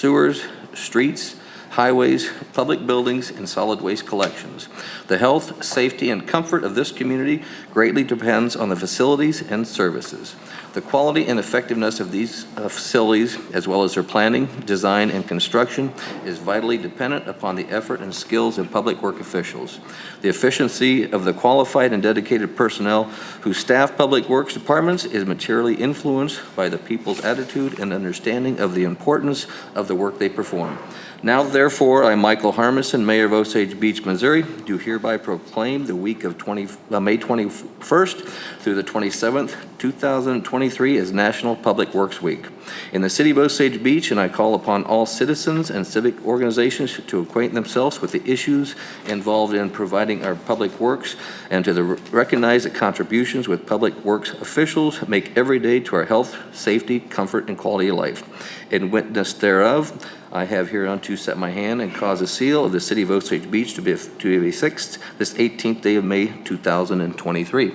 sewers, streets, highways, public buildings, and solid waste collections. The health, safety, and comfort of this community greatly depends on the facilities and services. The quality and effectiveness of these facilities, as well as their planning, design, and construction, is vitally dependent upon the effort and skills of public work officials. The efficiency of the qualified and dedicated personnel who staff public works departments is materially influenced by the people's attitude and understanding of the importance of the work they perform. Now, therefore, I, Michael Harmison, Mayor of Osage Beach, Missouri, do hereby proclaim the week of May 21st through the 27th, 2023 as National Public Works Week in the city of Osage Beach, and I call upon all citizens and civic organizations to acquaint themselves with the issues involved in providing our public works and to recognize the contributions with public works officials make every day to our health, safety, comfort, and quality of life. In witness thereof, I have hereunto set my hand and cause a seal of the city of Osage Beach to be affixed this 18th day of May 2023.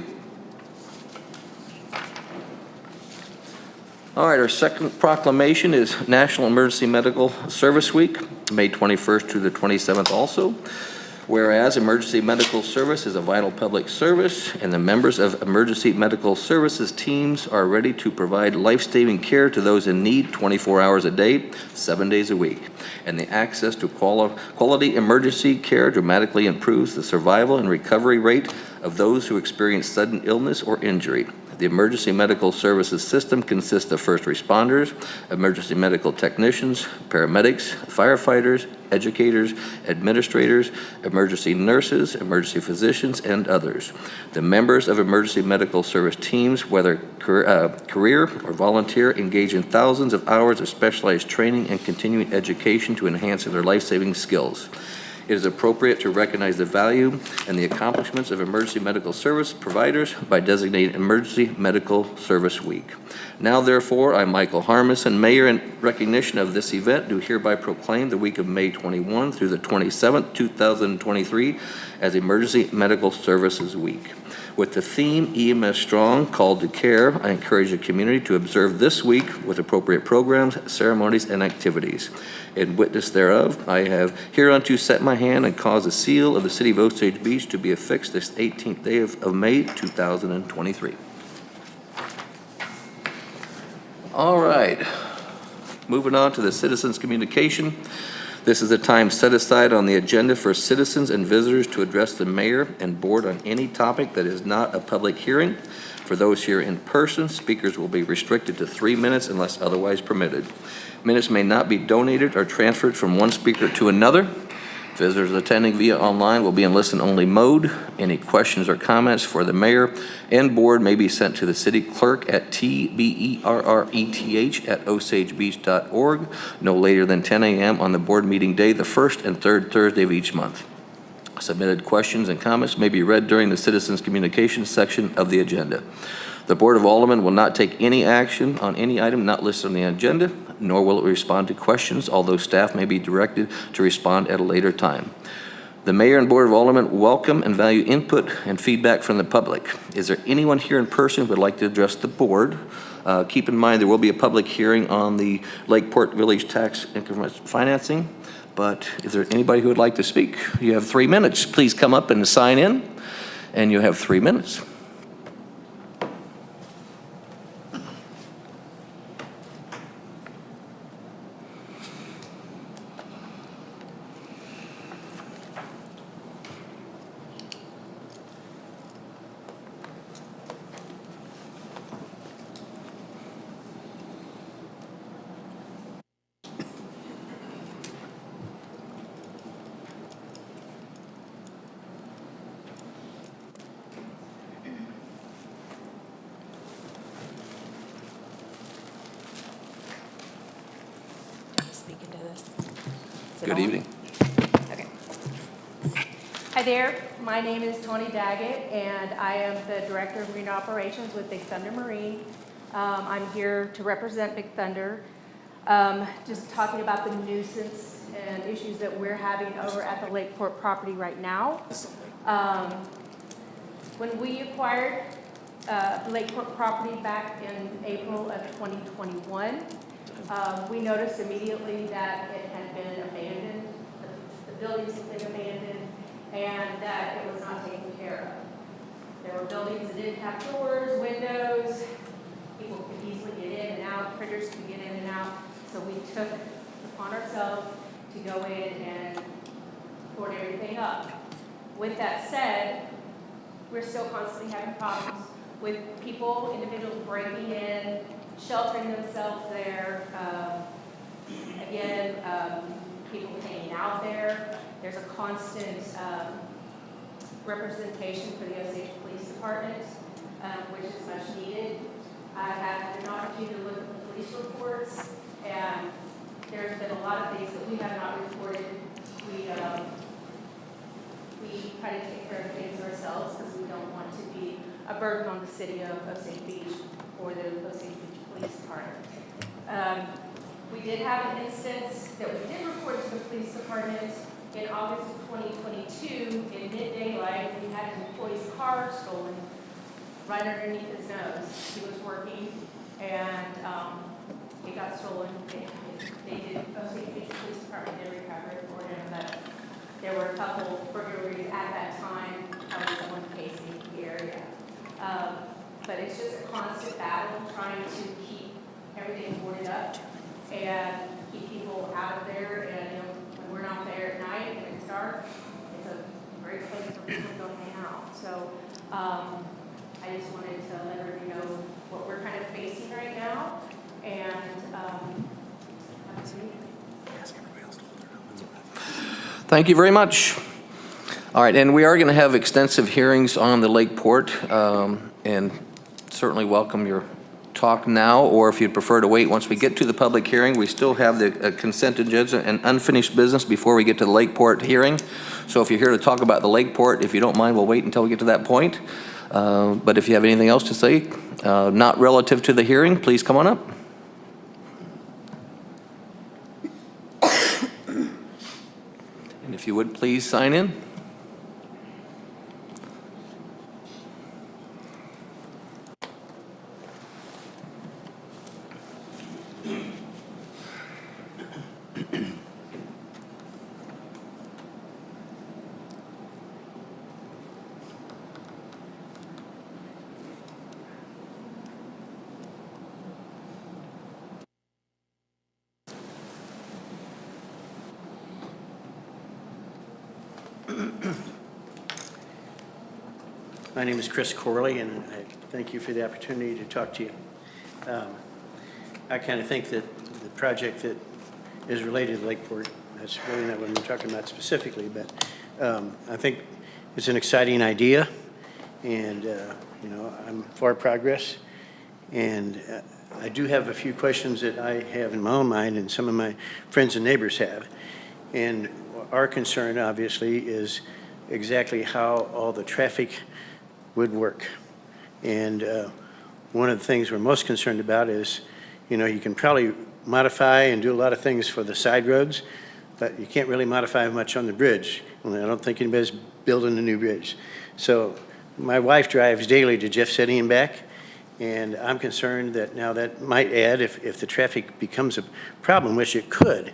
All right, our second proclamation is National Emergency Medical Service Week, May 21st to the 27th also. Whereas emergency medical service is a vital public service and the members of emergency medical services teams are ready to provide life-saving care to those in need 24 hours a day, 7 days a week. And the access to quality emergency care dramatically improves the survival and recovery rate of those who experience sudden illness or injury. The emergency medical services system consists of first responders, emergency medical technicians, paramedics, firefighters, educators, administrators, emergency nurses, emergency physicians, and others. The members of emergency medical service teams, whether career or volunteer, engage in thousands of hours of specialized training and continuing education to enhance their life-saving skills. It is appropriate to recognize the value and the accomplishments of emergency medical service providers by designating Emergency Medical Service Week. Now, therefore, I, Michael Harmison, Mayor, in recognition of this event, do hereby proclaim the week of May 21 through the 27th, 2023 as Emergency Medical Services Week. With the theme EMS Strong, Called to Care, I encourage the community to observe this week with appropriate programs, ceremonies, and activities. In witness thereof, I have hereunto set my hand and caused a seal of the city of Osage Beach to be affixed this 18th day of May 2023. All right, moving on to the citizens' communication. This is a time set aside on the agenda for citizens and visitors to address the mayor and board on any topic that is not a public hearing. For those here in person, speakers will be restricted to 3 minutes unless otherwise permitted. Minutes may not be donated or transferred from one speaker to another. Visitors attending via online will be in listen-only mode. Any questions or comments for the mayor and board may be sent to the city clerk at tberreth@osagebeach.org no later than 10 a.m. on the board meeting day, the first and third Thursday of each month. Submitted questions and comments may be read during the citizens communications section of the agenda. The Board of Aldermen will not take any action on any item not listed on the agenda, nor will it respond to questions, although staff may be directed to respond at a later time. The Mayor and Board of Aldermen welcome and value input and feedback from the public. Is there anyone here in person who would like to address the board? Keep in mind there will be a public hearing on the Lakeport Village tax increment financing, but is there anybody who would like to speak? You have 3 minutes. Please come up and sign in, and you have 3 minutes. Good evening. Okay. Hi there. My name is Tony Daggett, and I am the Director of Marine Operations with Big Thunder Marine. I'm here to represent Big Thunder, just talking about the nuisance and issues that we're having over at the Lakeport property right now. When we acquired Lakeport property back in April of 2021, We noticed immediately that it had been abandoned, the buildings had been abandoned, and that it was not taken care of. There were buildings that didn't have doors, windows, people could easily get in and out, critters could get in and out. So we took it upon ourselves to go in and board everything up. With that said, we're still constantly having problems with people, individuals breaking in, sheltering themselves there. Again, people hanging out there. There's a constant representation for the Osage Police Department, which is much needed. I had an opportunity to look at the police reports, and there's been a lot of things that we have not reported. We try to take care of things ourselves because we don't want to be a burden on the city of Osage Beach or the Osage Beach Police Department. We did have an instance that we did report to the police department in August of 2022. In mid-daylight, we had an employee's car stolen right underneath his nose. He was working, and it got stolen. Osage Beach Police Department did recover it for him, but there were a couple burglaries at that time, probably someone casing the area. But it's just a constant battle trying to keep everything boarded up and keep people out of there. And when we're not there at night and it's dark, it's a great place for people to go hang out. So I just wanted to let everybody know what we're kind of facing right now. And Thank you very much. All right, and we are going to have extensive hearings on the lake port, and certainly welcome your talk now, or if you'd prefer to wait once we get to the public hearing. We still have the consent agenda and unfinished business before we get to the lake port hearing. So if you're here to talk about the lake port, if you don't mind, we'll wait until we get to that point. But if you have anything else to say, not relative to the hearing, please come on up. And if you would, please sign in. My name is Chris Corley, and I thank you for the opportunity to talk to you. I kind of think that the project that is related to Lakeport, that's really not what I'm talking about specifically, but I think it's an exciting idea, and I'm for progress. And I do have a few questions that I have in my own mind, and some of my friends and neighbors have. And our concern, obviously, is exactly how all the traffic would work. And one of the things we're most concerned about is, you can probably modify and do a lot of things for the side roads, but you can't really modify much on the bridge. I don't think anybody's building a new bridge. So my wife drives daily to Jeff City and back, and I'm concerned that now that might add, if the traffic becomes a problem, which it could,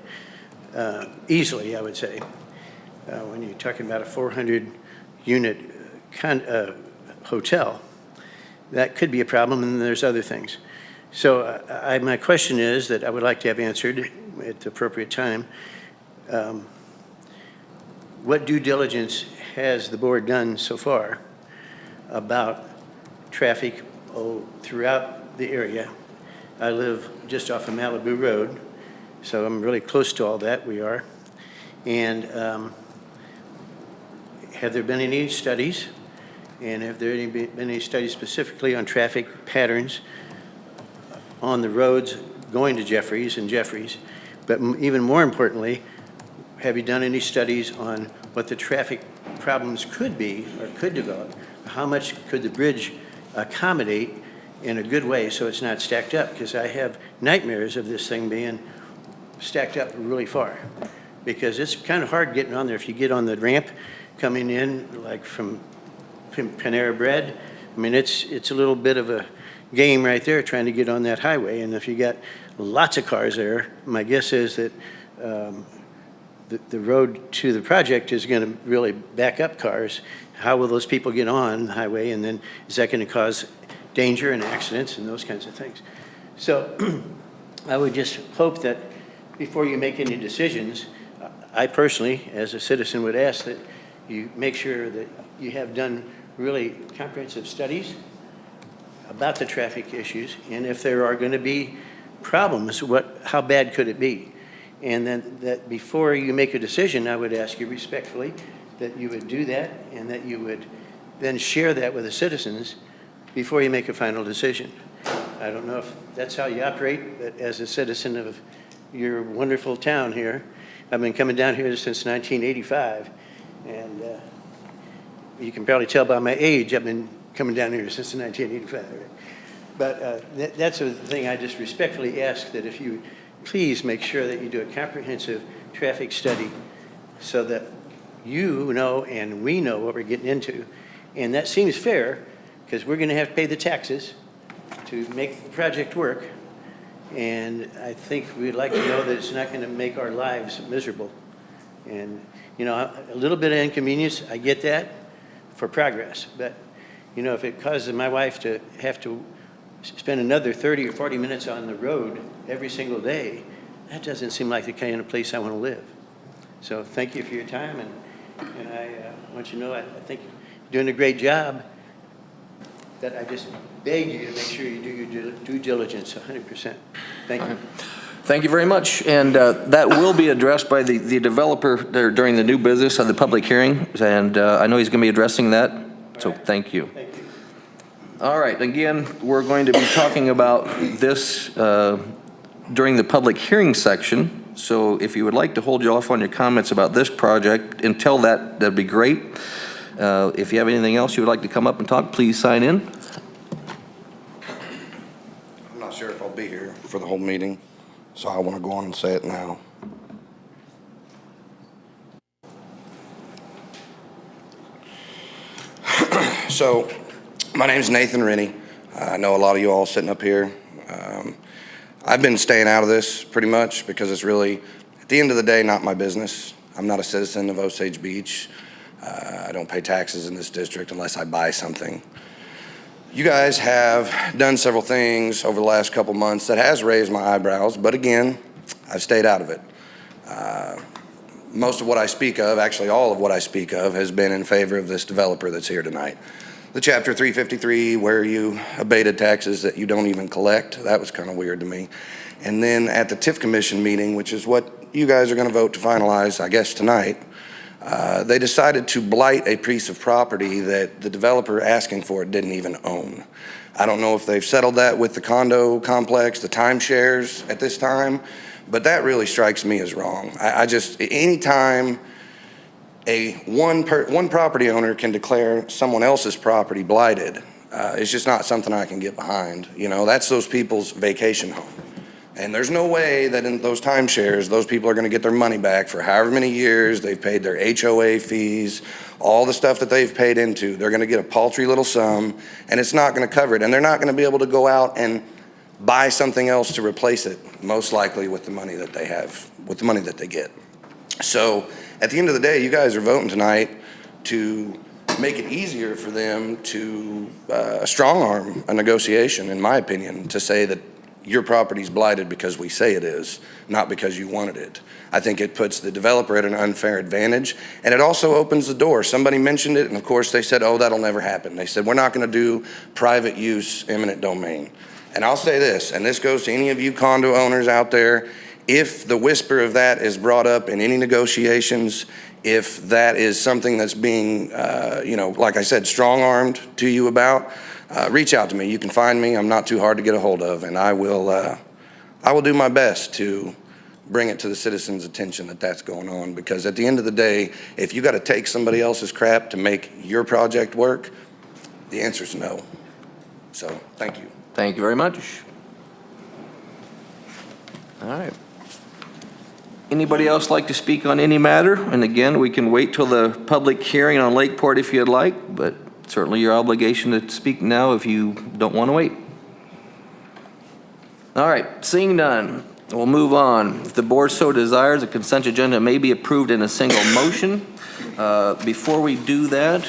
easily, I would say, when you're talking about a 400-unit hotel, that could be a problem, and there's other things. So my question is that I would like to have answered at the appropriate time. What due diligence has the board done so far about traffic throughout the area? I live just off of Malibu Road, so I'm really close to all that. We are. And have there been any studies? And have there been any studies specifically on traffic patterns on the roads going to Jeffries and Jeffries? But even more importantly, have you done any studies on what the traffic problems could be or could develop? How much could the bridge accommodate in a good way so it's not stacked up? Because I have nightmares of this thing being stacked up really far, because it's kind of hard getting on there. If you get on the ramp coming in, like from Panera Bread, I mean, it's a little bit of a game right there trying to get on that highway. And if you got lots of cars there. My guess is that the road to the project is going to really back up cars. How will those people get on the highway? And then is that going to cause danger and accidents and those kinds of things? So I would just hope that before you make any decisions, I personally, as a citizen, would ask that you make sure that you have done really comprehensive studies about the traffic issues, and if there are going to be problems, how bad could it be? And then that before you make a decision, I would ask you respectfully that you would do that and that you would then share that with the citizens before you make a final decision. I don't know if that's how you operate, but as a citizen of your wonderful town here, I've been coming down here since 1985, and you can probably tell by my age, I've been coming down here since 1985. Right? But that's the thing I just respectfully ask, that if you please make sure that you do a comprehensive traffic study so that you know and we know what we're getting into. And that seems fair, because we're going to have to pay the taxes to make the project work. And I think we'd like to know that it's not going to make our lives miserable. And, you know, a little bit of inconvenience, I get that, for progress. But, you know, if it causes my wife to have to spend another 30 or 40 minutes on the road every single day, that doesn't seem like the kind of place I want to live. So thank you for your time, and I want you to know I think you're doing a great job, but I just beg you to make sure you do your due diligence 100%. Thank you. Thank you very much, and that will be addressed by the developer there during the new business of the public hearing, and I know he's going to be addressing that, so thank you. Thank you. All right, again, we're going to be talking about this during the public hearing section, so if you would like to hold you off on your comments about this project until that'd be great. If you have anything else you would like to come up and talk, please sign in. I'm not sure if I'll be here for the whole meeting, so I want to go on and say it now. So, my name's Nathan Rennie. I know a lot of you all sitting up here. I've been staying out of this pretty much because it's really, at the end of the day, not my business. I'm not a citizen of Osage Beach. I don't pay taxes in this district unless I buy something. You guys have done several things over the last couple months that has raised my eyebrows, but again, I've stayed out of it. Most of what I speak of, actually all of what I speak of, has been in favor of this developer that's here tonight. The Chapter 353, where you abated taxes that you don't even collect, that was kind of weird to me. And then at the TIF Commission meeting, which is what you guys are going to vote to finalize, I guess, tonight, they decided to blight a piece of property that the developer asking for it didn't even own. I don't know if they've settled that with the condo complex, the timeshares at this time, but that really strikes me as wrong. I just, anytime one property owner can declare someone else's property blighted, it's just not something I can get behind. You know, that's those people's vacation home. And there's no way that in those timeshares, those people are going to get their money back for however many years they've paid their HOA fees, all the stuff that they've paid into. They're going to get a paltry little sum, and it's not going to cover it. And they're not going to be able to go out and buy something else to replace it, most likely with the money that they have, with the money that they get. So at the end of the day, you guys are voting tonight to make it easier for them to strong arm a negotiation, in my opinion, to say that your property's blighted because we say it is, not because you wanted it. I think it puts the developer at an unfair advantage, and it also opens the door. Somebody mentioned it, and of course they said, oh, that'll never happen. They said, we're not gonna do private use eminent domain. And I'll say this, and this goes to any of you condo owners out there, if the whisper of that is brought up in any negotiations, if that is something that's being, you know, like I said, strong-armed to you about, reach out to me. You can find me. I'm not too hard to get a hold of, and I will do my best to bring it to the citizens' attention that that's going on, because at the end of the day, if you got to take somebody else's crap to make your project work, the answer is no. So, thank you. Thank you very much. All right. Anybody else like to speak on any matter? And again, we can wait till the public hearing on Lakeport if you'd like, but certainly your obligation to speak now if you don't want to wait. All right, seeing none, we'll move on. If the board so desires, a consent agenda may be approved in a single motion. Before we do that,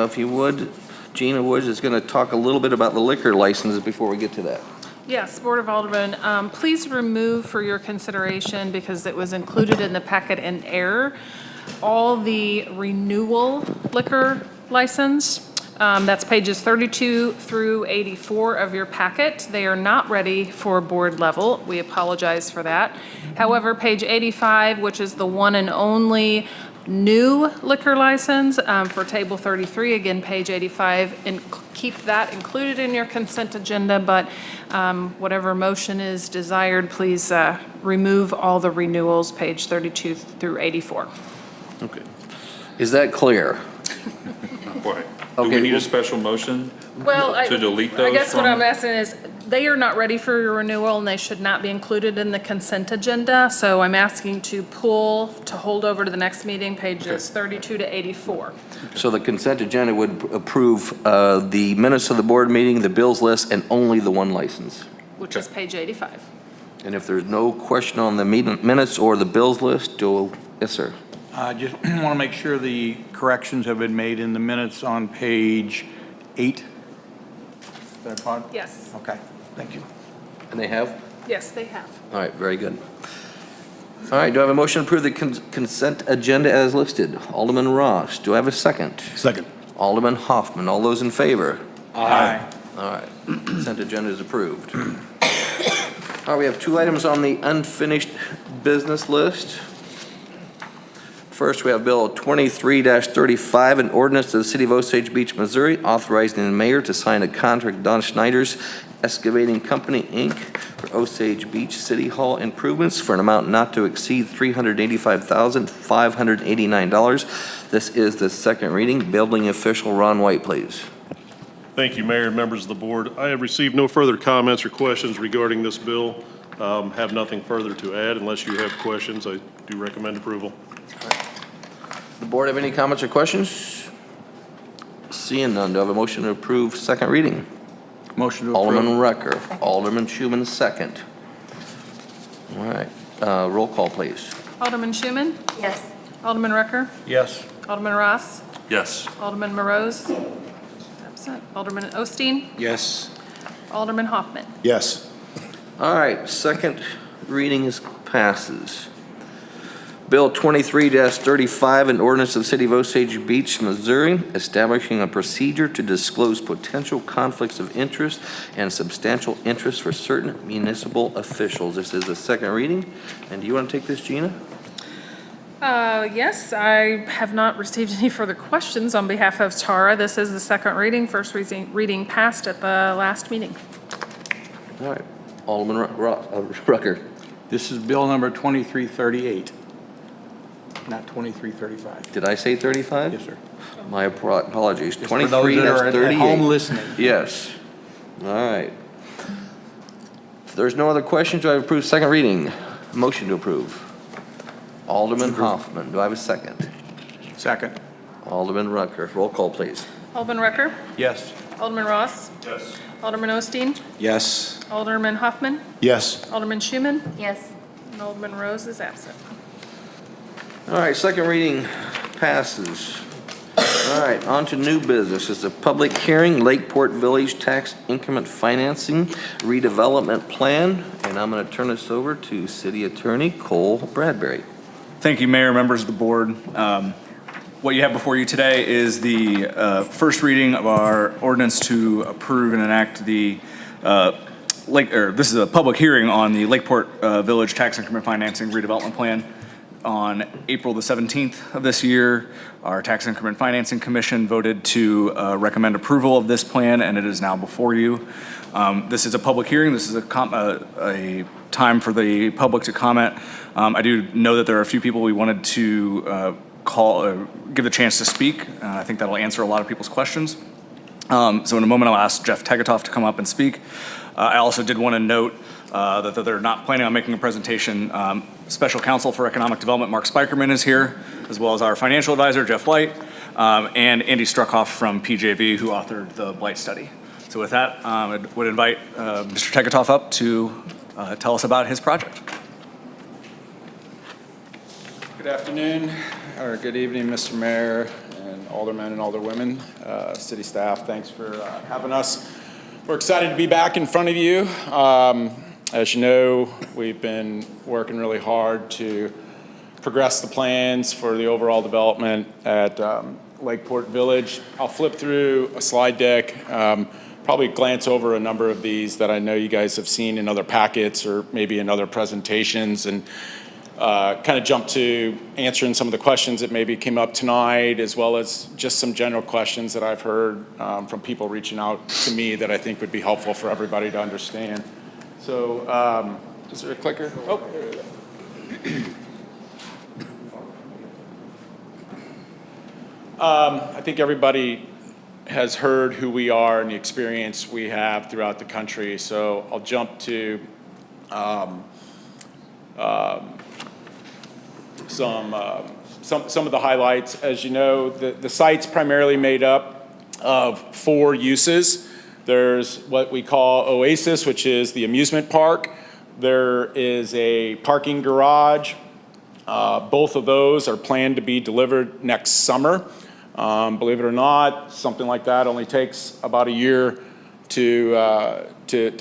if you would, Gina Woods is going to talk a little bit about the liquor licenses before we get to that. Yes, Board of Aldermen, please remove for your consideration, because it was included in the packet in error, all the renewal liquor license. That's pages 32 through 84 of your packet. They are not ready for board level. We apologize for that. However, page 85, which is the one and only new liquor license for table 33, again, page 85, and keep that included in your consent agenda, but whatever motion is desired, please remove all the renewals, page 32 through 84. Okay. Is that clear? Boy, do Okay, we need well- a special motion Well, to delete I those guess what from- I'm asking is, they are not ready for your renewal, and they should not be included in the consent agenda, so I'm asking to hold over to the next meeting, pages 32 to 84. So the consent agenda would approve the minutes of the board meeting, the bills list, and only the one license. Which is page 85. And if there's no question on the minutes or the bills list, yes, sir. I just want to make sure the corrections have been made in the minutes on page 8. Is that part? Yes, Okay, thank you. And they have? yes, they have. All right, very good. All right, do I have a motion to approve the consent agenda as listed? Alderman Ross, do I have a second? Second. Alderman Hoffman, all those in favor? Aye. All right, consent agenda is approved. All right, we have two items on the unfinished business list. First, we have Bill 23-35, an ordinance to the City of Osage Beach, Missouri, authorizing the mayor to sign a contract with Don Schneider's Excavating Company, Inc. for Osage Beach City Hall improvements for an amount not to exceed $385,589. This is the second reading. Building official Ron White, please. Thank you, Mayor and members of the board. I have received no further comments or questions regarding this bill. Have nothing further to add. Unless you have questions, I do recommend approval. The board have any comments or questions? Seeing none, do I have a motion to approve second reading? Motion to approve. Alderman Rucker, Alderman Schuman, second. All right, roll call, please. Alderman Schuman? Yes. Alderman Rucker? Yes. Alderman Ross? Yes. Alderman Morose? Absent. Alderman Osteen? Yes. Alderman Hoffman? Yes. All right, second reading passes. Bill 23-35, an ordinance of the City of Osage Beach, Missouri, establishing a procedure to disclose potential conflicts of interest and substantial interest for certain municipal officials. This is the second reading. And do you want to take this, Gina? Yes, I have not received any further questions on behalf of Tara. This is the second reading, first reading passed at the last meeting. All right, Alderman Rucker. This is bill number 2338, not 2335. Did I say 35? Yes, sir. My apologies. Just for those that are at 23-38. home listening. Yes. All right. If there's no other questions, do I approve second reading? Motion to approve. Alderman Hoffman, do I have a second? Second. Alderman Rucker, roll call, please. Alderman Rucker? Yes. Alderman Ross? Yes. Alderman Osteen? Yes. Alderman Hoffman? Yes. Alderman Schuman? Yes. And Alderman Rose is absent. All right, second reading passes. All right, on to new business. It's a public hearing, Lakeport Village Tax Increment Financing Redevelopment Plan, and I'm going to turn this over to City Attorney Cole Bradbury. Thank you, Mayor, members of the board. What you have before you today is the first reading of our ordinance to approve and enact the this is a public hearing on the Lakeport Village Tax Increment Financing Redevelopment Plan. On April the 17th of this year, our Tax Increment Financing Commission voted to recommend approval of this plan, and it is now before you. This is a public hearing. This is a time for the public to comment. I do know that there are a few people we wanted to give the chance to speak. I think that'll answer a lot of people's questions. So in a moment, I'll ask Jeff Tegetoff to come up and speak. I also did want to note that they're not planning on making a presentation. Special Counsel for Economic Development, Mark Spikerman, is here, as well as our financial advisor, Jeff White, and Andy Struckhoff from PJV, who authored the Blight study. So with that, I would invite Mr. Tegetoff up to tell us about his project. Good afternoon, or good evening, Mr. Mayor and aldermen and alderwomen, city staff. Thanks for having us. We're excited to be back in front of you. As you know, we've been working really hard to progress the plans for the overall development at Lakeport Village. I'll flip through a slide deck, probably glance over a number of these that I know you guys have seen in other packets or maybe in other presentations, and kind of jump to answering some of the questions that maybe came up tonight, as well as just some general questions that I've heard from people reaching out to me that I think would be helpful for everybody to understand. So, is there a clicker? Oh, there it is. I think everybody has heard who we are and the experience we have throughout the country. So I'll jump to some of the highlights. As you know, the site's primarily made up of 4 uses. There's what we call Oasis, which is the amusement park. There is a parking garage. Both of those are planned to be delivered next summer. Believe it or not, something like that only takes about a year to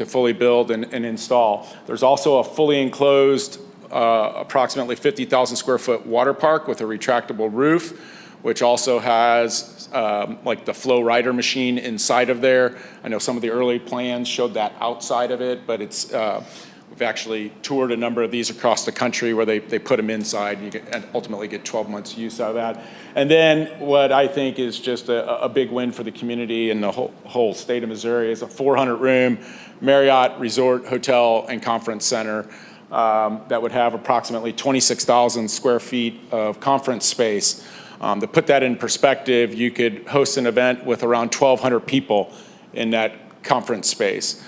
fully build and install. There's also a fully enclosed, approximately 50,000 square foot water park with a retractable roof, which also has like the flow rider machine inside of there. I know some of the early plans showed that outside of it, but it's we've actually toured a number of these across the country where they put them inside and ultimately get 12 months use out of that. And then what I think is just a big win for the community and the whole state of Missouri is a 400-room Marriott Resort Hotel and Conference Center that would have approximately 26,000 square feet of conference space. To put that in perspective, you could host an event with around 1,200 people in that conference space.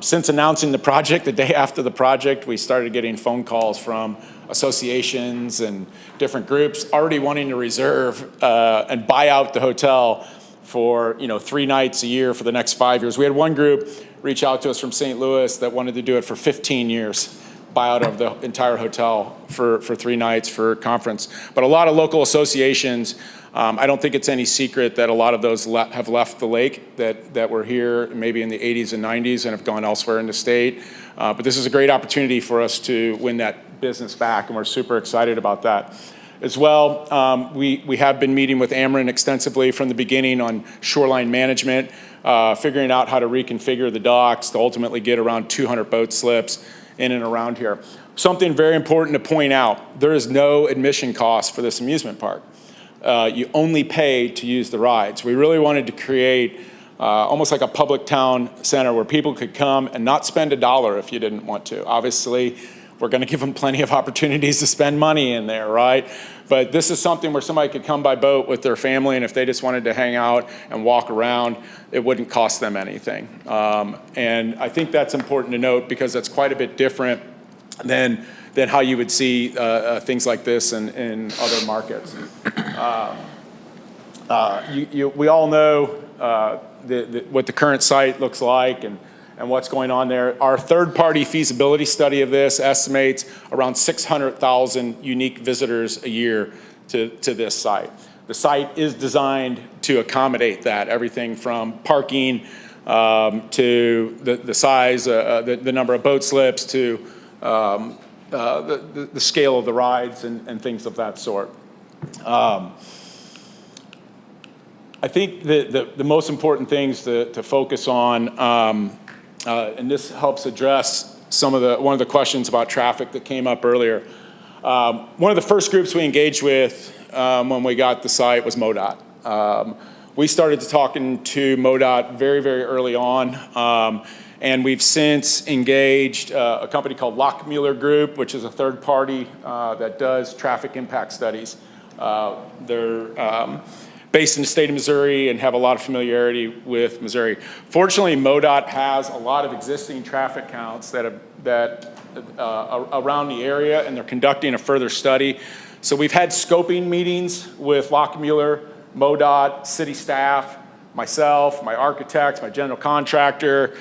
Since announcing the project, the day after the project, we started getting phone calls from associations and different groups already wanting to reserve and buy out the hotel for 3 nights a year for the next 5 years. We had one group reach out to us from St. Louis that wanted to do it for 15 years. Buyout of the entire hotel for 3 nights for conference. But a lot of local associations, I don't think it's any secret that a lot of those have left the lake that were here maybe in the 80s and 90s and have gone elsewhere in the state. But this is a great opportunity for us to win that business back, and we're super excited about that. As well, we have been meeting with Ameren extensively from the beginning on shoreline management, figuring out how to reconfigure the docks to ultimately get around 200 boat slips in and around here. Something very important to point out, there is no admission cost for this amusement park. You only pay to use the rides. We really wanted to create almost like a public town center where people could come and not spend $1 if you didn't want to. Obviously, we're gonna give them plenty of opportunities to spend money in there, right? But this is something where somebody could come by boat with their family, and if they just wanted to hang out and walk around, it wouldn't cost them anything. And I think that's important to note because that's quite a bit different than how you would see things like this in other markets. We all know what the current site looks like and what's going on there. Our third-party feasibility study of this estimates around 600,000 unique visitors a year to this site. The site is designed to accommodate that, everything from parking to the size, the number of boat slips to the scale of the rides and things of that sort. I think the most important things to focus on, and this helps address one of the questions about traffic that came up earlier. One of the first groups we engaged with when we got the site was MoDOT. We started talking to MoDOT very, very early on, and we've since engaged a company called Lockmuller Group, which is a third party that does traffic impact studies. They're based in the state of Missouri and have a lot of familiarity with Missouri. Fortunately, MoDOT has a lot of existing traffic counts that around the area, and they're conducting a further study. So we've had scoping meetings with Lockmuller, MoDOT, city staff, myself, my architects, my general contractor,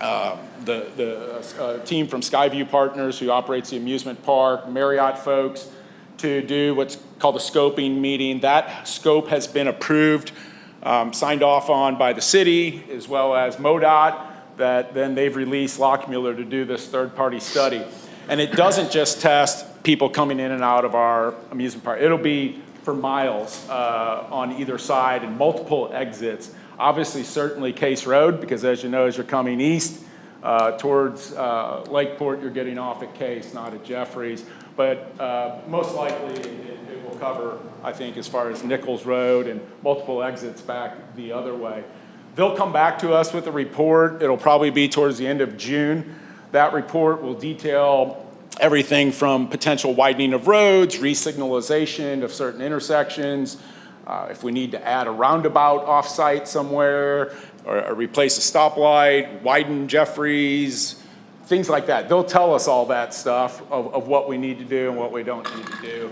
the team from Skyview Partners who operates the amusement park, Marriott folks, to do what's called a scoping meeting. That scope has been approved, signed off on by the city as well as MoDOT, that then they've released Lockmuller to do this third-party study. And it doesn't just test people coming in and out of our amusement park. It'll be for miles on either side and multiple exits. Obviously, certainly Case Road, because as you know, as you're coming east towards Lakeport, you're getting off at Case, not at Jeffries. But most likely it will cover, I think, as far as Nichols Road and multiple exits back the other way. They'll come back to us with a report. It'll probably be towards the end of June. That report will detail everything from potential widening of roads, re-signalization of certain intersections, if we need to add a roundabout off-site somewhere, or replace a stoplight, widen Jeffries, things like that. They'll tell us all that stuff of what we need to do and what we don't need to do.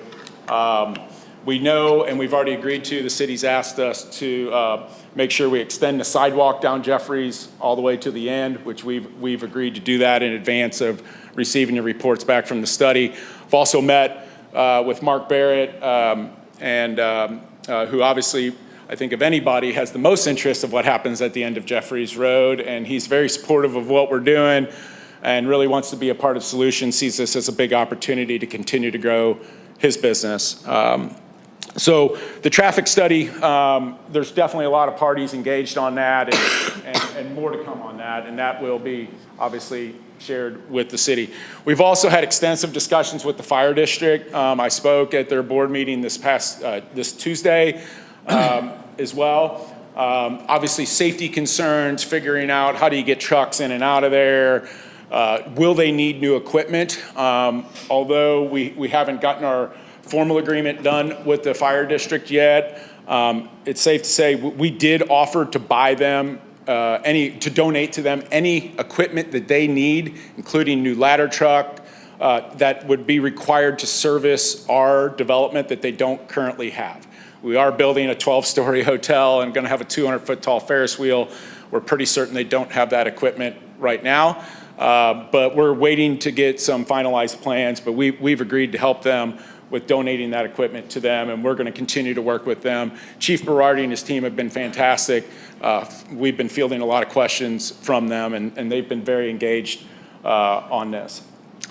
We know, and we've already agreed to, the city's asked us to make sure we extend the sidewalk down Jeffries all the way to the end, which we've agreed to do that in advance of receiving the reports back from the study. I've also met with Mark Barrett, who obviously, I think of anybody, has the most interest of what happens at the end of Jeffries Road, and he's very supportive of what we're doing and really wants to be a part of the solution, sees this as a big opportunity to continue to grow his business. So the traffic study, there's definitely a lot of parties engaged on that and more to come on that, and that will be obviously shared with the city. We've also had extensive discussions with the fire district. I spoke at their board meeting this Tuesday as well. Obviously safety concerns, figuring out how do you get trucks in and out of there. Will they need new equipment? Although we haven't gotten our formal agreement done with the fire district yet, it's safe to say we did offer to buy them to donate to them any equipment that they need, including new ladder truck that would be required to service our development that they don't currently have. We are building a 12-story hotel and going to have a 200-foot tall Ferris wheel. We're pretty certain they don't have that equipment right now, but we're waiting to get some finalized plans, but we've agreed to help them with donating that equipment to them, and we're going to continue to work with them. Chief Berardi and his team have been fantastic. We've been fielding a lot of questions from them, and they've been very engaged on this.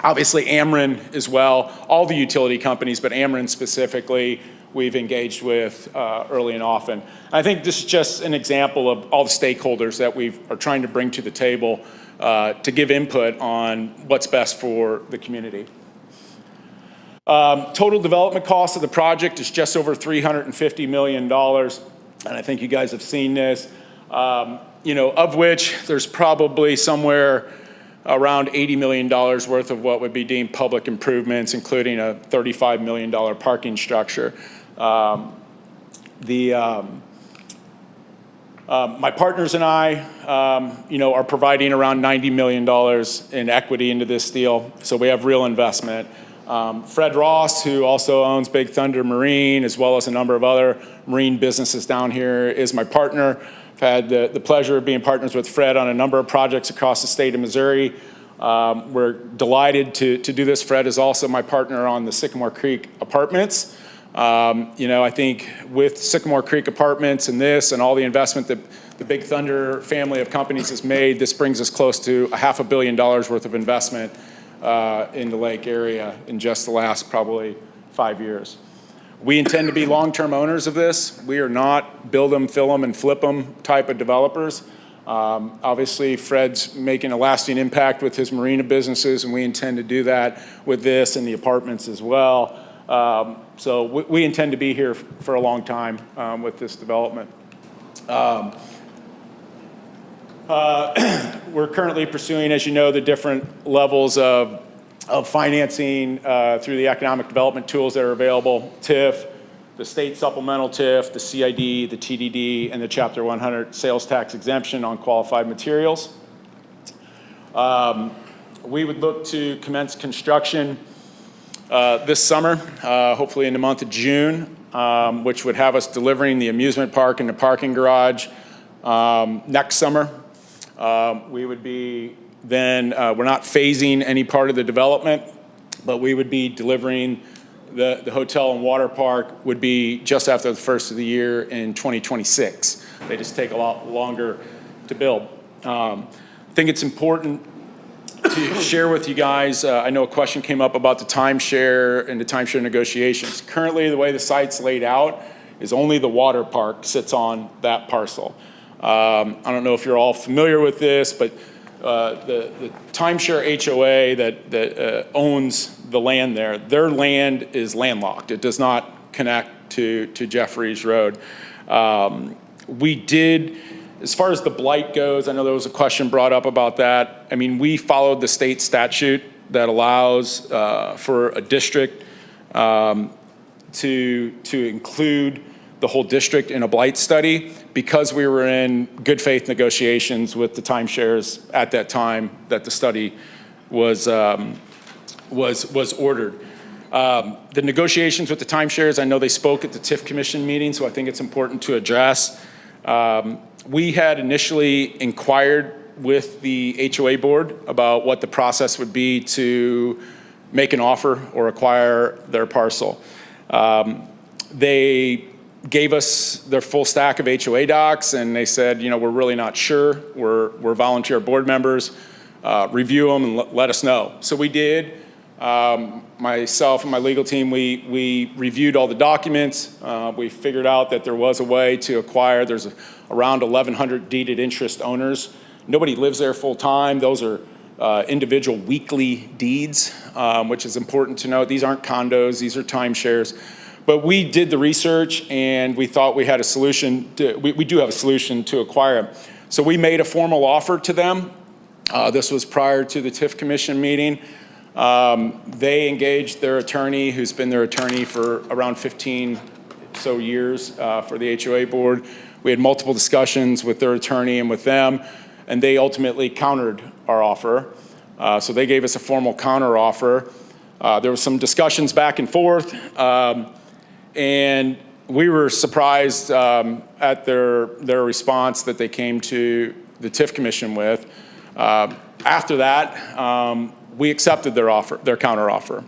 Obviously, Ameren as well, all the utility companies, but Ameren specifically, we've engaged with early and often. I think this is just an example of all the stakeholders that we are trying to bring to the table to give input on what's best for the community. Total development cost of the project is just over $350 million, and I think you guys have seen this, of which there's probably somewhere around $80 million worth of what would be deemed public improvements, including a $35 million parking structure. My partners and I, are providing around $90 million in equity into this deal, so we have real investment. Fred Ross, who also owns Big Thunder Marine, as well as a number of other marine businesses down here, is my partner. I've had the pleasure of being partners with Fred on a number of projects across the state of Missouri. We're delighted to do this. Fred is also my partner on the Sycamore Creek Apartments. I think with Sycamore Creek Apartments and this and all the investment that the Big Thunder family of companies has made, this brings us close to $500 million worth of investment in the lake area in just the last probably 5 years. We intend to be long-term owners of this. We are not build them, fill them, and flip them type of developers. Obviously, Fred's making a lasting impact with his marina businesses, and we intend to do that with this and the apartments as well. So we intend to be here for a long time with this development. We're currently pursuing, as you know, the different levels of financing through the economic development tools that are available, TIF, the state supplemental TIF, the CID, the TDD, and the Chapter 100 sales tax exemption on qualified materials. We would look to commence construction this summer, hopefully in the month of June, which would have us delivering the amusement park and the parking garage next summer. We would be then, we're not phasing any part of the development, but we would be delivering the hotel and water park would be just after the first of the year in 2026. They just take a lot longer to build. I think it's important to share with you guys, I know a question came up about the timeshare and the timeshare negotiations. Currently, the way the site's laid out is only the water park sits on that parcel. I don't know if you're all familiar with this, but the timeshare HOA that owns the land there, their land is landlocked. It does not connect to Jeffries Road. We did, as far as the blight goes, I know there was a question brought up about that. I mean, we followed the state statute that allows for a district to include the whole district in a blight study because we were in good faith negotiations with the timeshares at that time that the study was ordered. The negotiations with the timeshares, I know they spoke at the TIF commission meeting, so I think it's important to address. We had initially inquired with the HOA board about what the process would be to make an offer or acquire their parcel. They gave us their full stack of HOA docs, and they said, you know, we're really not sure. We're volunteer board members. Review them and let us know. So we did. Myself and my legal team, we reviewed all the documents. We figured out that there was a way to acquire. There's around 1,100 deeded interest owners. Nobody lives there full time. Those are individual weekly deeds, which is important to note. These aren't condos. These are timeshares. But we did the research, and we thought we had a solution. We do have a solution to acquire them. So we made a formal offer to them. This was prior to the TIF commission meeting. They engaged their attorney, who's been their attorney for around 15 so years for the HOA board. We had multiple discussions with their attorney and with them, and they ultimately countered our offer. So they gave us a formal counter offer. There was some discussions back and forth, and we were surprised at their response that they came to the TIF commission with. After that, we accepted their offer, their counter offer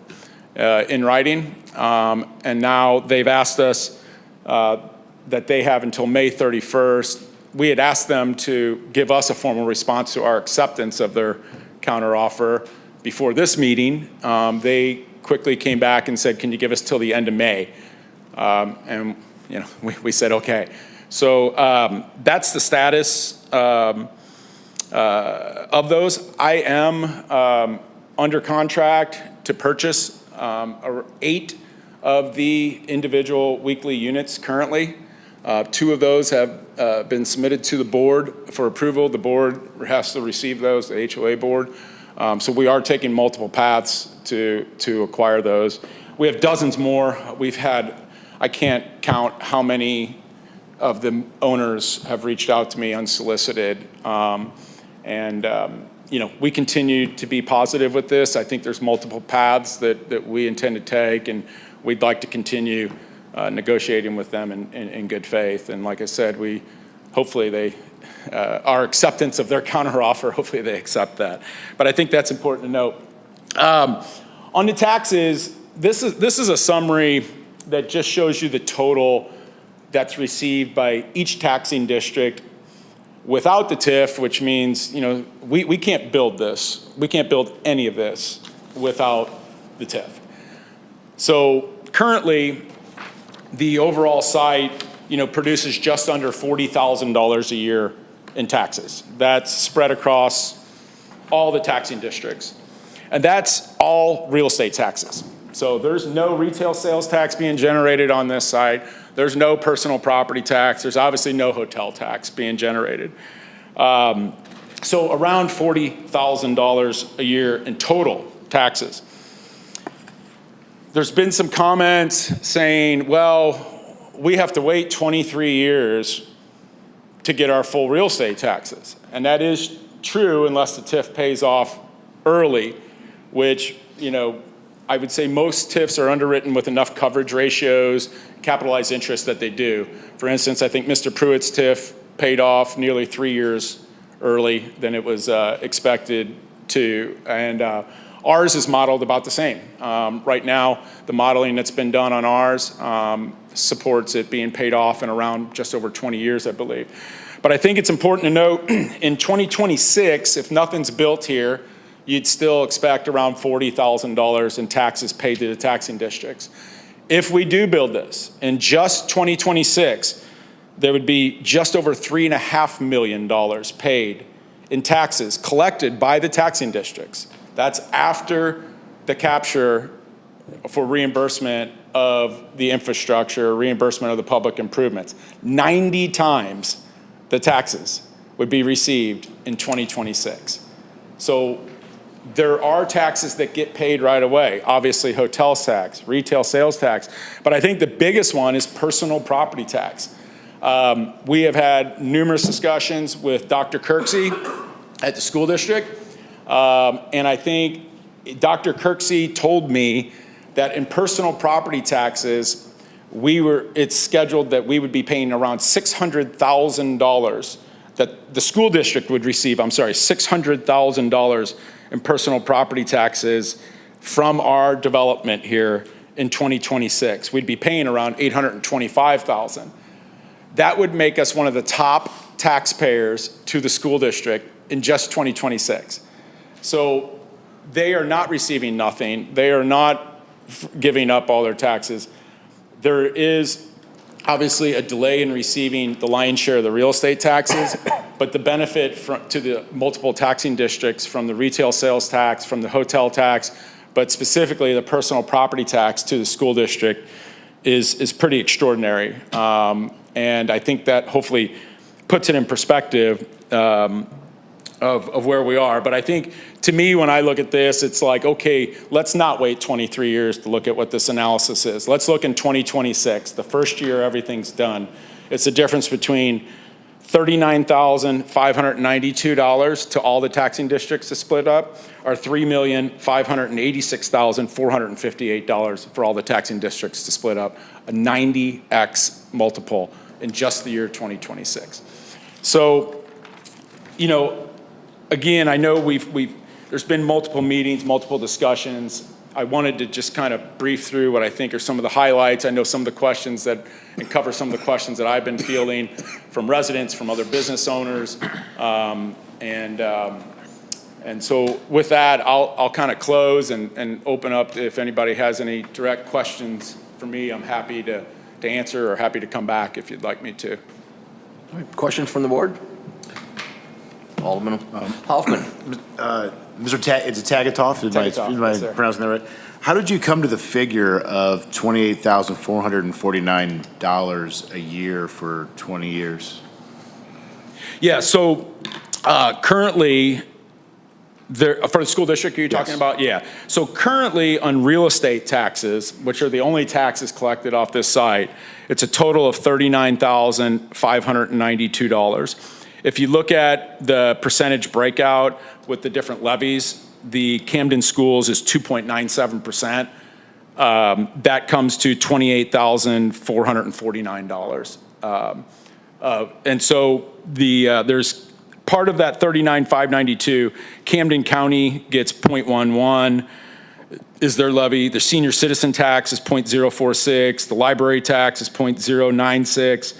in writing, and now they've asked us that they have until May 31st. We had asked them to give us a formal response to our acceptance of their counter offer before this meeting. They quickly came back and said, can you give us till the end of May? And you know, we said, okay. So that's the status of those. I am under contract to purchase 8 of the individual weekly units currently. 2 of those have been submitted to the board for approval. The board has to receive those, the HOA board. So we are taking multiple paths to acquire those. We have dozens more. We've had, I can't count how many of the owners have reached out to me unsolicited. You know, we continue to be positive with this. I think there's multiple paths that we intend to take, and we'd like to continue negotiating with them in good faith. And like I said, hopefully our acceptance of their counteroffer, hopefully they accept that. But I think that's important to note. On the taxes, this is a summary that just shows you the total that's received by each taxing district without the TIF, which means, you know, we can't build this. We can't build any of this without the TIF. So currently, the overall site, you know, produces just under $40,000 a year in taxes. That's spread across all the taxing districts. And that's all real estate taxes. So there's no retail sales tax being generated on this site. There's no personal property tax. There's obviously no hotel tax being generated. So around $40,000 a year in total taxes. There's been some comments saying, well, we have to wait 23 years to get our full real estate taxes. And that is true unless the TIF pays off early, which, you know, I would say most TIFs are underwritten with enough coverage ratios, capitalized interest that they do. For instance, I think Mr. Pruitt's TIF paid off nearly 3 years early than it was expected to. And ours is modeled about the same. Right now, the modeling that's been done on ours supports it being paid off in around just over 20 years, I believe. But I think it's important to note, in 2026, if nothing's built here, you'd still expect around $40,000 in taxes paid to the taxing districts. If we do build this in just 2026, there would be just over $3.5 million paid in taxes collected by the taxing districts. That's after the capture for reimbursement of the infrastructure, reimbursement of the public improvements. 90 times the taxes would be received in 2026. So there are taxes that get paid right away. Obviously, hotel tax, retail sales tax. But I think the biggest one is personal property tax. We have had numerous discussions with Dr. Kirksey at the school district. And I think Dr. Kirksey told me that in personal property taxes, it's scheduled that we would be paying around $600,000 that the school district would receive, $600,000 in personal property taxes from our development here in 2026. We'd be paying around $825,000. That would make us one of the top taxpayers to the school district in just 2026. So they are not receiving nothing. They are not giving up all their taxes. There is obviously a delay in receiving the lion's share of the real estate taxes, but the benefit to the multiple taxing districts from the retail sales tax, from the hotel tax, but specifically the personal property tax to the school district is pretty extraordinary. And I think that hopefully puts it in perspective of where we are. But I think, to me, when I look at this, it's like, okay, let's not wait 23 years to look at what this analysis is. Let's look in 2026, the first year everything's done. It's the difference between $39,592 to all the taxing districts to split up, or $3,586,458 for all the taxing districts to split up, a 90x multiple in just the year 2026. So, again, I know there's been multiple meetings, multiple discussions. I wanted to just kind of brief through what I think are some of the highlights. I know some of the questions and cover some of the questions that I've been fielding from residents, from other business owners. And so with that, I'll kind of close and open up. If anybody has any direct questions for me, I'm happy to answer, or happy to come back if you'd like me to. All right, questions from the board? Alderman Hoffman. It's a Tagatoff, am I yes, sir. pronouncing that right? How did you come to the figure of $28,449 a year for 20 years? Yeah, so currently, for the school district, are you talking about? Yeah. So currently on real estate taxes, which are the only taxes collected off this site, it's a total of $39,592. If you look at the percentage breakout with the different levies, the Camden Schools is 2.97%. That comes to $28,449. And so there's part of that $39,592. Camden County gets 0.11 is their levy. The senior citizen tax is 0.046. The library tax is 0.096.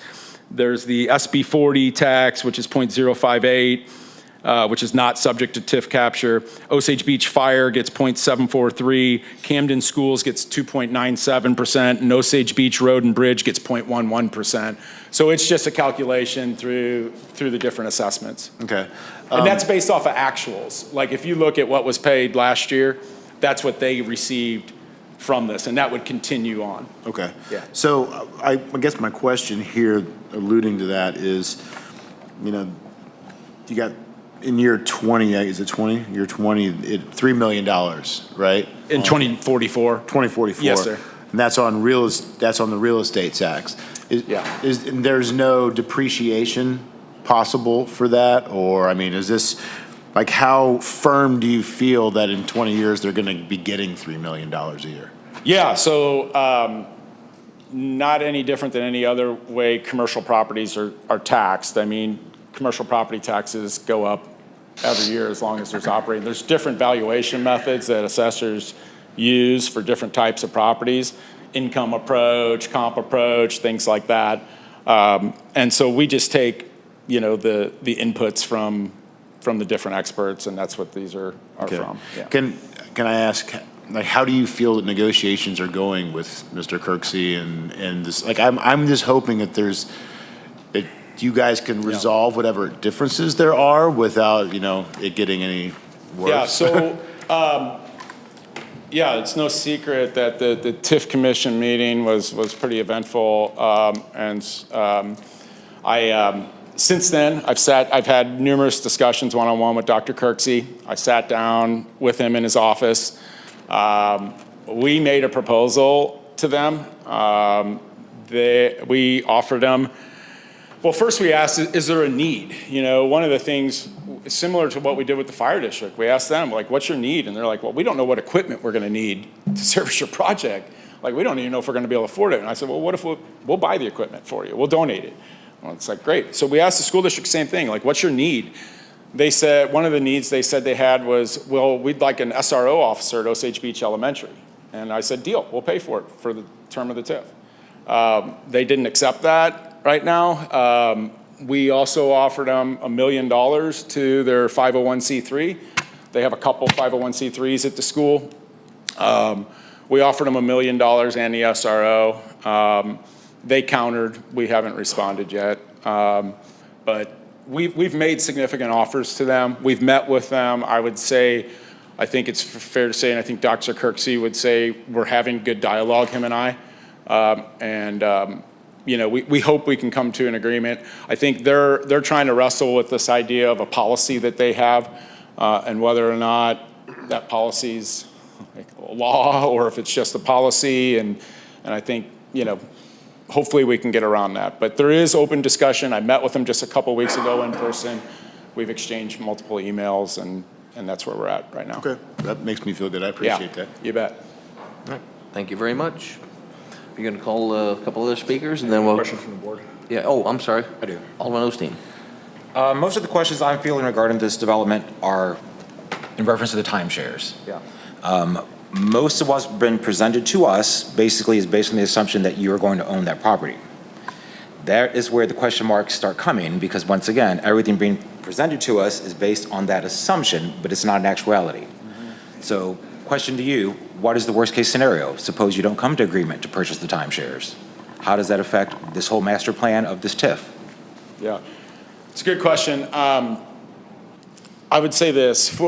There's the SB 40 tax, which is 0.058, which is not subject to TIF capture. Osage Beach Fire gets 0.743. Camden Schools gets 2.97%, and Osage Beach Road and Bridge gets 0.11%. So it's just a calculation through the different assessments. Okay. And that's based off of actuals. Like if you look at what was paid last year, that's what they received from this, and that would continue on. Okay. Yeah. So I guess my question here, alluding to that, is, you got in year 20, is it 20? Year 20, $3 million, right? In 2044. 2044. Yes, sir. And that's on the real estate tax. Yeah. And there's no depreciation possible for that? Or, is this, like, how firm do you feel that in 20 years they're going to be getting $3 million a year? Yeah, so not any different than any other way commercial properties are taxed. commercial property taxes go up every year as long as there's operating. There's different valuation methods that assessors use for different types of properties, income approach, comp approach, things like that. And so we just take, the inputs from the different experts, and that's what these are Okay. from. Yeah. Can I ask, like, how do you feel that negotiations are going with Mr. Kirksey and this? Like, I'm just hoping that you guys can resolve whatever differences there are without, it getting any worse. Yeah, so, it's no secret that the TIF commission meeting was pretty eventful. Since then, I've had numerous discussions one-on-one with Dr. Kirksey. I sat down with him in his office. We made a proposal to them. We offered them. Well, first we asked, is there a need? One of the things, similar to what we did with the fire district, we asked them, like, what's your need? And they're like, well, we don't know what equipment we're gonna need to service your project. Like, we don't even know if we're gonna be able to afford it. And I said, well, what if we'll buy the equipment for you? We'll donate it. Well, it's like, great. So we asked the school district, same thing, like, what's your need? They said, one of the needs they said they had was, well, we'd like an SRO officer at Osage Beach Elementary. And I said, deal, we'll pay for it for the term of the TIF. They didn't accept that right now. We also offered them $1 million to their 501c3. They have a couple 501c3s at the school. We offered them $1 million and the SRO. They countered. We haven't responded yet. But we've made significant offers to them. We've met with them. I would say, I think it's fair to say, and I think Dr. Kirksey would say, we're having good dialogue, him and I. We hope we can come to an agreement. I think they're trying to wrestle with this idea of a policy that they have, and whether or not that policy's like law or if it's just a policy. And I think, hopefully we can get around that. But there is open discussion. I met with them just a couple weeks ago in person. We've exchanged multiple emails, and that's where we're at right now. Okay, that makes me feel good. I appreciate that. You bet. All right, thank you very much. You're gonna call a couple other speakers, and then we'll. Question from the board. Yeah, oh, I'm sorry. I do. Alderman Osteen. Most of the questions I'm feeling regarding this development are in reference to the timeshares. Yeah. Most of what's been presented to us basically is based on the assumption that you are going to own that property. That is where the question marks start coming, because once again, everything being presented to us is based on that assumption, but it's not an actuality. So, question to you, what is the worst case scenario? Suppose you don't come to agreement to purchase the timeshares. How does that affect this whole master plan of this TIF? Yeah, it's a good question. I would say this,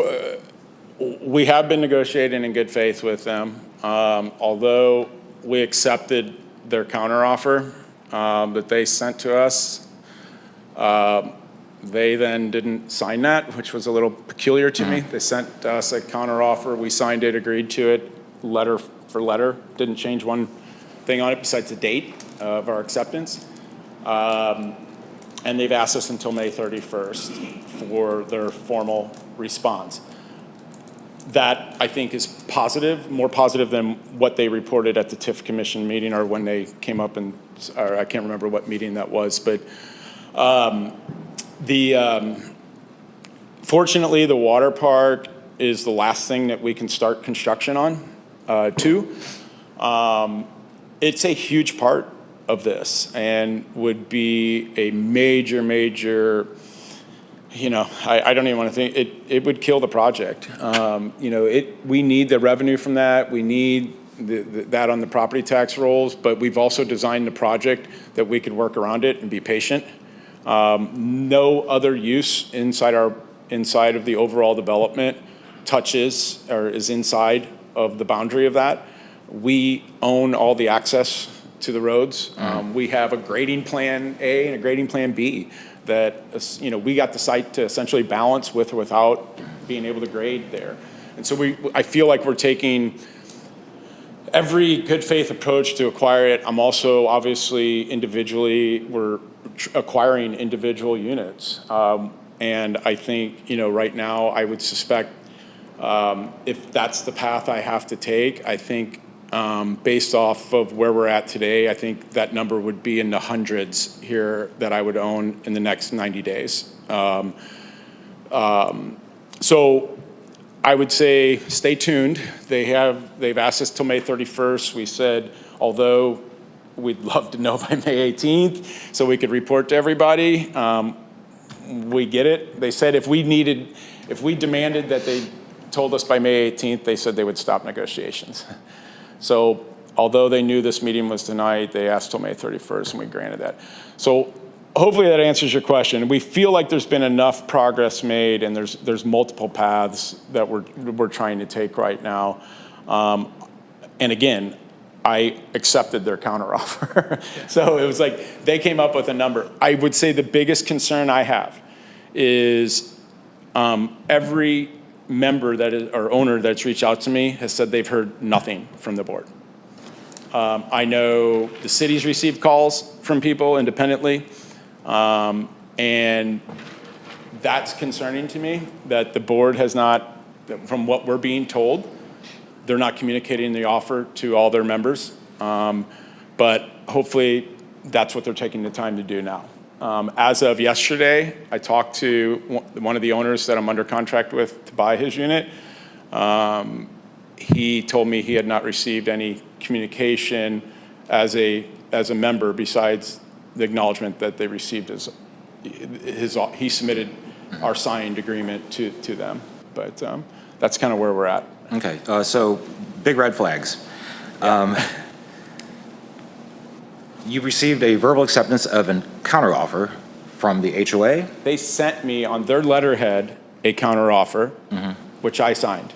we have been negotiating in good faith with them. Although we accepted their counteroffer that they sent to us, they then didn't sign that, which was a little peculiar to me. They sent us a counteroffer, we signed it, agreed to it, letter for letter, didn't change one thing on it besides the date of our acceptance. And they've asked us until May 31st for their formal response. That, I think, is positive, more positive than what they reported at the TIF commission meeting, or when they came up and, or I can't remember what meeting that was, but fortunately, the water park is the last thing that we can start construction on, too. It's a huge part of this and would be a major, I don't even want to think, it would kill the project. We need the revenue from that. We need that on the property tax rolls, but we've also designed the project that we could work around it and be patient. No other use inside of the overall development touches or is inside of the boundary of that. We own all the access to the roads. We have a grading plan A and a grading plan B that, we got the site to essentially balance with or without being able to grade there. And so I feel like we're taking every good faith approach to acquire it. I'm also obviously we're acquiring individual units. And I think, right now I would suspect if that's the path I have to take, I think Based off of where we're at today, I think that number would be in the hundreds here that I would own in the next 90 days. So I would say stay tuned. They've asked us till May 31st. We said, although we'd love to know by May 18th so we could report to everybody, we get it. They said if we demanded that they told us by May 18th, they said they would stop negotiations. So although they knew this meeting was tonight, they asked till May 31st, and we granted that. So hopefully that answers your question. We feel like there's been enough progress made, and there's multiple paths that we're trying to take right now. And again, I accepted their counteroffer. So it was like they came up with a number. I would say the biggest concern I have is every member or owner that's reached out to me has said they've heard nothing from the board. I know the city's received calls from people independently, and that's concerning to me that the board has not, from what we're being told, they're not communicating the offer to all their members. But hopefully that's what they're taking the time to do now. As of yesterday, I talked to one of the owners that I'm under contract with to buy his unit. He told me he had not received any communication as a member besides the acknowledgement that they received he submitted our signed agreement to them. But that's kind of where we're at. Okay, so big red flags. You received a verbal acceptance of a counteroffer from the HOA? They sent me on their letterhead a counteroffer, which I signed.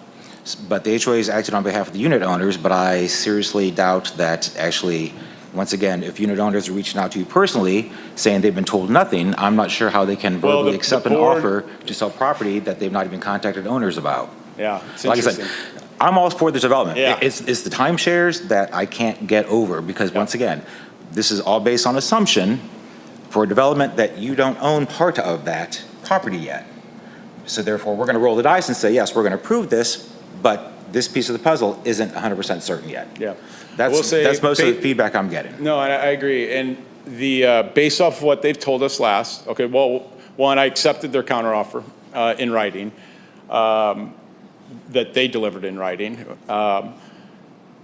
But the HOA has acted on behalf of the unit owners, but I seriously doubt that actually, once again, if unit owners are reaching out to you personally, saying they've been told nothing, I'm not sure how they can verbally accept an offer to sell property that they've not even contacted owners about. Yeah, it's Like I interesting. said, I'm all for the development. Yeah. It's the timeshares that I can't get over because once again, this is all based on assumption for a development that you don't own part of that property yet. So therefore, we're going to roll the dice and say, yes, we're going to approve this, but this piece of the puzzle isn't 100% certain yet. Yeah. That's most of the feedback I'm getting. No, I agree. And based off what they've told us last, okay, well, one, I accepted their counteroffer in writing, that they delivered in writing.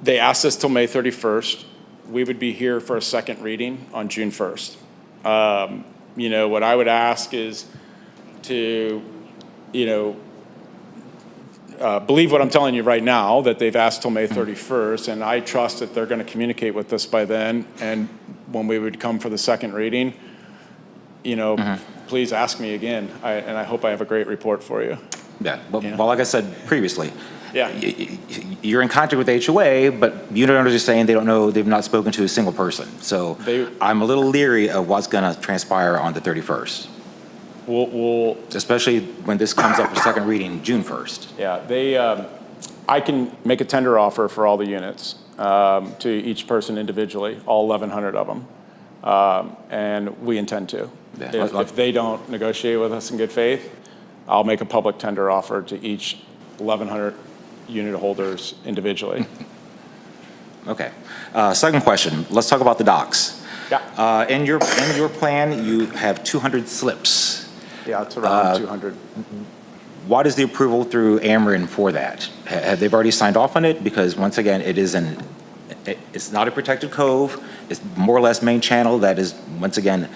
They asked us till May 31st. We would be here for a second reading on June 1st. What I would ask is to, believe what I'm telling you right now, that they've asked till May 31st, and I trust that they're going to communicate with us by then. And when we would come for the second reading, please ask me again. And I hope I have a great report for you. Yeah, well, like I said previously, Yeah. you're in contact with HOA, but unit owners are saying they don't know, they've not spoken to a single person. So I'm a little leery of what's going to transpire on the 31st. We'll Especially when this comes up for second reading, June 1st. Yeah, I can make a tender offer for all the units to each person individually, all 1,100 of them, and we intend to. Yeah. If they don't negotiate with us in good faith, I'll make a public tender offer to each 1,100 unit holders individually. Okay. Second question, let's talk about the docks. Yeah. In your plan, you have 200 slips. Yeah, it's around 200. What is the approval through Ameren for that? Have they already signed off on it? Because once again, it's not a protected cove. It's more or less main channel that is, once again,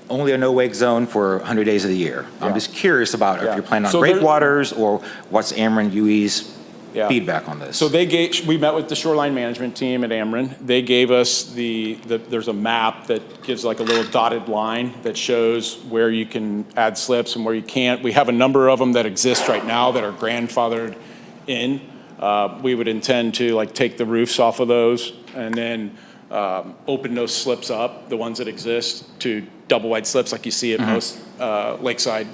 only a no-wake zone for 100 days of the year. I'm just curious about if you're planning on breakwaters or what's Ameren UE's feedback on this. So we met with the shoreline management team at Ameren. They gave us there's a map that gives like a little dotted line that shows where you can add slips and where you can't. We have a number of them that exist right now that are grandfathered in. We would intend to take the roofs off of those and then open those slips up, the ones that exist, to double wide slips like you see at most lakeside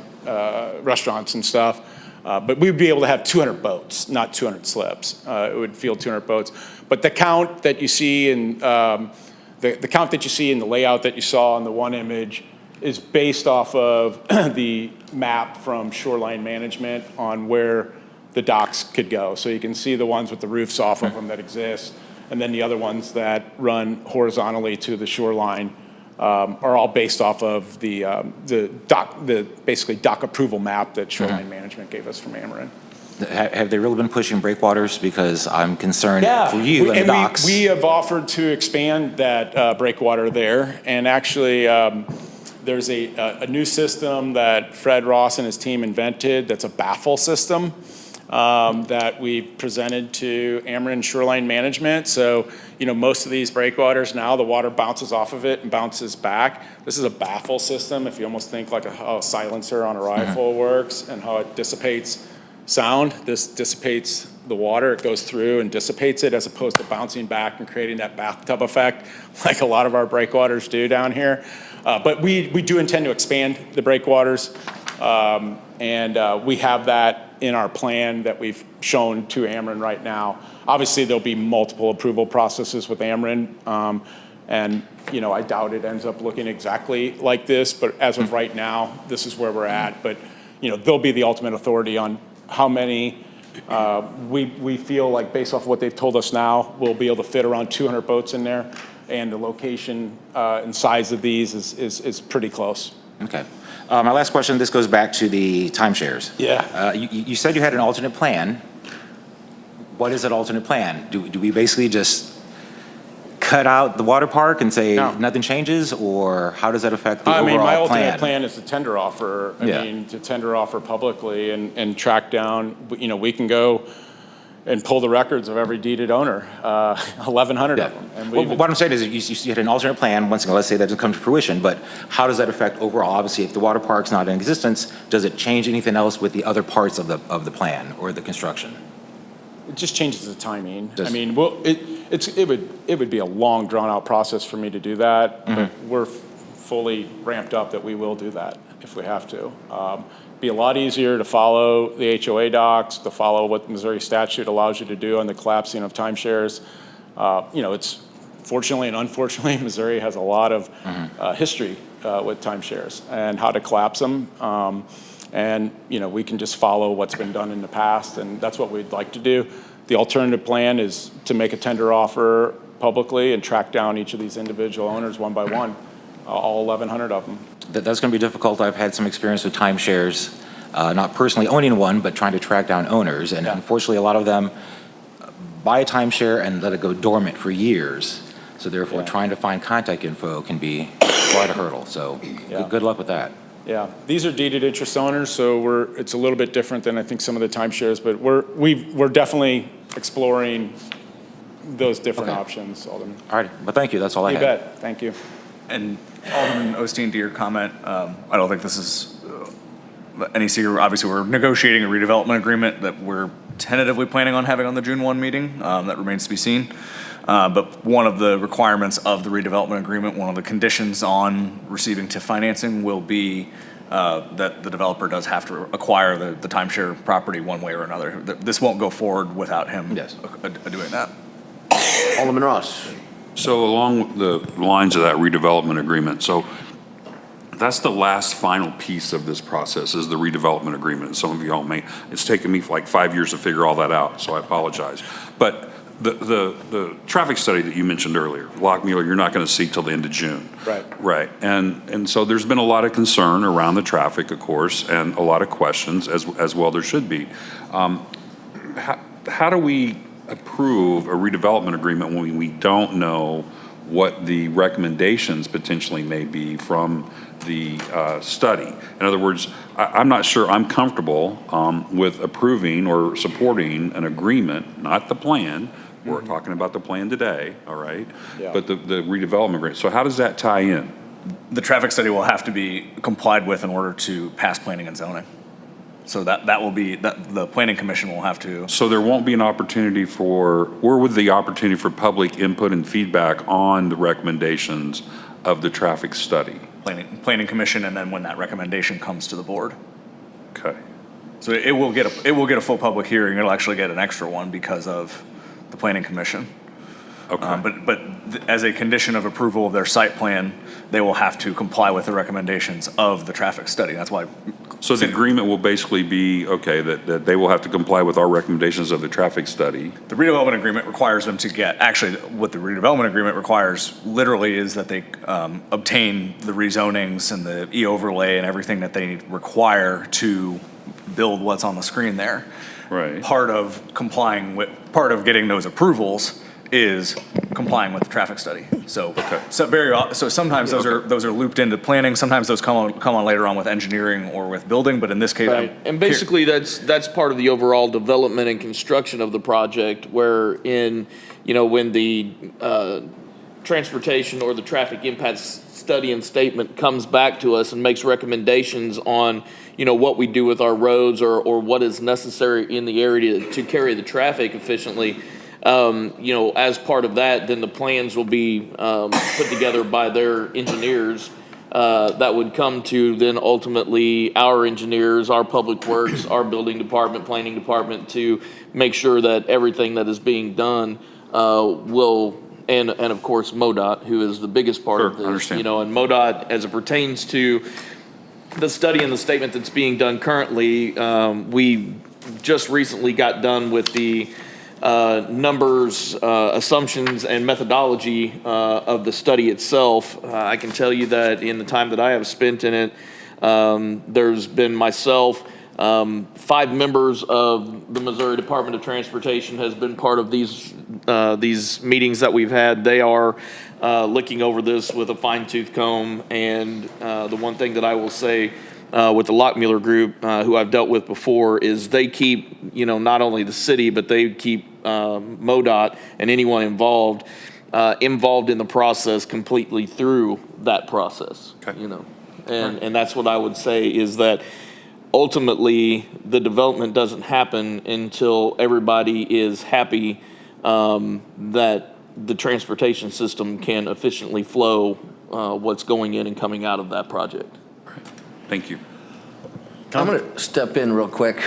restaurants and stuff. But we'd be able to have 200 boats, not 200 slips. It would field 200 boats. But the count that you see in the count that you see in the layout that you saw in the one image is based off of the map from shoreline management on where the docks could go. So you can see the ones with the roofs off of them that exist. and then the other ones that run horizontally to the shoreline are all based off of the basically dock approval map that shoreline management gave us from Ameren. Have they really been pushing breakwaters? Because I'm concerned for you and the docks. We have offered to expand that breakwater there, and actually, there's a new system that Fred Ross and his team invented that's a baffle system that we presented to Ameren Shoreline Management. So, most of these breakwaters now, the water bounces off of it and bounces back. This is a baffle system, if you almost think like how a silencer on a rifle works and how it dissipates sound. This dissipates the water, it goes through and dissipates it, as opposed to bouncing back and creating that bathtub effect like a lot of our breakwaters do down here. But we do intend to expand the breakwaters, and we have that in our plan that we've shown to Ameren right now. Obviously, there'll be multiple approval processes with Ameren, and I doubt it ends up looking exactly like this, but as of right now, this is where we're at. But they'll be the ultimate authority on how many. We feel like, based off of what they've told us now, we'll be able to fit around 200 boats in there, and the location and size of these is pretty close. Okay. My last question, this goes back to the timeshares. Yeah. You said you had an alternate plan. What is an alternate plan? Do we basically just cut out the water park and say nothing changes, or how does that affect the overall plan? My alternate plan is to tender offer. To tender offer publicly and track down. We can go and pull the records of every deeded owner, 1,100 of them. And what I'm saying is, you had an alternate plan. Once again, let's say that doesn't come to fruition, but how does that affect overall? Obviously, if the water park's not in existence, does it change anything else with the other parts of the plan or the construction? It just changes the timing. It would be a long, drawn-out process for me to do that, but we're fully ramped up that we will do that if we have to. Be a lot easier to follow the HOA docs, to follow what the Missouri statute allows you to do on the collapsing of timeshares. It's fortunately and unfortunately, Missouri has a lot of history with timeshares and how to collapse them. And we can just follow what's been done in the past, and that's what we'd like to do. The alternative plan is to make a tender offer publicly and track down each of these individual owners one by one, all 1,100 of them. That's going to be difficult. I've had some experience with timeshares, not personally owning one, but trying to track down owners. And unfortunately, a lot of them buy a timeshare and let it go dormant for years. So therefore, trying to find contact info can be quite a hurdle. So good luck with that. Yeah, these are deeded interest owners, so it's a little bit different than I think some of the timeshares, but we're definitely exploring those different options, Alderman. All right, well, thank you. That's all I had. You bet. Thank you. And Alderman Osteen, to your comment, I don't think this is any secret. Obviously, we're negotiating a redevelopment agreement that we're tentatively planning on having on the June 1 meeting. That remains to be seen. But one of the requirements of the redevelopment agreement, one of the conditions on receiving TIF financing will be that the developer does have to acquire the timeshare property one way or another. This won't go forward without him doing that. Alderman Ross. So along the lines of that redevelopment agreement, so that's the last final piece of this process is the redevelopment agreement. Some of y'all it's taken me like 5 years to figure all that out, so I apologize. But the traffic study that you mentioned earlier, Lockmuir, you're not going to see till the end of June. Right. And so there's been a lot of concern around the traffic, of course, and a lot of questions as well there should be. How do we approve a redevelopment agreement when we don't know what the recommendations potentially may be from the study? In other words, I'm not sure I'm comfortable with approving or supporting an agreement, not the plan. We're talking about the plan today, all right? But the redevelopment agreement. So how does that tie in? The traffic study will have to be complied with in order to pass planning and zoning. So that will be, the planning commission will have to. So there won't be an opportunity where would the opportunity for public input and feedback on the recommendations of the traffic study? Planning commission, and then when that recommendation comes to the board. Okay. So it will get a full public hearing. It'll actually get an extra one because of the planning commission. Okay. As a condition of approval of their site plan, they will have to comply with the recommendations of the traffic study. That's why. So the agreement will basically be, okay, that they will have to comply with our recommendations of the traffic study. The redevelopment agreement requires them to get, actually, what the redevelopment agreement requires literally is that they obtain the rezonings and the e-overlay and everything that they require to build what's on the screen there. Right. Part of getting those approvals is complying with the traffic study. So, so sometimes those are looped into planning, sometimes those come on later on with engineering or with building, but in this case. Right, and basically that's part of the overall development and construction of the project, wherein, when the transportation or the traffic impact study and statement comes back to us and makes recommendations on, what we do with our roads or what is necessary in the area to carry the traffic efficiently, as part of that, then the plans will be put together by their engineers that would come to then ultimately our engineers, our public works, our building department, planning department, to make sure that everything that is being done will, and of course MoDOT, who is the biggest part of this, understand. And MoDOT, as it pertains to the study and the statement that's being done currently, we just recently got done with the numbers, assumptions, and methodology of the study itself. I can tell you that in the time that I have spent in it, there's been myself, 5 members of the Missouri Department of Transportation has been part of these meetings that we've had. They are looking over this with a fine-tooth comb, and the one thing that I will say with the Lockmuller Group, who I've dealt with before, is they keep, not only the city, but they keep MoDOT and anyone involved in the process completely through that process. Okay. And that's what I would say is that ultimately the development doesn't happen until everybody is happy that the transportation system can efficiently flow what's going in and coming out of that project. Thank you. I'm going to step in real quick.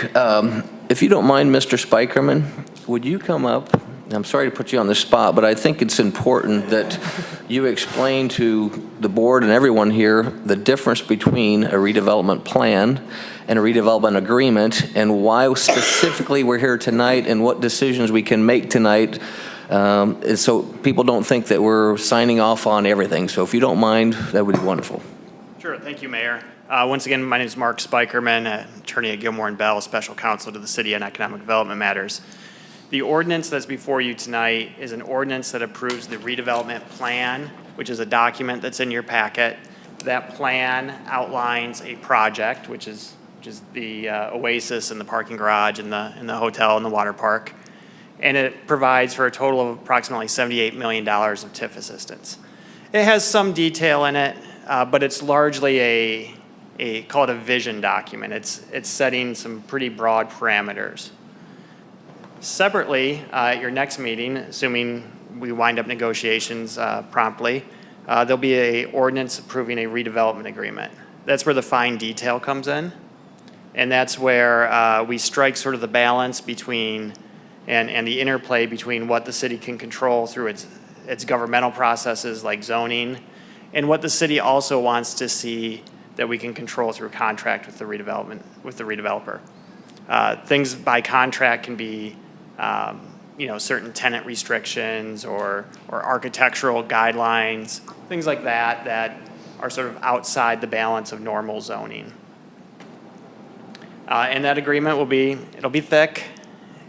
If you don't mind, Mr. Spikerman, would you come up? I'm sorry to put you on the spot, but I think it's important that you explain to the board and everyone here the difference between a redevelopment plan and a redevelopment agreement, and why specifically we're here tonight and what decisions we can make tonight, so people don't think that we're signing off on everything. So if you don't mind, that would be wonderful. Sure. Thank you, Mayor. Once again, my name is Mark Spikerman, attorney at Gilmore & Bell, special counsel to the city on economic development matters. The ordinance that's before you tonight is an ordinance that approves the redevelopment plan, which is a document that's in your packet. That plan outlines a project, which is the Oasis and the parking garage and the hotel and the water park. And it provides for a total of approximately $78 million of TIF assistance. It has some detail in it, but it's largely call it a vision document. It's setting some pretty broad parameters. Separately, at your next meeting, assuming we wind up negotiations promptly, there'll be an ordinance approving a redevelopment agreement. That's where the fine detail comes in. And that's where we strike sort of the balance between and the interplay between what the city can control through its governmental processes like zoning, and what the city also wants to see that we can control through contract with the redeveloper. Things by contract can be certain tenant restrictions or architectural guidelines, things like that are sort of outside the balance of normal zoning. And that agreement it'll be thick.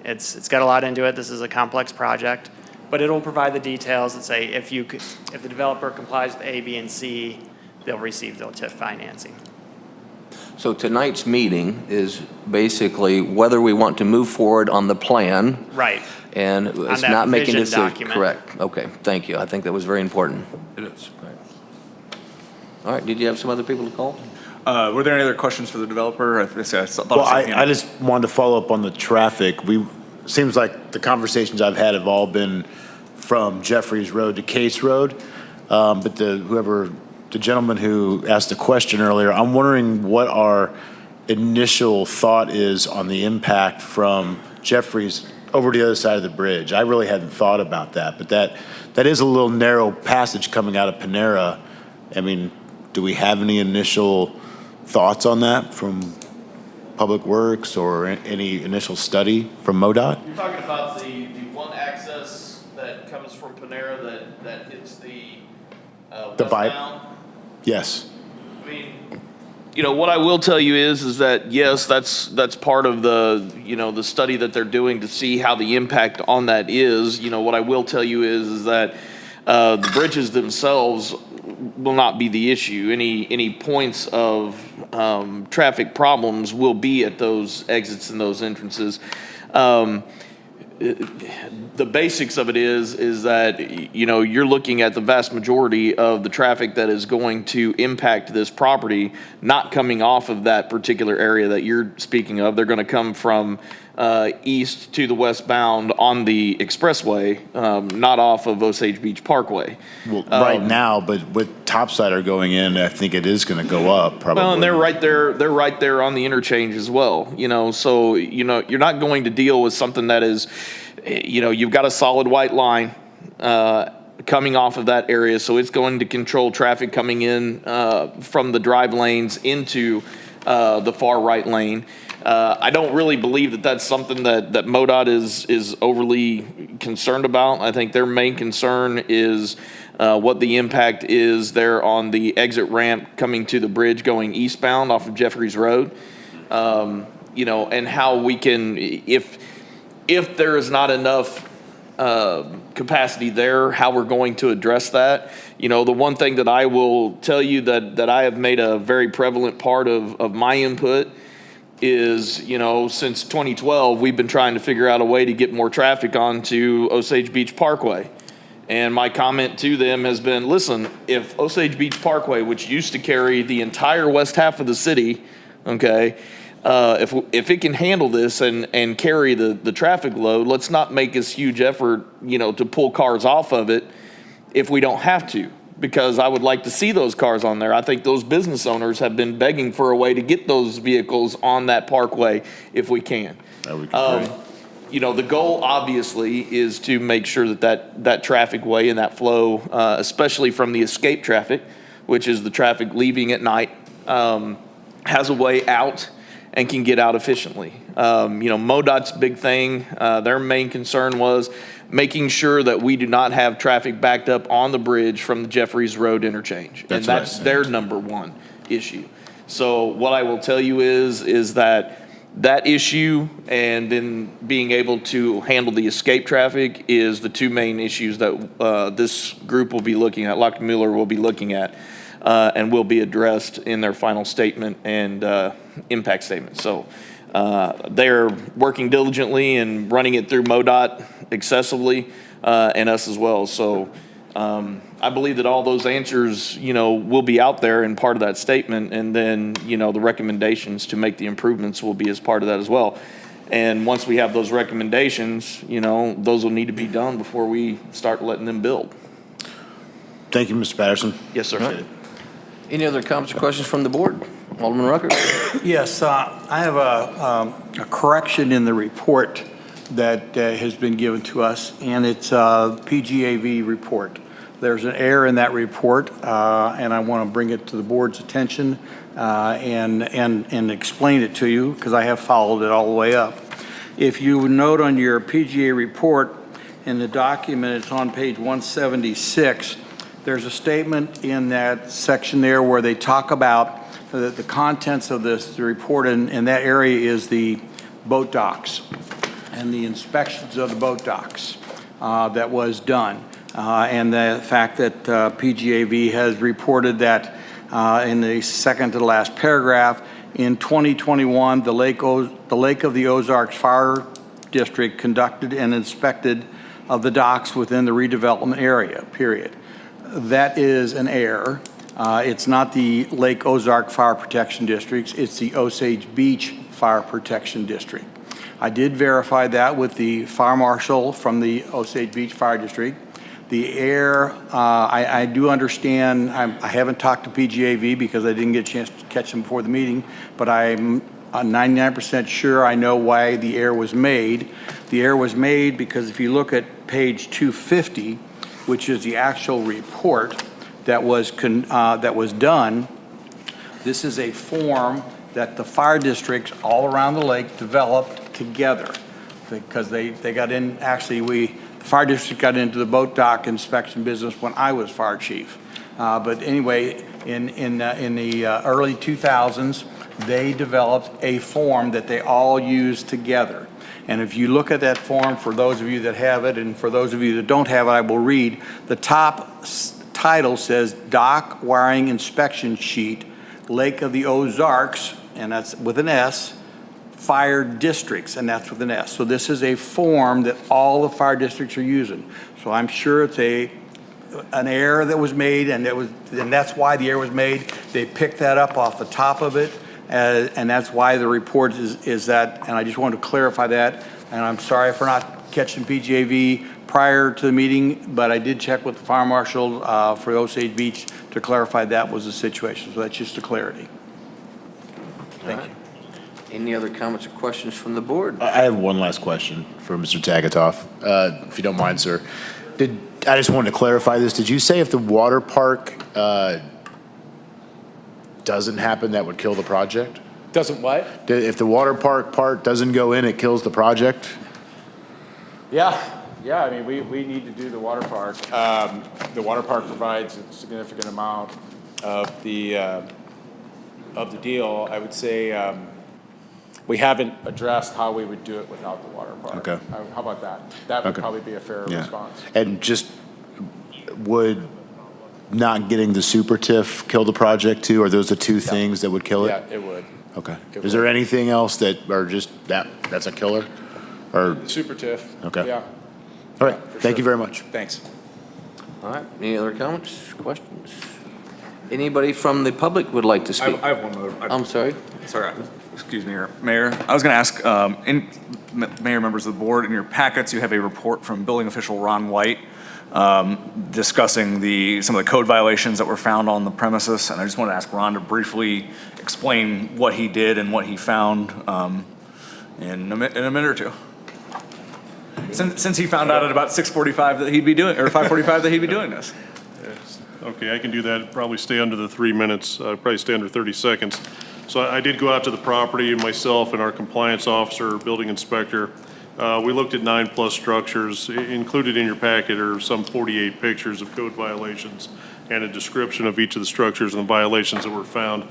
It's got a lot into it. This is a complex project, but it'll provide the details that say if the developer complies with A, B, and C, they'll receive the TIF financing. So tonight's meeting is basically whether we want to move forward on the plan. Right. And it's that not making a vision decision. document. Correct. Okay, thank you. I think that was very important. It is. All right, did you have some other people to call? Were there any other questions for the developer? I just wanted to follow up on the traffic. Seems like the conversations I've had have all been from Jeffries Road to Case Road. But the gentleman who asked the question earlier, I'm wondering what our initial thought is on the impact from Jeffries over to the other side of the bridge. I really hadn't thought about that, but that is a little narrow passage coming out of Panera. I mean, do we have any initial thoughts on that from Public Works or any initial study from MoDOT? You're talking about the one access that comes from Panera that hits the westbound? Yes. I mean, you know, what I will tell you is that, yes, that's part of the, you know, the study that they're doing to see how the impact on that is. You know, what I will tell you is that the bridges themselves will not be the issue. Any points of traffic problems will be at those exits and those entrances. The basics of it is that, you know, you're looking at the vast majority of the traffic that is going to impact this property not coming off of that particular area that you're speaking of. They're going to come from east to the westbound on the expressway, not off of Osage Beach Parkway. Well, right now, but with topsider going in, I think it is going to go up probably. Well, and they're right there. They're right there on the interchange as well. You know, so you know you're not going to deal with something that is, you know, you've got a solid white line coming off of that area, so it's going to control traffic coming in from the drive lanes into the far right lane. I don't really believe that that's something that MoDOT is overly concerned about. I think their main concern is what the impact is there on the exit ramp coming to the bridge going eastbound off of Jeffries Road. You know, and how we can, if there is not enough capacity there, how we're going to address that. You know, the one thing that I will tell you that I have made a very prevalent part of my input is, you know, since 2012, we've been trying to figure out a way to get more traffic onto Osage Beach Parkway. And my comment to them has been, listen, if Osage Beach Parkway, which used to carry the entire west half of the city, okay, if it can handle this and carry the traffic load, let's not make this huge effort, you know, to pull cars off of it if we don't have to. Because I would like to see those cars on there. I think those business owners have been begging for a way to get those vehicles on that parkway if we can. That would be great. You know, the goal obviously is to make sure that traffic way and that flow, especially from the escape traffic, which is the traffic leaving at night, has a way out and can get out efficiently. You know, MoDOT's big thing, their main concern was making sure that we do not have traffic backed up on the bridge from the Jeffries Road interchange. And that's their number one issue. So what I will tell you is that issue and then being able to handle the escape traffic is the two main issues that this group will be looking at, Lockmuller will be looking at, and will be addressed in their final statement and impact statement. So they're working diligently and running it through MoDOT excessively, and us as well. So I believe that all those answers, you know, will be out there in part of that statement, and then, you know, the recommendations to make the improvements will be as part of that as well. And once we have those recommendations, you know, those will need to be done before we start letting them build. Thank you, Mr. Patterson. Yes, sir. Right. Any other comments or questions from the board? Alderman Rucker? Yes, I have a correction in the report that has been given to us, and it's a PGAV report. There's an error in that report, and I want to bring it to the board's attention and explain it to you, because I have followed it all the way up. If you note on your PGA report in the document, it's on page 176, there's a statement in that section there where they talk about the contents of the report, and that area is the boat docks and the inspections of the boat docks that was done. And the fact that PGAV has reported that in the second to the last paragraph, in 2021, the Lake of the Ozarks Fire District conducted and inspected of the docks within the redevelopment area, period. That is an error. It's not the Lake Ozark Fire Protection Districts, it's the Osage Beach Fire Protection District. I did verify that with the fire marshal from the Osage Beach Fire District. The error, I do understand, I haven't talked to PGAV because I didn't get a chance to catch them before the meeting, but I 99% sure I know why the error was made. The error was made because if you look at page 250, which is the actual report that was done, this is a form that the fire districts all around the lake developed together because they got in, actually the fire district got into the boat dock inspection business when I was fire chief. But anyway, in the early 2000s, they developed a form that they all used together. And if you look at that form, for those of you that have it, and for those of you that don't have it, I will read. The top title says Dock Wiring Inspection Sheet, Lake of the Ozarks, and that's with an S, Fire Districts, and that's with an S. So this is a form that all the fire districts are using. So I'm sure it's an error that was made, and that's why the error was made. They picked that up off the top of it, and that's why the report is that, and I just wanted to clarify that, and I'm sorry for not catching PGAV prior to the meeting, but I did check with the fire marshal for Osage Beach to clarify that was the situation, so that's just a clarity. Thank you. Any other comments or questions from the board? I have one last question for Mr. Tagatoff, if you don't mind, sir. I just wanted to clarify this. Did you say if the water park doesn't happen, that would kill the project? Doesn't what? If the water park part doesn't go in, it kills the project? Yeah, I mean, we need to do the water park. The water park provides a significant amount of the deal. I would say we haven't addressed how we would do it without the water park. Okay. How about that? That would Okay. probably be a fair Yeah. response. And just, would not getting the super TIF kill the project too? Are those the two things that would kill it? Yeah, it would. Okay. It Is there would. anything else that, or just that's a killer? Or, Super TIF. Okay. Yeah. all right, for thank you sure. very much. Thanks. All right, any other comments, questions? Anybody from the public would like to speak? I have one more. I'm sorry? Sorry, excuse me, Mayor. I was going to ask, Mayor, members of the board, in your packets, you have a report from Building Official Ron White discussing some of the code violations that were found on the premises, and I just want to ask Ron to briefly explain what he did and what he found in a minute or two. Since he found out at about 6:45 that he'd be doing, or 5:45 that he'd be doing this. Yes. Okay, I can do that. Probably stay under the 3 minutes, probably stay under 30 seconds. So I did go out to the property, and myself and our compliance officer, building inspector, we looked at 9+ structures. Included in your packet are some 48 pictures of code violations and a description of each of the structures and the violations that were found.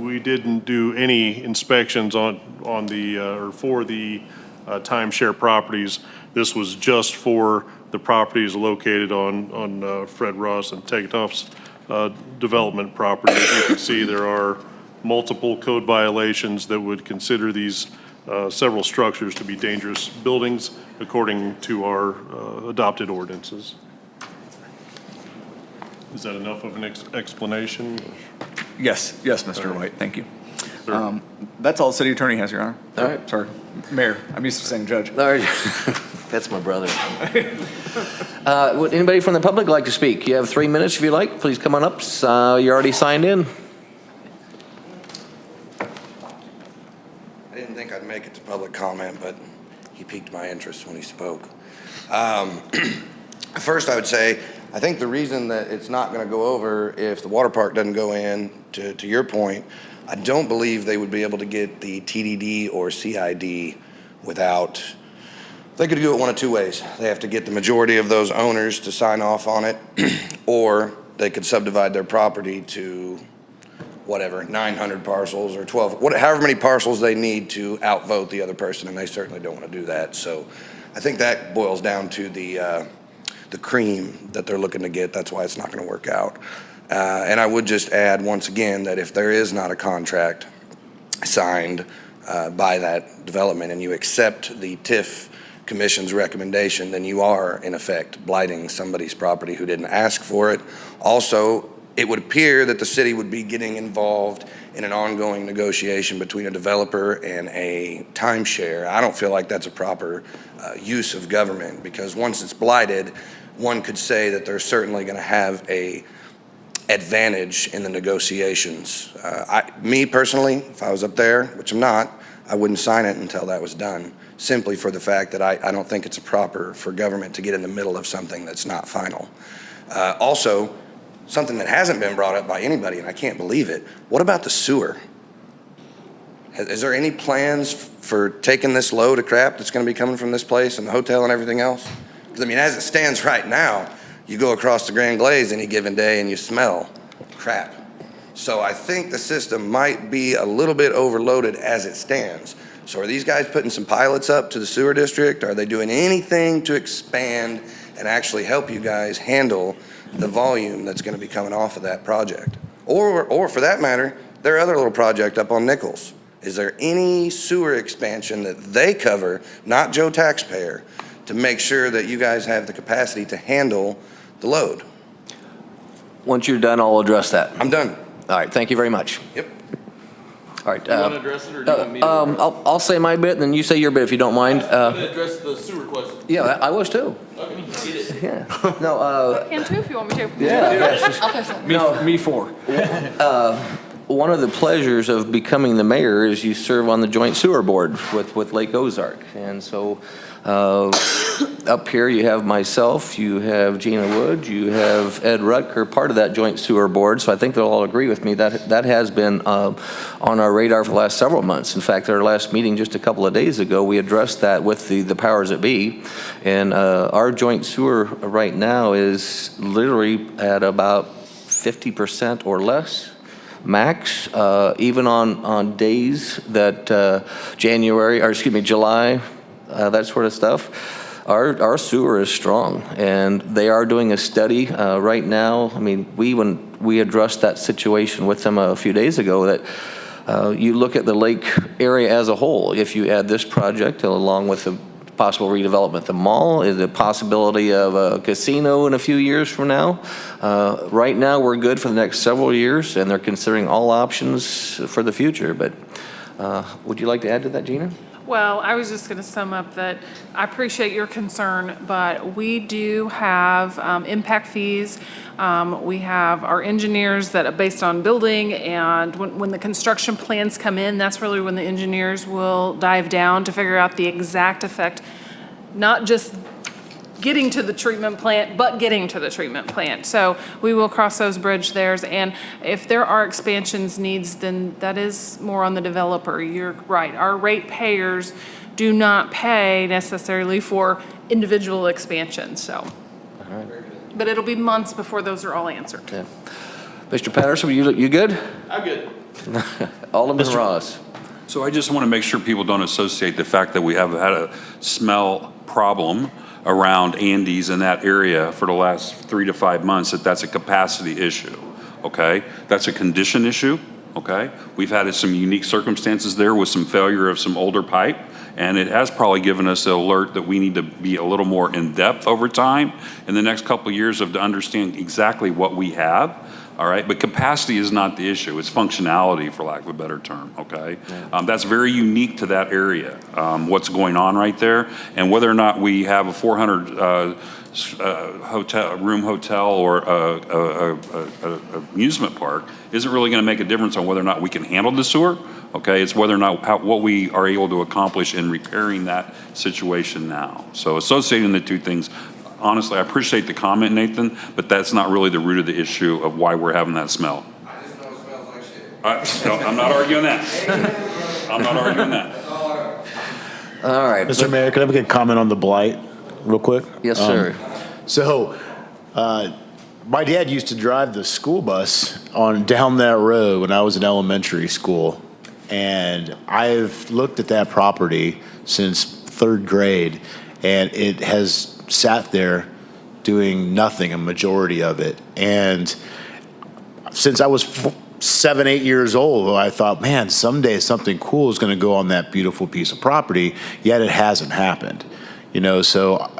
We didn't do any inspections on the, or for the timeshare properties. This was just for the properties located on Fred Ross and Tagatoff's development property. As you can see, there are multiple code violations that would consider these several structures to be dangerous buildings according to our adopted ordinances. Is that enough of an explanation? Yes, Mr. White, thank you. That's all the city attorney has, Your Honor. All right. Sorry, Mayor, I'm used to saying judge. All right. That's my brother. Would anybody from the public like to speak? You have 3 minutes if you like. Please come on up. You're already signed in. I didn't think I'd make it to public comment, but he piqued my interest when he spoke. First, I would say, I think the reason that it's not going to go over if the water park doesn't go in, to your point, I don't believe they would be able to get the TDD or CID without, they could do it one of two ways. They have to get the majority of those owners to sign off on it, or they could subdivide their property to whatever, 900 parcels or 12, however many parcels they need to outvote the other person, and they certainly don't want to do that. So I think that boils down to the cream that they're looking to get. That's why it's not going to work out. And I would just add once again that if there is not a contract signed by that development and you accept the TIF Commission's recommendation, then you are in effect blighting somebody's property who didn't ask for it. Also, it would appear that the city would be getting involved in an ongoing negotiation between a developer and a timeshare. I don't feel like that's a proper use of government, because once it's blighted, one could say that they're certainly going to have a advantage in the negotiations. Me personally, if I was up there, which I'm not, I wouldn't sign it until that was done, simply for the fact that I don't think it's proper for government to get in the middle of something that's not final. Also, something that hasn't been brought up by anybody, and I can't believe it, what about the sewer? Is there any plans for taking this load of crap that's gonna be coming from this place and the hotel and everything else? Because I mean, as it stands right now, you go across the Grand Glades any given day and you smell crap. So I think the system might be a little bit overloaded as it stands. So are these guys putting some pilots up to the sewer district? Are they doing anything to expand and actually help you guys handle the volume that's gonna be coming off of that project? Or for that matter, their other little project up on Nichols. Is there any sewer expansion that they cover, not Joe taxpayer, to make sure that you guys have the capacity to handle the load? Once you're done, I'll address that. I'm done. All right, thank you very much. Yep. All right. Do you want to address it, or do you want me to? I'll say my bit, and then you say your bit if you don't mind. I'm going to address the sewer question. Yeah, I was too. Okay, get it. Yeah. No, And two, if you want me to. no. Me four. One of the pleasures of becoming the mayor is you serve on the joint sewer board with Lake Ozark. And so up here you have myself, you have Gina Wood, you have Ed Rutker, part of that joint sewer board. So I think they'll all agree with me that that has been on our radar for the last several months. In fact, at our last meeting just a couple of days ago, we addressed that with the powers that be. And our joint sewer right now is literally at about 50% or less. Max, even on days that July, that sort of stuff, our sewer is strong, and they are doing a study right now. I mean, we addressed that situation with them a few days ago, that you look at the lake area as a whole. If you add this project along with the possible redevelopment of the mall, is the possibility of a casino in a few years from now. Right now, we're good for the next several years, and they're considering all options for the future. But would you like to add to that, Gina? Well, I was just going to sum up that I appreciate your concern, but we do have impact fees. We have our engineers that are based on building, and when the construction plans come in, that's really when the engineers will dive down to figure out the exact effect, not just getting to the treatment plant, but getting to the treatment plant. So we will cross those bridges there. And if there are expansions needs, then that is more on the developer. You're right. Our ratepayers do not pay necessarily for individual expansions, so. But it'll be months before those are all answered. Yeah. Mr. Patterson, you good? I'm good. Alderman Ross. So I just want to make sure people don't associate the fact that we have had a smell problem around Andes in that area for the last 3 to 5 months, that's a capacity issue, okay? That's a condition issue, okay? We've had some unique circumstances there with some failure of some older pipe, and it has probably given us an alert that we need to be a little more in depth over time in the next couple of years to understand exactly what we have. All right, but capacity is not the issue. It's functionality, for lack of a better term, okay? That's very unique to that area, what's going on right there. And whether or not we have a 400 room hotel or a amusement park isn't really gonna make a difference on whether or not we can handle the sewer, okay? It's whether or not what we are able to accomplish in repairing that situation now. So associating the two things, honestly, I appreciate the comment, Nathan, but that's not really the root of the issue of why we're having that smell. I just know it smells like shit. No, I'm not arguing that. I'm not arguing that. All right. Mr. Mayor, can I make a comment on the blight real quick? Yes, sir. So, my dad used to drive the school bus down that road when I was in elementary school. And I've looked at that property since 3rd grade, and it has sat there doing nothing, a majority of it. And since I was 7, 8 years old, I thought, man, someday something cool is going to go on that beautiful piece of property, yet it hasn't happened. You know, so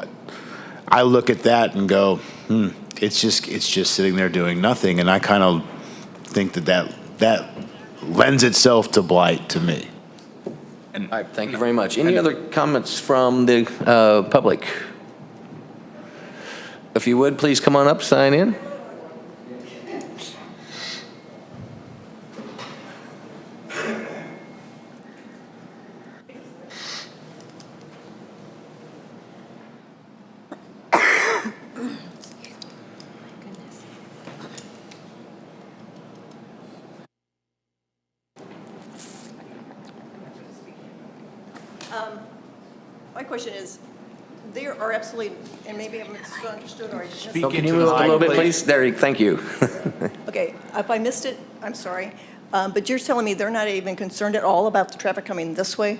I look at that and go, it's just sitting there doing nothing. And I kind of think that lends itself to blight to me. All right, thank you very much. Any other comments from the public? If you would, please come on up, sign in. My question is, there are absolutely, and maybe I'm misunderstood or I just missed So can you move up a little bit, please? There, thank you. Okay, if I missed it, I'm sorry. But you're telling me they're not even concerned at all about the traffic coming this way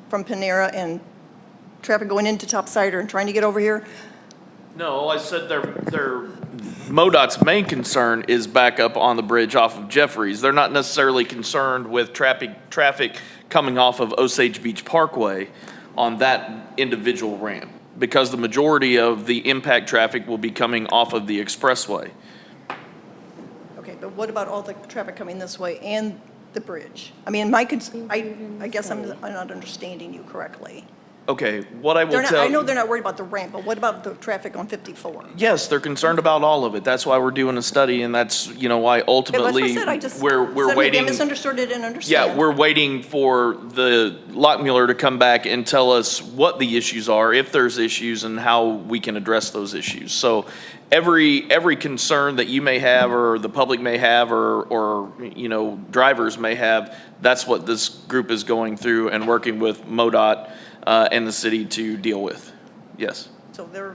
from Panera and traffic going into Topsider and trying to get over here? No, I said their MoDOT's main concern is back up on the bridge off of Jeffries. They're not necessarily concerned with traffic coming off of Osage Beach Parkway on that individual ramp, because the majority of the impact traffic will be coming off of the expressway. Okay, but what about all the traffic coming this way and the bridge? I mean, I guess I'm not understanding you correctly. Okay, what I will tell. I know they're not worried about the ramp, but what about the traffic on 54? Yes, they're concerned about all of it. That's why we're doing a study, and that's, why ultimately we're waiting. I misunderstood it and understand. Yeah, we're waiting for the Lockmuller to come back and tell us what the issues are, if there's issues, and how we can address those issues. So every concern that you may have, or the public may have, or drivers may have, that's what this group is going through and working with MoDOT and the city to deal with. Yes. So their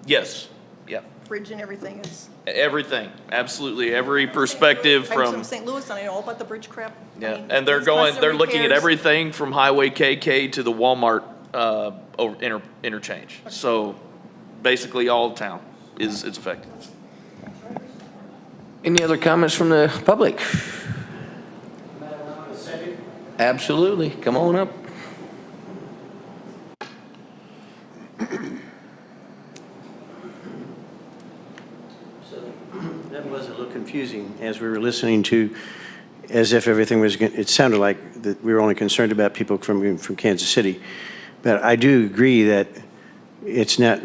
Yes. Yeah. bridge and everything is. Everything. Absolutely. Every perspective I'm from. from St. Louis, and I know all about the bridge crap. I Yeah, mean, and they're it's constant looking at repairs. everything from Highway KK to the Walmart interchange. So basically all of town is affected. Any other comments from the public? Absolutely. Come on up. That was a little confusing as we were listening to, as if everything was, it sounded like that we were only concerned about people from Kansas City. But I do agree that it's not,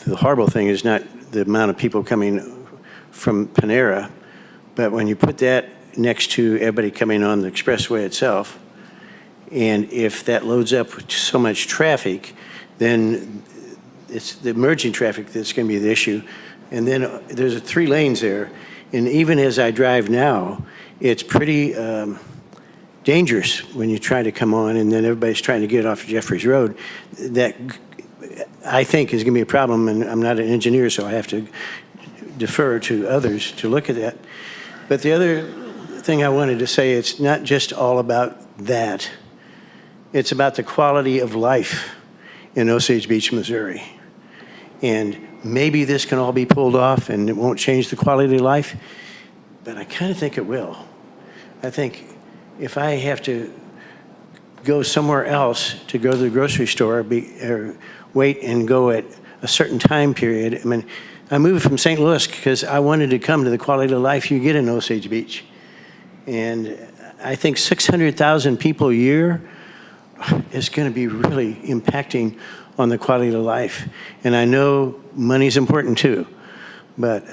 the horrible thing is not the amount of people coming from Panera, but when you put that next to everybody coming on the expressway itself, and if that loads up with so much traffic, then it's the emerging traffic that's going to be the issue. And then there's 3 lanes there, and even as I drive now, it's pretty dangerous when you try to come on, and then everybody's trying to get off Jeffries Road. That, I think, is going to be a problem, and I'm not an engineer, so I have to defer to others to look at that. But the other thing I wanted to say, it's not just all about that. It's about the quality of life in Osage Beach, Missouri. And maybe this can all be pulled off and it won't change the quality of life, but I kind of think it will. I think if I have to go somewhere else to go to the grocery store, or wait and go at a certain time period, I mean, I moved from St. Louis because I wanted to come to the quality of life you get in Osage Beach. And I think 600,000 people a year is going to be really impacting on the quality of life. And I know money's important too, but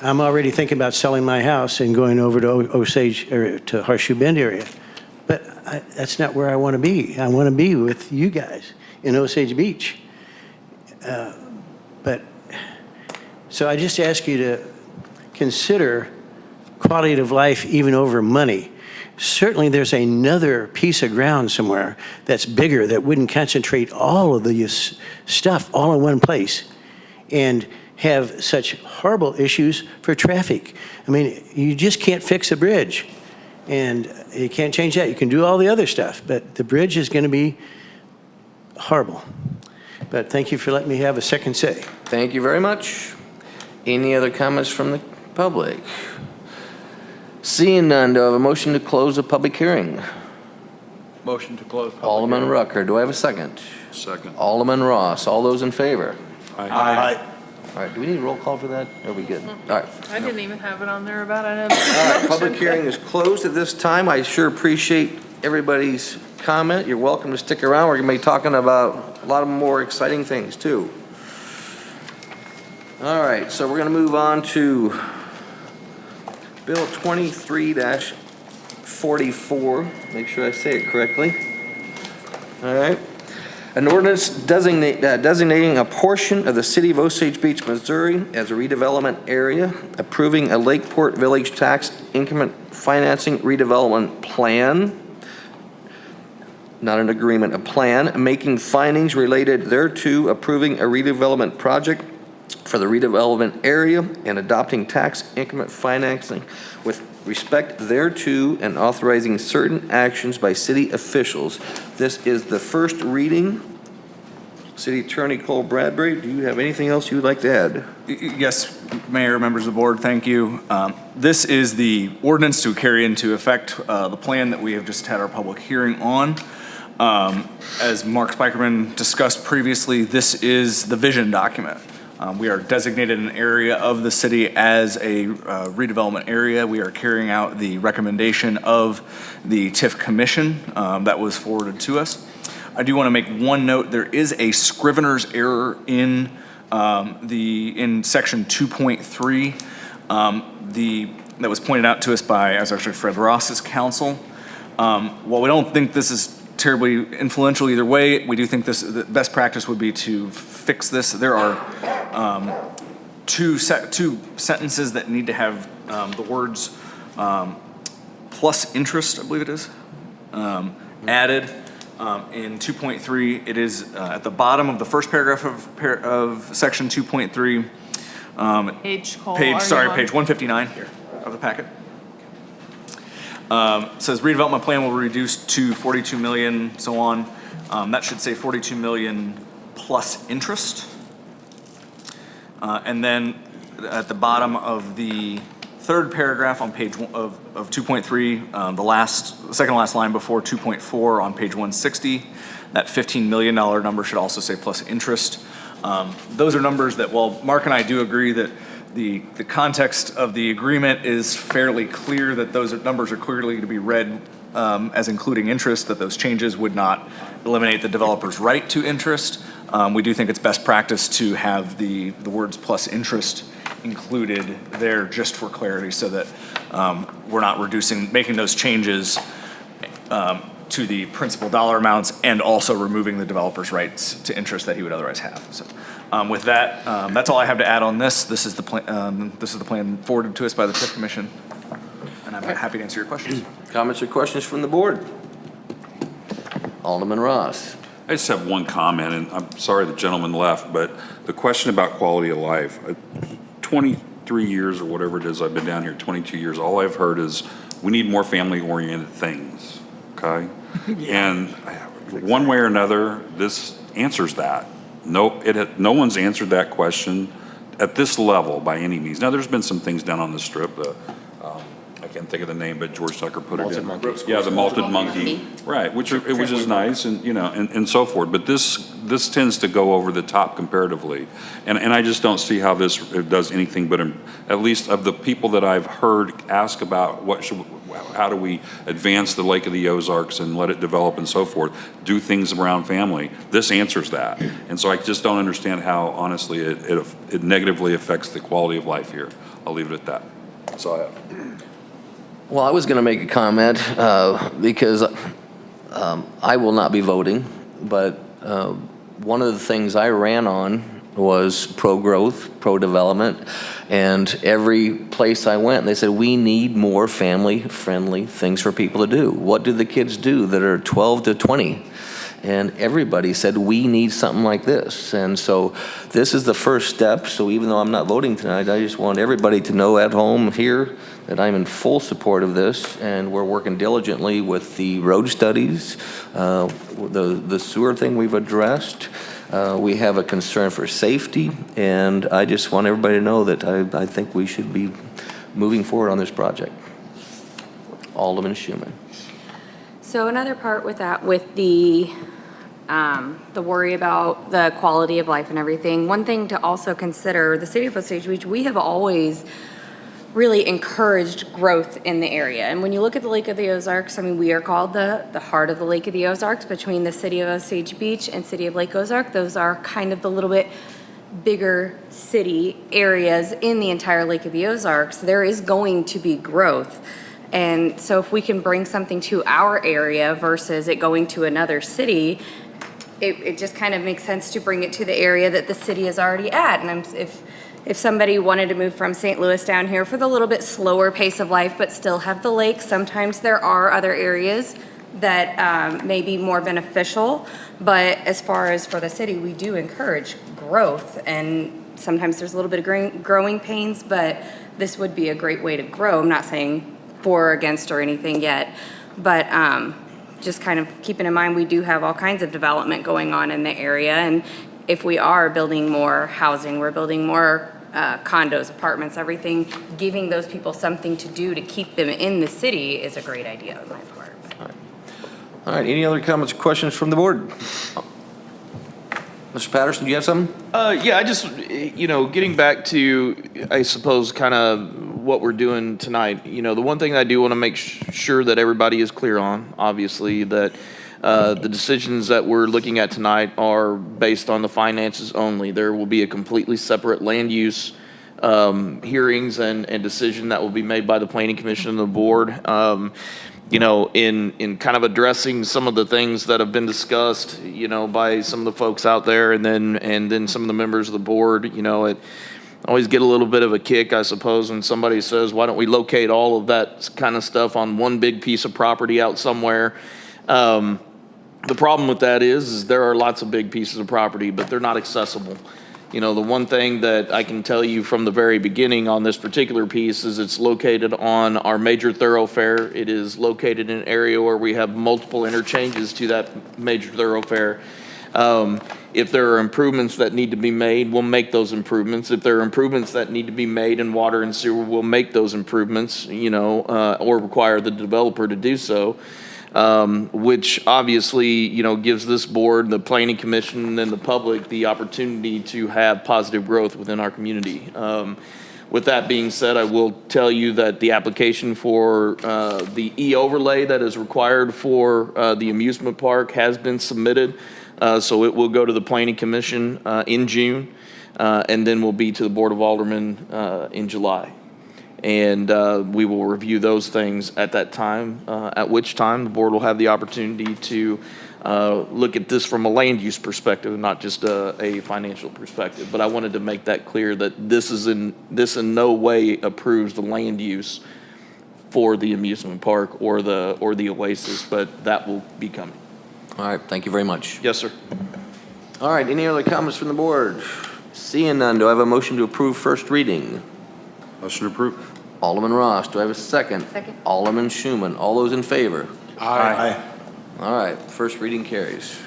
I'm already thinking about selling my house and going over to Osage, or to Horseshoe Bend area. But that's not where I want to be. I want to be with you guys in Osage Beach. So I just ask you to consider quality of life even over money. Certainly there's another piece of ground somewhere that's bigger that wouldn't concentrate all of the stuff all in one place and have such horrible issues for traffic. I mean, you just can't fix a bridge, and you can't change that. You can do all the other stuff, but the bridge is going to be horrible. But thank you for letting me have a second say. Thank you very much. Any other comments from the public? Seeing none, do I have a motion to close the public hearing? Motion to close. Alderman Rucker, do I have a second? Second. Alderman Ross, all those in favor? Aye. All right, do we need a roll call for that? Are we good? All right. I didn't even have it on there about it. All right, public hearing is closed at this time. I sure appreciate everybody's comment. You're welcome to stick around. We're going to be talking about a lot of more exciting things, too. All right, so we're going to move on to Bill 23-44. Make sure I say it correctly. All right. An ordinance designating a portion of the city of Osage Beach, Missouri as a redevelopment area, approving a Lakeport Village tax increment financing redevelopment plan, not an agreement, a plan, making findings related thereto, approving a redevelopment project for the redevelopment area, and adopting tax increment financing with respect thereto, and authorizing certain actions by city officials. This is the first reading. City Attorney Cole Bradbury, do you have anything else you would like to add? Yes, Mayor, members of the board, thank you. This is the ordinance to carry into effect the plan that we have just had our public hearing on. As Mark Spikerman discussed previously, this is the vision document. We are designated an area of the city as a redevelopment area. We are carrying out the recommendation of the TIF Commission that was forwarded to us. I do want to make one note. There is a scrivener's error in section 2.3 that was pointed out to us by, as actually Fred Ross's counsel. While we don't think this is terribly influential either way, we do think the best practice would be to fix this. There are two sentences that need to have the words plus interest, I believe it is, added. In 2.3, it is at the bottom of the first paragraph of section 2.3. Page 159 of the packet. Says redevelopment plan will reduce to 42 million, so on. That should say 42 million plus interest. And then at the bottom of the third paragraph on page of 2.3, the second to last line before 2.4 on page 160, that $15 million number should also say plus interest. Those are numbers that, while Mark and I do agree that the context of the agreement is fairly clear, that those numbers are clearly to be read as including interest, that those changes would not eliminate the developer's right to interest. We do think it's best practice to have the words plus interest included there just for clarity, so that we're not making those changes to the principal dollar amounts and also removing the developer's rights to interest that he would otherwise have. So with that, that's all I have to add on this. This is the plan forwarded to us by the TIF Commission, and I'm happy to answer your questions. Comments or questions from the board? Alderman Ross. I just have one comment, and I'm sorry the gentleman left, but the question about quality of life, 23 years or whatever it is I've been down here, 22 years, all I've heard is we need more family-oriented things, okay? And one way or another, this answers that. No one's answered that question at this level by any means. Now, there's been some things down on the strip, I can't think of the name, but George Tucker put it in. Yeah, the malted monkey, right, which is nice, and and so forth. But this tends to go over the top comparatively, and I just don't see how this does anything but, at least of the people that I've heard ask about how do we advance the Lake of the Ozarks and let it develop and so forth, do things around family. This answers that, and so I just don't understand how, honestly, it negatively affects the quality of life here. I'll leave it at that. That's all I have. Well, I was going to make a comment because I will not be voting, but one of the things I ran on was pro-growth, pro-development, and every place I went, they said, we need more family-friendly things for people to do. What do the kids do that are 12 to 20? And everybody said, we need something like this. And so this is the first step. So even though I'm not voting tonight, I just want everybody to know at home here that I'm in full support of this, and we're working diligently with the road studies, the sewer thing we've addressed. We have a concern for safety, and I just want everybody to know that I think we should be moving forward on this project. Alderman Schuman. So another part with that, with the worry about the quality of life and everything, one thing to also consider, the city of Osage Beach, we have always really encouraged growth in the area. And when you look at the Lake of the Ozarks, I mean, we are called the heart of the Lake of the Ozarks between the city of Osage Beach and city of Lake Ozark. Those are kind of the little bit bigger city areas in the entire Lake of the Ozarks. There is going to be growth. And so if we can bring something to our area versus it going to another city, it just kind of makes sense to bring it to the area that the city is already at. And if somebody wanted to move from St. Louis down here for the little bit slower pace of life, but still have the lake, sometimes there are other areas that may be more beneficial. But as far as for the city, we do encourage growth, and sometimes there's a little bit of growing pains, but this would be a great way to grow. I'm not saying for or against or anything yet, but just kind of keeping in mind, we do have all kinds of development going on in the area, and if we are building more housing, we're building more condos, apartments, everything, giving those people something to do to keep them in the city is a great idea on my part. All right, any other comments or questions from the board? Mr. Patterson, do you have something? Yeah, I just, getting back to, I suppose, kind of what we're doing tonight, the one thing I do want to make sure that everybody is clear on, obviously, that the decisions that we're looking at tonight are based on the finances only. There will be a completely separate land use hearings and decision that will be made by the Planning Commission and the board. In kind of addressing some of the things that have been discussed, by some of the folks out there, and then some of the members of the board, it always get a little bit of a kick, I suppose, when somebody says, why don't we locate all of that kind of stuff on one big piece of property out somewhere? The problem with that is there are lots of big pieces of property, but they're not accessible. The one thing that I can tell you from the very beginning on this particular piece is it's located on our major thoroughfare. It is located in an area where we have multiple interchanges to that major thoroughfare. If there are improvements that need to be made, we'll make those improvements. If there are improvements that need to be made in water and sewer, we'll make those improvements, or require the developer to do so. Which obviously, gives this board, the Planning Commission, and the public the opportunity to have positive growth within our community. With that being said, I will tell you that the application for the E-overlay that is required for the amusement park has been submitted. So it will go to the Planning Commission in June, and then will be to the Board of Aldermen in July. And we will review those things at that time, at which time the board will have the opportunity to look at this from a land use perspective, not just a financial perspective. But I wanted to make that clear that this in no way approves the land use for the amusement park or the Oasis, but that will be coming. All right, thank you very much. Yes, sir. All right, any other comments from the board? Seeing none, do I have a motion to approve first reading? Motion approved. Alderman Ross, do I have a second? Second. Alderman Schuman, all those in favor? Aye. All right, first reading carries.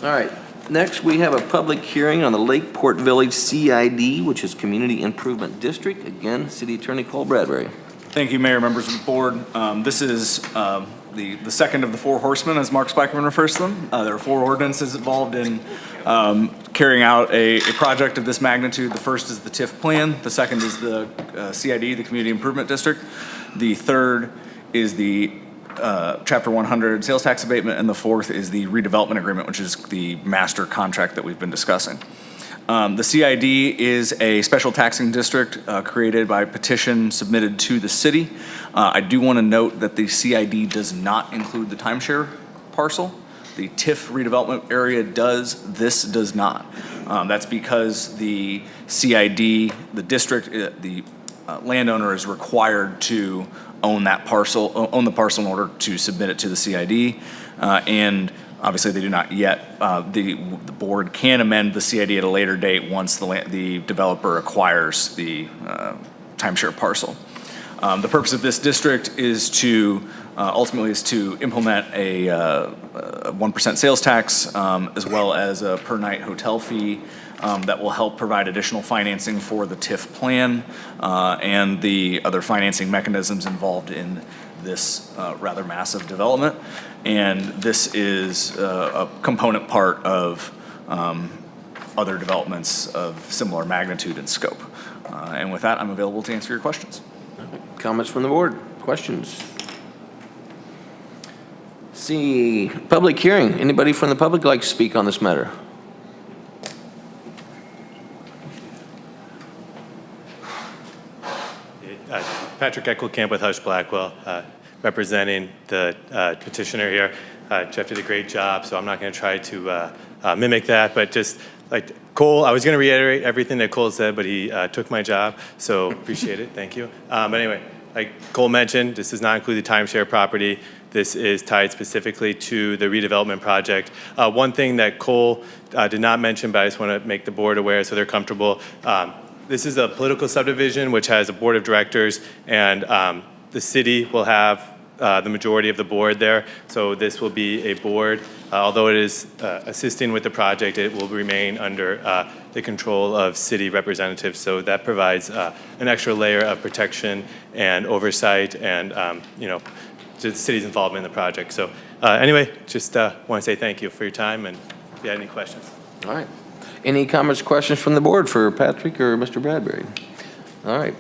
All right, next we have a public hearing on the Lakeport Village CID, which is Community Improvement District. Again, City Attorney Cole Bradbury. Thank you, Mayor, members of the board. This is the second of the four horsemen, as Mark Spikerman refers to them. There are four ordinances involved in carrying out a project of this magnitude. The first is the TIF plan. The second is the CID, the Community Improvement District. The third is the Chapter 100 sales tax abatement, and the fourth is the redevelopment agreement, which is the master contract that we've been discussing. The CID is a special taxing district created by petition submitted to the city. I do want to note that the CID does not include the timeshare parcel. The TIF redevelopment area does, this does not. That's because the CID, the district, the landowner is required to own that parcel, own the parcel in order to submit it to the CID. And obviously, they do not yet. The board can amend the CID at a later date once the developer acquires the timeshare parcel. The purpose of this district is to ultimately implement a 1% sales tax as well as a per night hotel fee that will help provide additional financing for the TIF plan and the other financing mechanisms involved in this rather massive development. And this is a component part of other developments of similar magnitude and scope. And with that, I'm available to answer your questions. Comments from the board? Questions? See, public hearing. Anybody from the public like to speak on this matter? Patrick Eckelkamp with Hush Blackwell. representing the petitioner here. Jeff did a great job, so I'm not going to try to mimic that, but just like Cole, I was going to reiterate everything that Cole said, but he took my job, so appreciate it. Thank you. But anyway, like Cole mentioned, this does not include the timeshare property. This is tied specifically to the redevelopment project. One thing that Cole did not mention, but I just want to make the board aware so they're comfortable. This is a political subdivision which has a board of directors, and the city will have the majority of the board there. So this will be a board, although it is assisting with the project, it will remain under the control of city representatives. So that provides an extra layer of protection and oversight and, to the city's involvement in the project. So anyway, just want to say thank you for your time, and if you had any questions. All right. Any comments, questions from the board for Patrick or Mr. Bradbury? All right.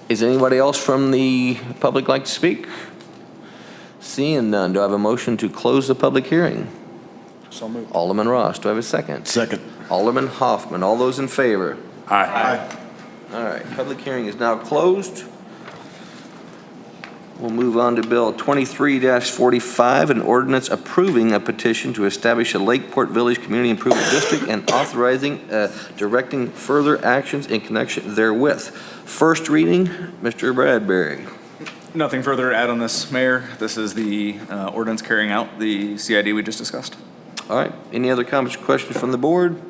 Is anybody else from the public like to speak? Seeing none, do I have a motion to close the public hearing? So moved. Alderman Ross, do I have a second? Second. Alderman Hoffman, all those in favor? Aye. All right, public hearing is now closed. We'll move on to Bill 23-45, an ordinance approving a petition to establish a Lakeport Village Community Improvement District and authorizing, directing further actions in connection therewith. First reading, Mr. Bradbury. Nothing further to add on this, Mayor. This is the ordinance carrying out the CID we just discussed. All right, any other comments or questions from the board?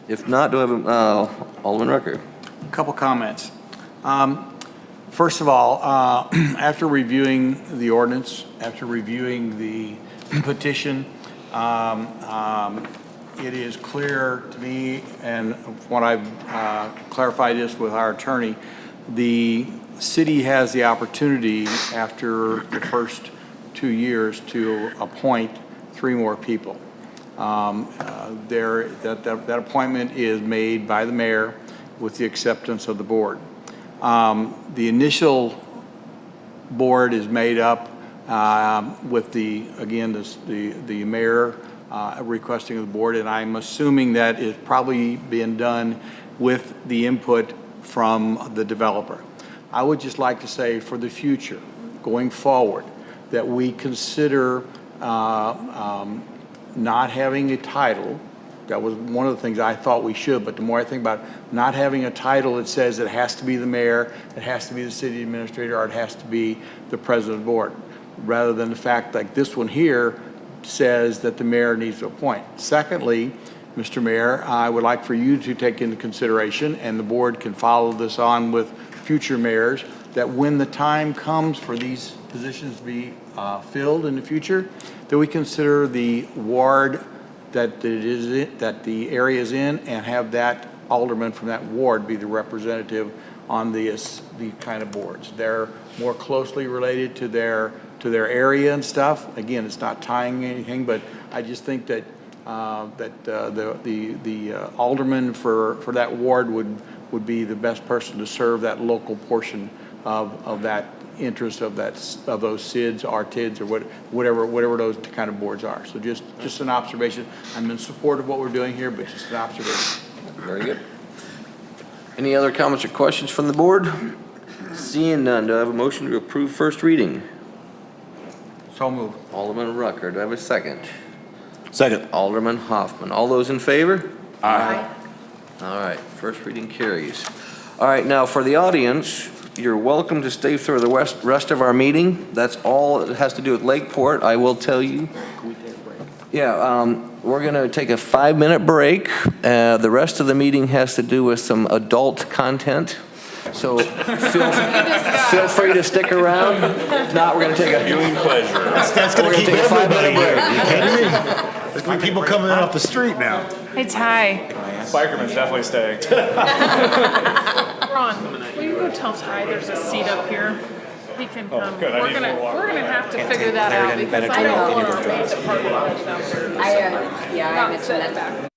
If not, do I have Alderman Rucker? A couple comments. First of all, after reviewing the ordinance, after reviewing the petition, it is clear to me, and when I've clarified this with our attorney, the city has the opportunity after the first 2 years to appoint 3 more people. That appointment is made by the mayor with the acceptance of the board. The initial board is made up with the mayor requesting of the board, and I'm assuming that is probably being done with the input from the developer. I would just like to say for the future, going forward, that we consider not having a title. That was one of the things I thought we should, but the more I think about it, not having a title that says it has to be the mayor, it has to be the city administrator, or it has to be the president of the board, rather than the fact like this one here says that the mayor needs to appoint. Secondly, Mr. Mayor, I would like for you to take into consideration, and the board can follow this on with future mayors, that when the time comes for these positions to be filled in the future, that we consider the ward that the area is in, and have that alderman from that ward be the representative on the kind of boards. They're more closely related to their area and stuff. Again, it's not tying anything, but I just think that the alderman for that ward would be the best person to serve that local portion of that interest of those SIDs, RTIDs, or whatever those kind of boards are. So just an observation. I'm in support of what we're doing here, but just an observation. Very good. Any other comments or questions from the board? Seeing none, do I have a motion to approve first reading? So moved. Alderman Rucker, do I have a second? Second. Alderman Hoffman, all those in favor? Aye. All right, first reading carries. All right, now for the audience, you're welcome to stay through the rest of our meeting. That's all it has to do with Lakeport. I will tell you. Yeah, we're going to take a 5-minute break. The rest of the meeting has to do with some adult content. So feel free to stick around. If not, we're going to take a Viewing pleasure. That's going to keep everybody here. Are you kidding me? There's going to be people coming in off the street now. Hey, Ty. Spikerman's definitely staying. Ron, will you go tell Ty there's a seat up here? He can come. good. I We're need gonna more water. we're gonna have to figure that out because I don't want our maid to park downstairs. Yeah, Not sit back.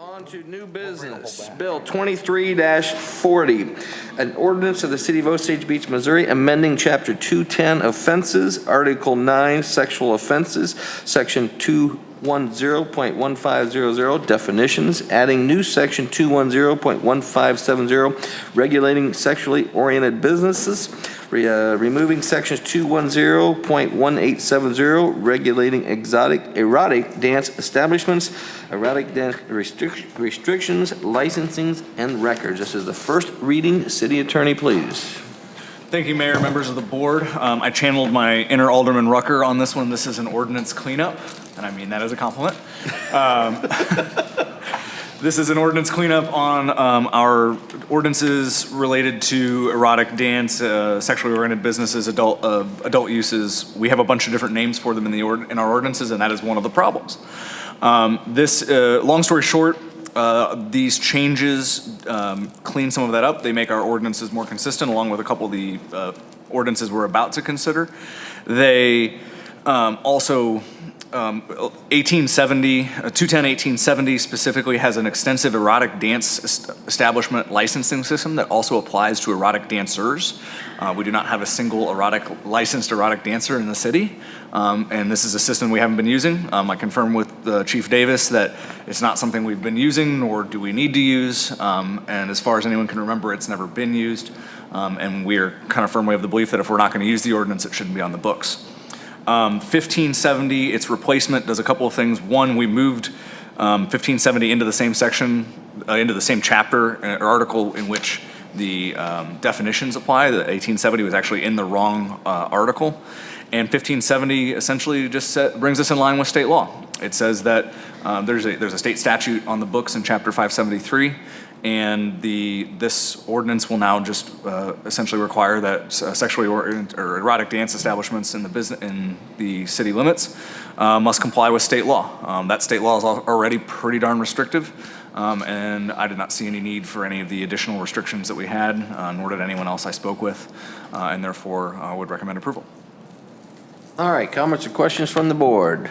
On to new business, Bill 23-40, an ordinance of the City of Osage Beach, Missouri, amending Chapter 210 offenses, Article 9 sexual offenses, Section 210.1500 definitions, adding new Section 210.1570 regulating sexually oriented businesses, removing Sections 210.1870 regulating erotic dance establishments, erotic dance restrictions, licensings, and records. This is the first reading. City Attorney, please. Thank you, Mayor, members of the board. I channeled my inner Alderman Rucker on this one. This is an ordinance cleanup, and I mean that as a compliment. This is an ordinance cleanup on our ordinances related to erotic dance, sexually oriented businesses, adult uses. We have a bunch of different names for them in our ordinances, and that is one of the problems. Long story short, these changes clean some of that up. They make our ordinances more consistent, along with a couple of the ordinances we're about to consider. They also 210-1870 specifically has an extensive erotic dance establishment licensing system that also applies to erotic dancers. We do not have a single licensed erotic dancer in the city, and this is a system we haven't been using. I confirmed with Chief Davis that it's not something we've been using, nor do we need to use, and as far as anyone can remember, it's never been used, and we're kind of firmly of the belief that if we're not going to use the ordinance, it shouldn't be on the books. 1570, its replacement does a couple of things. One, we moved 1570 into the same section, into the same chapter or article in which the definitions apply. The 1870 was actually in the wrong article. And 1570 essentially just brings us in line with state law. It says that there's a state statute on the books in Chapter 573, and this ordinance will now just essentially require that sexually or erotic dance establishments in the city limits must comply with state law. That state law is already pretty darn restrictive, and I did not see any need for any of the additional restrictions that we had, nor did anyone else I spoke with, and therefore would recommend approval. All right, comments or questions from the board?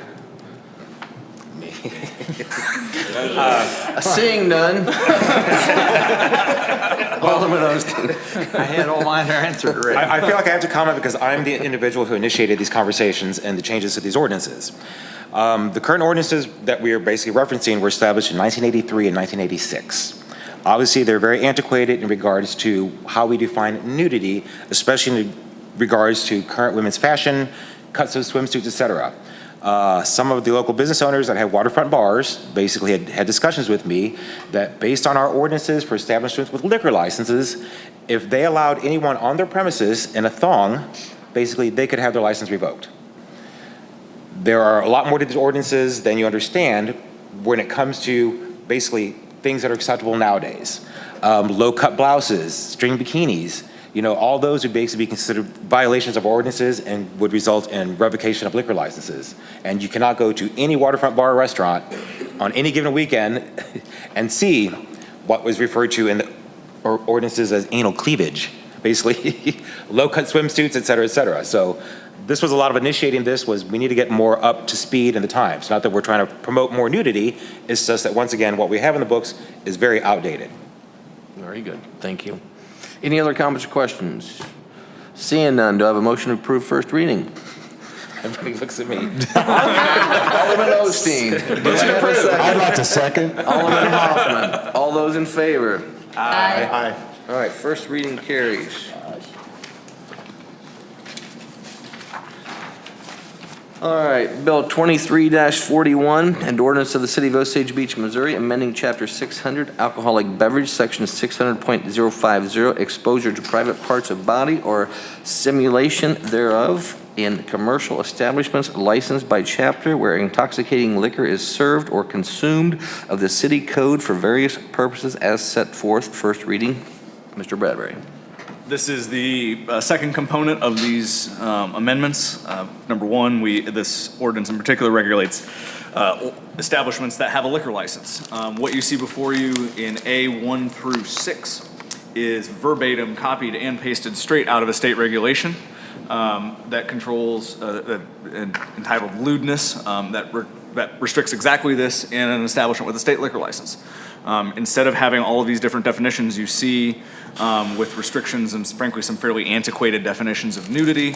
Seeing none. Alderman Osteen. I had all mine answered already. I feel like I have to comment because I'm the individual who initiated these conversations and the changes to these ordinances. The current ordinances that we are basically referencing were established in 1983 and 1986. Obviously, they're very antiquated in regards to how we define nudity, especially in regards to current women's fashion, cuts of swimsuits, etc. Some of the local business owners that have waterfront bars basically had discussions with me that based on our ordinances for establishments with liquor licenses, if they allowed anyone on their premises in a thong, basically they could have their license revoked. There are a lot more to these ordinances than you understand when it comes to basically things that are acceptable nowadays. Low-cut blouses, string bikinis, all those would basically be considered violations of ordinances and would result in revocation of liquor licenses. And you cannot go to any waterfront bar or restaurant on any given weekend and see what was referred to in the ordinances as anal cleavage, basically low-cut swimsuits, et cetera, et cetera. So this was a lot of initiating this was we need to get more up to speed in the times. Not that we're trying to promote more nudity, it's just that once again, what we have in the books is very outdated. Very good, thank you. Any other comments or questions? Seeing none, do I have a motion to approve first reading? Everybody looks at me. Alderman Osteen. Do I have a second? I'd like to second. Alderman Hoffman. All those in favor? Aye. All right, first reading carries. All right, Bill 23-41, an ordinance of the City of Osage Beach, Missouri, amending Chapter 600, alcoholic beverage, Section 600.050, exposure to private parts of body or simulation thereof in commercial establishments licensed by chapter where intoxicating liquor is served or consumed of the city code for various purposes as set forth. First reading. Mr. Bradbury. This is the second component of these amendments. Number one, this ordinance in particular regulates establishments that have a liquor license. What you see before you in A1 through 6 is verbatim copied and pasted straight out of a state regulation that controls entitled lewdness that that restricts exactly this in an establishment with a state liquor license. Instead of having all of these different definitions you see with restrictions and frankly some fairly antiquated definitions of nudity,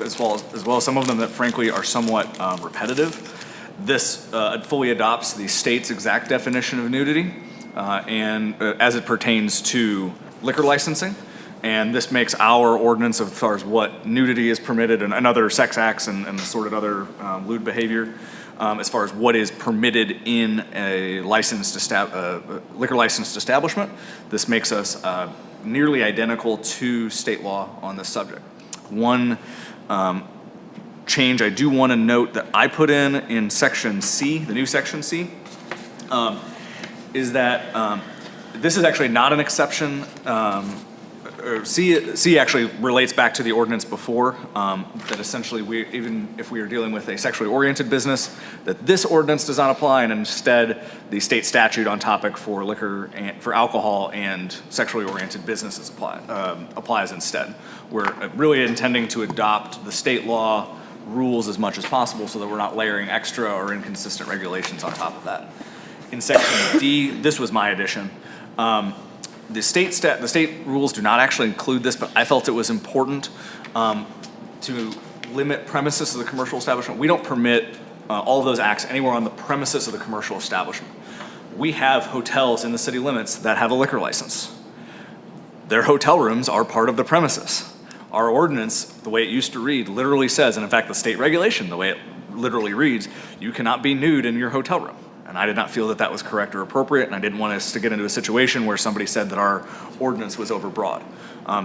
as well as some of them that frankly are somewhat repetitive, this fully adopts the state's exact definition of nudity and as it pertains to liquor licensing. And this makes our ordinance as far as what nudity is permitted and other sex acts and assorted other lewd behavior, as far as what is permitted in a liquor licensed establishment. This makes us nearly identical to state law on this subject. One change I do want to note that I put in section C, the new section C, is that this is actually not an exception. C actually relates back to the ordinance before, that essentially even if we are dealing with a sexually oriented business, that this ordinance does not apply, and instead the state statute on topic for liquor and for alcohol and sexually oriented businesses applies instead. We're really intending to adopt the state law rules as much as possible so that we're not layering extra or inconsistent regulations on top of that. In section D, this was my addition. The state rules do not actually include this, but I felt it was important to limit premises of the commercial establishment. We don't permit all of those acts anywhere on the premises of the commercial establishment. We have hotels in the city limits that have a liquor license. Their hotel rooms are part of the premises. Our ordinance, the way it used to read, literally says, and in fact the state regulation, the way it literally reads, you cannot be nude in your hotel room. And I did not feel that that was correct or appropriate, and I didn't want us to get into a situation where somebody said that our ordinance was overbroad.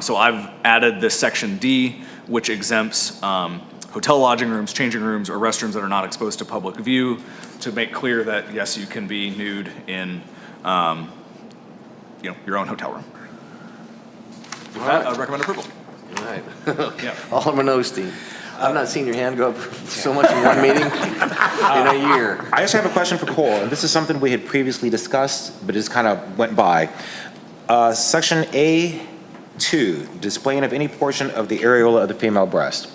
So I've added this section D, which exempts hotel lodging rooms, changing rooms, or restrooms that are not exposed to public view, to make clear that yes, you can be nude in your own hotel room. With that, I recommend approval. All right. Yeah. Alderman Osteen. I've not seen your hand go up so much in one meeting in a year. I just have a question for Cole, and this is something we had previously discussed, but just kind of went by. Section A2, displaying of any portion of the areola of the female breast.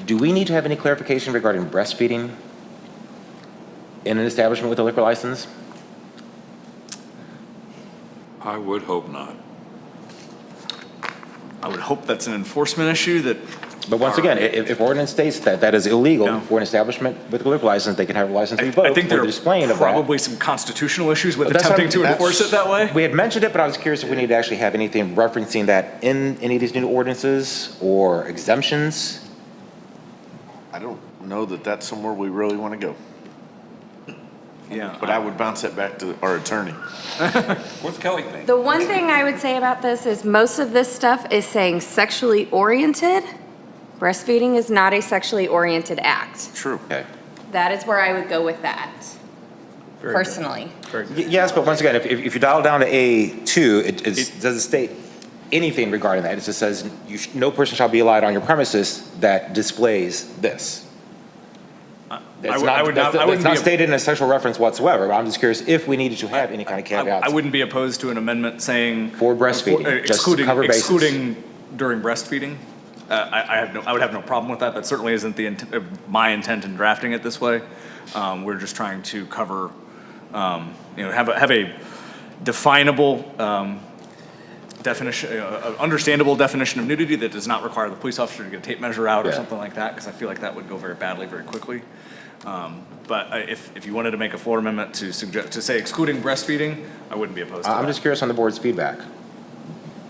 Do we need to have any clarification regarding breastfeeding in an establishment with a liquor license? I would hope not. I would hope that's an enforcement issue that. But once again, if ordinance states that that is illegal for an establishment with a liquor license, they can have a license revoked. I think there for are displaying of that. probably some constitutional issues with attempting to enforce it that way. We had mentioned it, but I was curious if we need to actually have anything referencing that in any of these new ordinances or exemptions. I don't know that that's somewhere we really want to go. Yeah. But I would bounce that back to our attorney. What's Kelly think? The one thing I would say about this is most of this stuff is saying sexually oriented. Breastfeeding is not a sexually oriented act. True. Okay. That is where I would go with that, personally. Yes, but once again, if you dial down to A2, it doesn't state anything regarding that. It just says no person shall be allowed on your premises that displays this. It's not stated in a sexual reference whatsoever, but I'm just curious if we needed to have any kind of caveats. I wouldn't be opposed to an amendment saying. For breastfeeding, just to cover bases. Excluding during breastfeeding. I would have no problem with that. That certainly isn't my intent in drafting it this way. We're just trying to cover, have a definable definition, understandable definition of nudity that does not require the police officer to get a tape measure out or something like that, because I feel like that would go very badly very quickly. But if you wanted to make a floor amendment to say excluding breastfeeding, I wouldn't be opposed to that. I'm just curious on the board's feedback.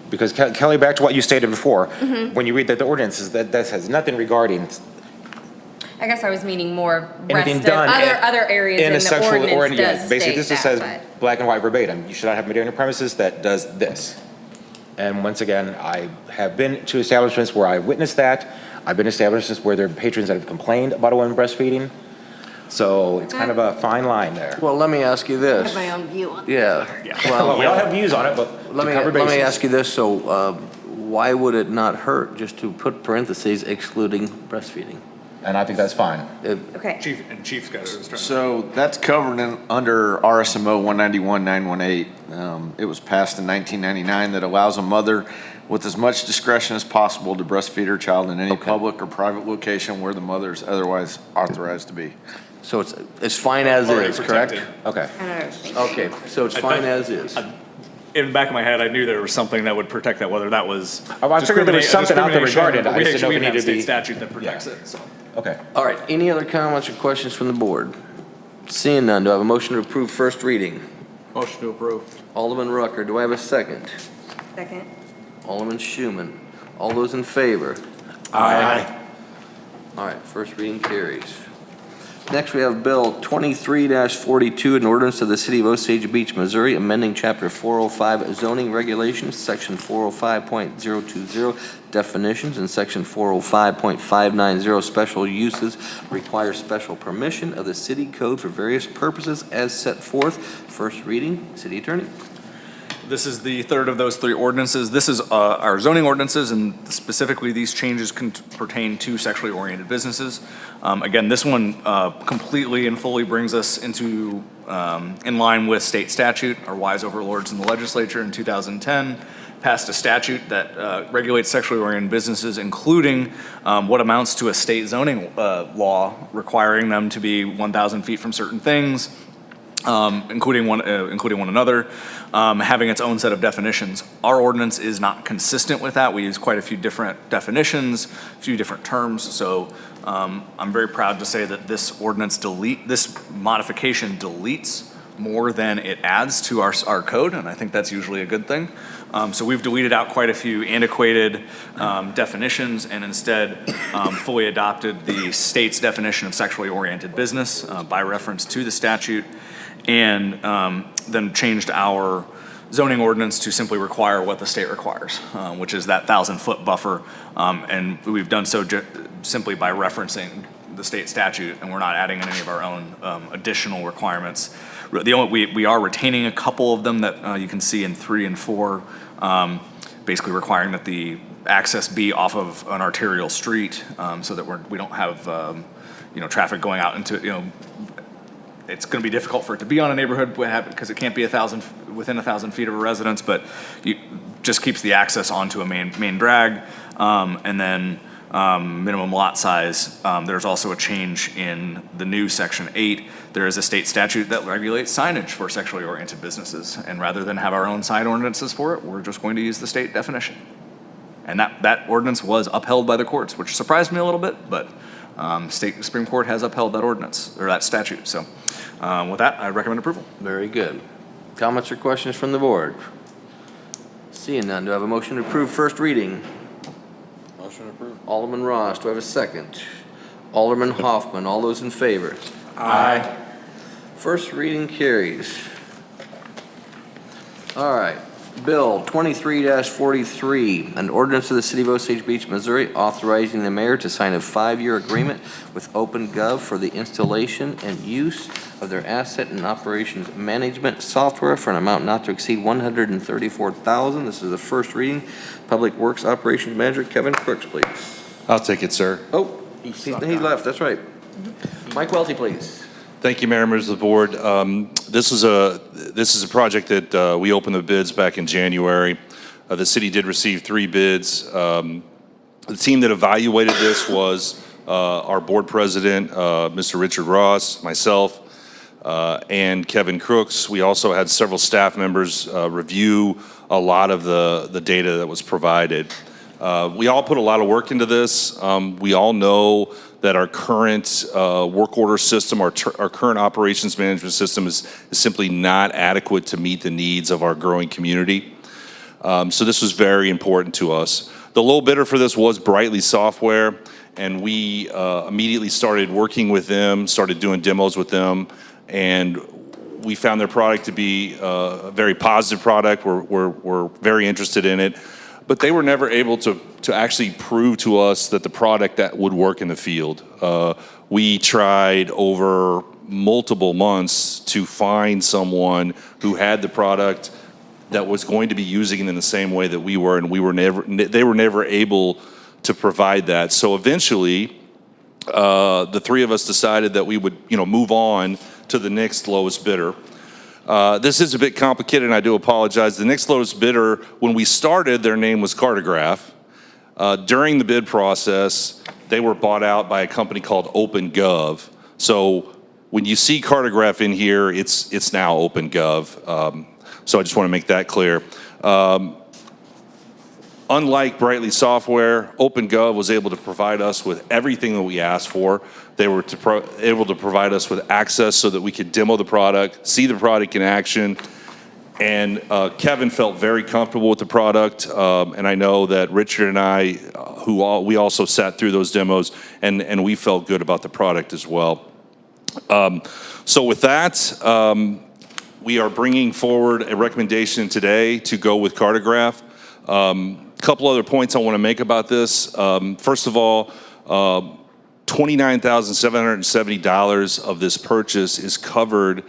Because Kelly, back to what you stated before, when you read that the ordinance is that has nothing regarding I guess I was meaning more anything rest of done other areas in the ordinance does basically state this just that, says black and white verbatim. You should not have material on your premises that does this. And once again, I have been to establishments where I witnessed that. I've been to establishments where there are patrons that have complained about a woman breastfeeding. So it's kind of a fine line there. Well, let me ask you this. I have my own view on Yeah. Well, we all have views on it, but Let me ask you this, so why would it not hurt just to put parentheses excluding breastfeeding? And I think that's fine. Okay. Chief's got it. So that's covered under RSMO 191-918. It was passed in 1999 that allows a mother with as much discretion as possible to breastfeed her child in any public or private location where the mother is otherwise authorized to be. So it's fine as Already is, correct? protected. Okay. Okay, so it's fine as is. In the back of my head, I knew there was something that would protect that, whether that was. Oh, I figured there was something out there discrimination, regarding it. I we just didn't know if actually it have a needed to state be. statute that protects it, so. Okay. All right, any other comments or questions from the board? Seeing none, do I have a motion to approve first reading? Motion to approve. Alderman Rucker, do I have a second? Second. Alderman Schuman, all those in favor? Aye. All right, first reading carries. Next, we have Bill 23-42, an ordinance of the City of Osage Beach, Missouri, amending Chapter 405 zoning regulations, Section 405.020 definitions, and Section 405.590 special uses require special permission of the city code for various purposes as set forth. First reading, City Attorney. This is the third of those three ordinances. This is our zoning ordinances, and specifically, these changes can pertain to sexually oriented businesses. Again, this one completely and fully brings us into, in line with state statute. Our wise overlords in the legislature in 2010 passed a statute that regulates sexually oriented businesses, including what amounts to a state zoning law requiring them to be 1,000 feet from certain things, including one another, having its own set of definitions. Our ordinance is not consistent with that. We use quite a few different definitions, a few different terms. So I'm very proud to say that this modification deletes more than it adds to our code, and I think that's usually a good thing. So we've deleted out quite a few antiquated definitions and instead fully adopted the state's definition of sexually oriented business by reference to the statute, and then changed our zoning ordinance to simply require what the state requires, which is that 1,000-foot buffer. And we've done so simply by referencing the state statute, and we're not adding in any of our own additional requirements. We are retaining a couple of them that you can see in 3 and 4, basically requiring that the access be off of an arterial street, so that we don't have traffic going out into it's going to be difficult for it to be on a neighborhood because it can't be within 1,000 feet of a residence, but it just keeps the access onto a main drag, and then minimum lot size. There's also a change in the new Section 8. There is a state statute that regulates signage for sexually oriented businesses, and rather than have our own sign ordinances for it, we're just going to use the state definition. And that ordinance was upheld by the courts, which surprised me a little bit, but state Supreme Court has upheld that ordinance, or that statute. So with that, I recommend approval. Very good. Comments or questions from the board? Seeing none, do I have a motion to approve first reading? Motion approved. Alderman Ross, do I have a second? Alderman Hoffman, all those in favor? Aye. First reading carries. All right. Bill 23-43, an ordinance of the City of Osage Beach, Missouri, authorizing the mayor to sign a 5-year agreement with OpenGov for the installation and use of their asset and operations management software for an amount not to exceed $134,000. This is the first reading. Public Works Operations Manager Kevin Crooks, please. I'll take it, sir. Oh, he left. That's right. Mike Welty, please. Thank you, Mayor, members of the board. This is a project that we opened the bids back in January. The city did receive 3 bids. The team that evaluated this was our board president, Mr. Richard Ross, myself, and Kevin Crooks. We also had several staff members review a lot of the data that was provided. We all put a lot of work into this. We all know that our current work order system, our current operations management system is simply not adequate to meet the needs of our growing community. So this was very important to us. The low bidder for this was Brightly Software, and we immediately started working with them, started doing demos with them, and we found their product to be a very positive product. We're very interested in it. But they were never able to actually prove to us that the product that would work in the field. We tried over multiple months to find someone who had the product that was going to be using it in the same way that we were, and they were never able to provide that. So eventually, the 3 of us decided that we would, move on to the next lowest bidder. This is a bit complicated, and I do apologize. The next lowest bidder, when we started, their name was Cartograph. During the bid process, they were bought out by a company called OpenGov. So when you see Cartograph in here, it's now OpenGov. So I just want to make that clear. Unlike Brightly Software, OpenGov was able to provide us with everything that we asked for. They were able to provide us with access so that we could demo the product, see the product in action. And Kevin felt very comfortable with the product. And I know that Richard and I, we also sat through those demos, and we felt good about the product as well. So with that, we are bringing forward a recommendation today to go with Cartograph. Couple other points I want to make about this. First of all, $29,770 of this purchase is covered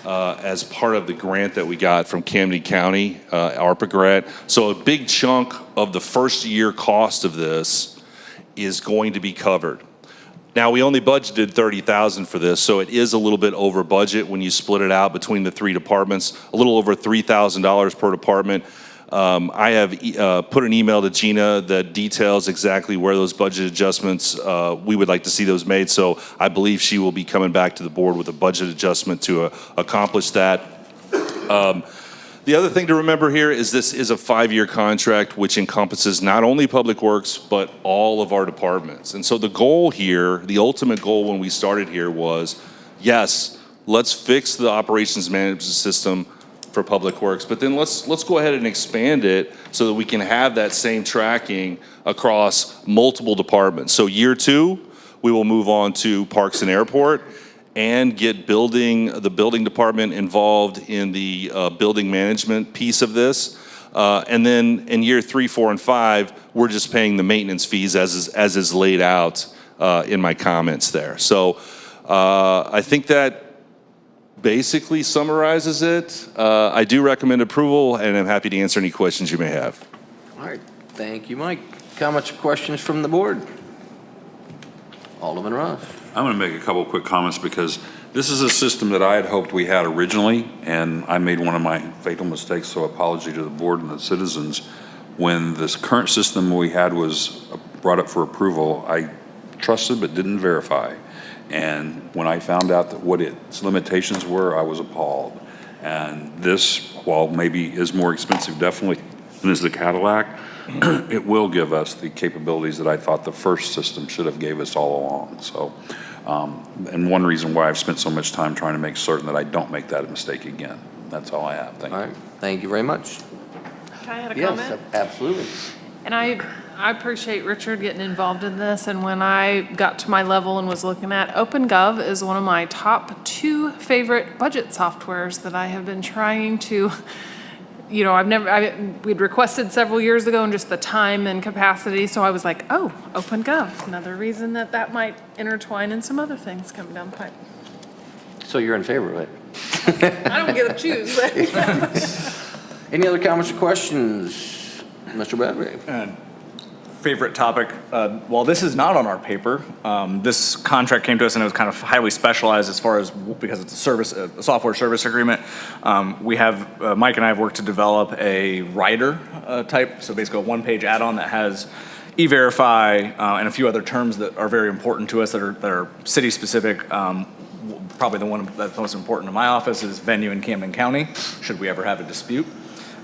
as part of the grant that we got from Camden County, ARPA grant. So a big chunk of the first year cost of this is going to be covered. Now, we only budgeted $30,000 for this, so it is a little bit over budget when you split it out between the three departments, a little over $3,000 per department. I have put an email to Gina that details exactly where those budget adjustments, we would like to see those made. So I believe she will be coming back to the board with a budget adjustment to accomplish that. The other thing to remember here is this is a 5-year contract which encompasses not only Public Works, but all of our departments. And so the goal here, the ultimate goal when we started here was, yes, let's fix the operations management system for Public Works, but then let's go ahead and expand it so that we can have that same tracking across multiple departments. So year 2, we will move on to Parks and Airport and get the building department involved in the building management piece of this. And then in year 3, 4, and 5, we're just paying the maintenance fees as is laid out in my comments there. So I think that basically summarizes it. I do recommend approval, and I'm happy to answer any questions you may have. All right, thank you, Mike. Comments or questions from the board? Alderman Ross. I'm going to make a couple quick comments because this is a system that I had hoped we had originally, and I made one of my fatal mistakes, so apology to the board and the citizens. When this current system we had was brought up for approval, I trusted but didn't verify. And when I found out that what its limitations were, I was appalled. And this, while maybe is more expensive definitely than is the Cadillac, it will give us the capabilities that I thought the first system should have gave us all along. So, and one reason why I've spent so much time trying to make certain that I don't make that mistake again. That's all I have. Thank you. All right, thank you very much. Can I add a comment? Yes, absolutely. And I appreciate Richard getting involved in this, and when I got to my level and was looking at OpenGov is one of my top 2 favorite budget softwares that I have been trying to, you know, we'd requested several years ago and just the time and capacity, so I was like, oh, OpenGov, another reason that might intertwine in some other things coming down the pipe. So you're in favor of it? I don't get to choose, but. Any other comments or questions? Mr. Bradbury. Favorite topic, while this is not on our paper, this contract came to us and it was kind of highly specialized as far as, because it's a software service agreement. We have, Mike and I have worked to develop a rider type, so basically a 1-page add-on that has E-Verify and a few other terms that are very important to us that are city-specific. Probably the one that's most important to my office is venue in Camden County, should we ever have a dispute.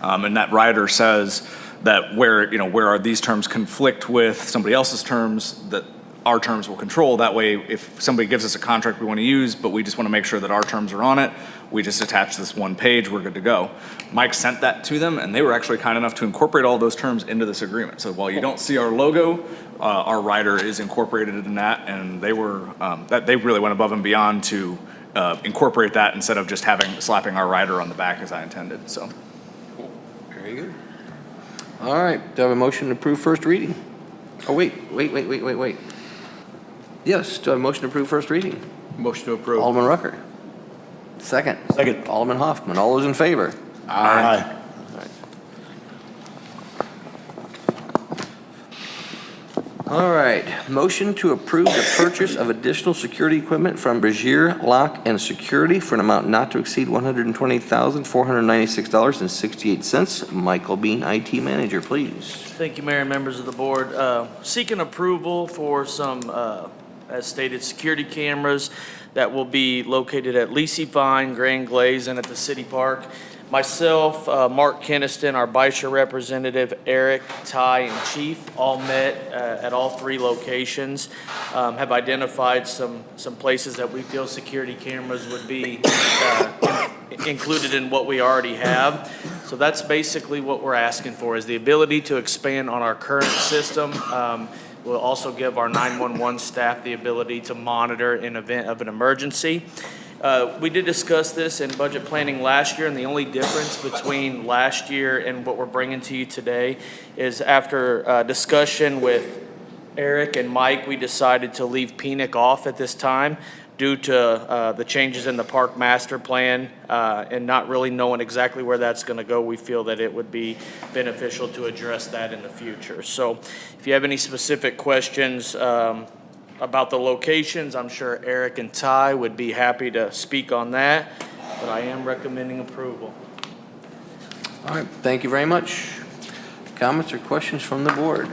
And that rider says that where are these terms conflict with somebody else's terms, that our terms will control. That way, if somebody gives us a contract we want to use, but we just want to make sure that our terms are on it, we just attach this 1 page, we're good to go. Mike sent that to them, and they were actually kind enough to incorporate all those terms into this agreement. So while you don't see our logo, our rider is incorporated in that, and they really went above and beyond to incorporate that instead of just slapping our rider on the back as I intended, so. Very good. All right, do I have a motion to approve first reading? Oh, wait. Yes, do I have a motion to approve first reading? Motion to approve. Alderman Rucker. Second. Alderman Hoffman. All those in favor? Aye. All right, motion to approve the purchase of additional security equipment from Brazier Lock and Security for an amount not to exceed $120,496.68. Michael Bean, IT Manager, please. Thank you, Mayor and members of the board. Seeking approval for some as stated, security cameras that will be located at Lacey Vine, Grand Glaze, and at the City Park. Myself, Mark Keniston, our Beischer representative, Eric, Ty, and Chief all met at all 3 locations, have identified some places that we feel security cameras would be included in what we already have. So that's basically what we're asking for, is the ability to expand on our current system. We'll also give our 911 staff the ability to monitor in event of an emergency. We did discuss this in budget planning last year, and the only difference between last year and what we're bringing to you today is after discussion with Eric and Mike, we decided to leave Penic off at this time due to the changes in the park master plan and not really knowing exactly where that's going to go. We feel that it would be beneficial to address that in the future. So if you have any specific questions about the locations, I'm sure Eric and Ty would be happy to speak on that, but I am recommending approval. All right, thank you very much. Comments or questions from the board?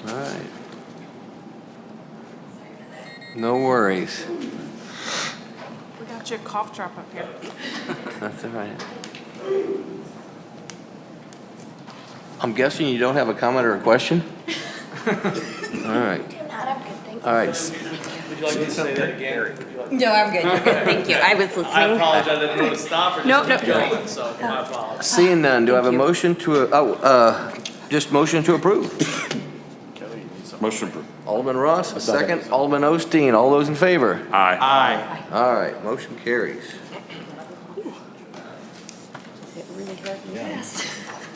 All right. No worries. We got your cough drop up here. That's all right. I'm guessing you don't have a comment or a question? All right. All right. Would you like me to say that again? No, I'm good. You're good. Thank you. I was listening. I apologize, I didn't want to stop or Nope, just keep nope. going, so my apologies. Seeing none, do I have a motion to, just motion to approve? Motion approved. Alderman Ross, a second. Alderman Osteen, all those in favor? Aye. Aye. All right, motion carries.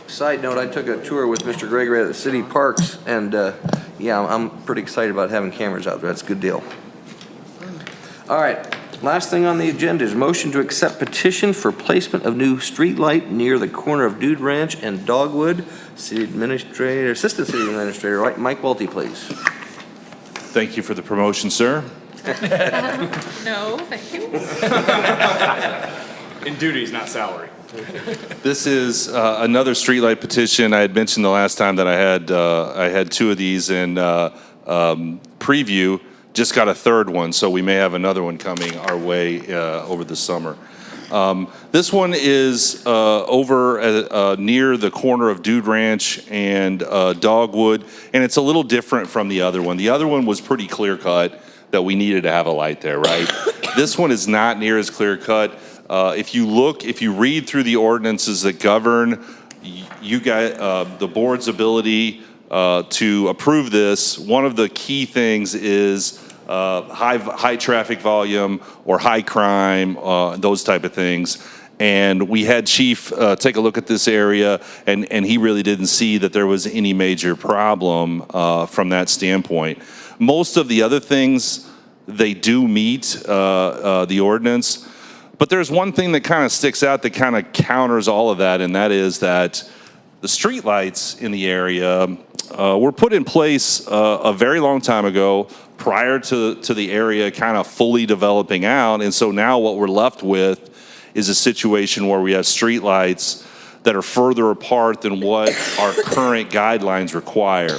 Side note, I took a tour with Mr. Gregory at the city parks, and yeah, I'm pretty excited about having cameras out there. That's a good deal. All right, last thing on the agenda is motion to accept petition for placement of new street light near the corner of Dude Ranch and Dogwood. City Administrator, Assistant City Administrator, Mike Welty, please. Thank you for the promotion, sir. No, thank you. In duties, not salary. This is another streetlight petition. I had mentioned the last time that I had 2 of these in preview. Just got a 3rd one, so we may have another one coming our way over the summer. This one is over near the corner of Dude Ranch and Dogwood, and it's a little different from the other one. The other one was pretty clear cut that we needed to have a light there, right? This one is not near as clear cut. If you read through the ordinances that govern the board's ability to approve this, one of the key things is high traffic volume or high crime, those type of things. And we had Chief take a look at this area, and he really didn't see that there was any major problem from that standpoint. Most of the other things, they do meet the ordinance. But there's one thing that kind of sticks out that kind of counters all of that, and that is that the streetlights in the area were put in place a very long time ago, prior to the area kind of fully developing out. And so now what we're left with is a situation where we have streetlights that are further apart than what our current guidelines require.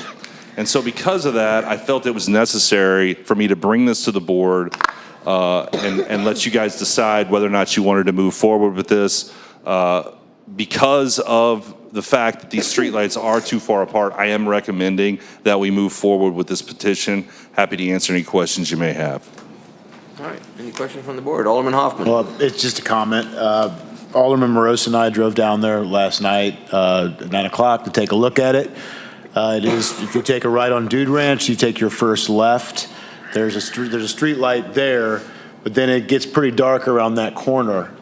And so because of that, I felt it was necessary for me to bring this to the board and let you guys decide whether or not you wanted to move forward with this. Because of the fact that these streetlights are too far apart, I am recommending that we move forward with this petition. Happy to answer any questions you may have. All right, any questions from the board? Alderman Hoffman. Well, it's just a comment. Alderman Moroz and I drove down there last night at 9 o'clock to take a look at it. It is, if you take a right on Dude Ranch, you take your first left. There's a street light there, but then it gets pretty dark around that corner.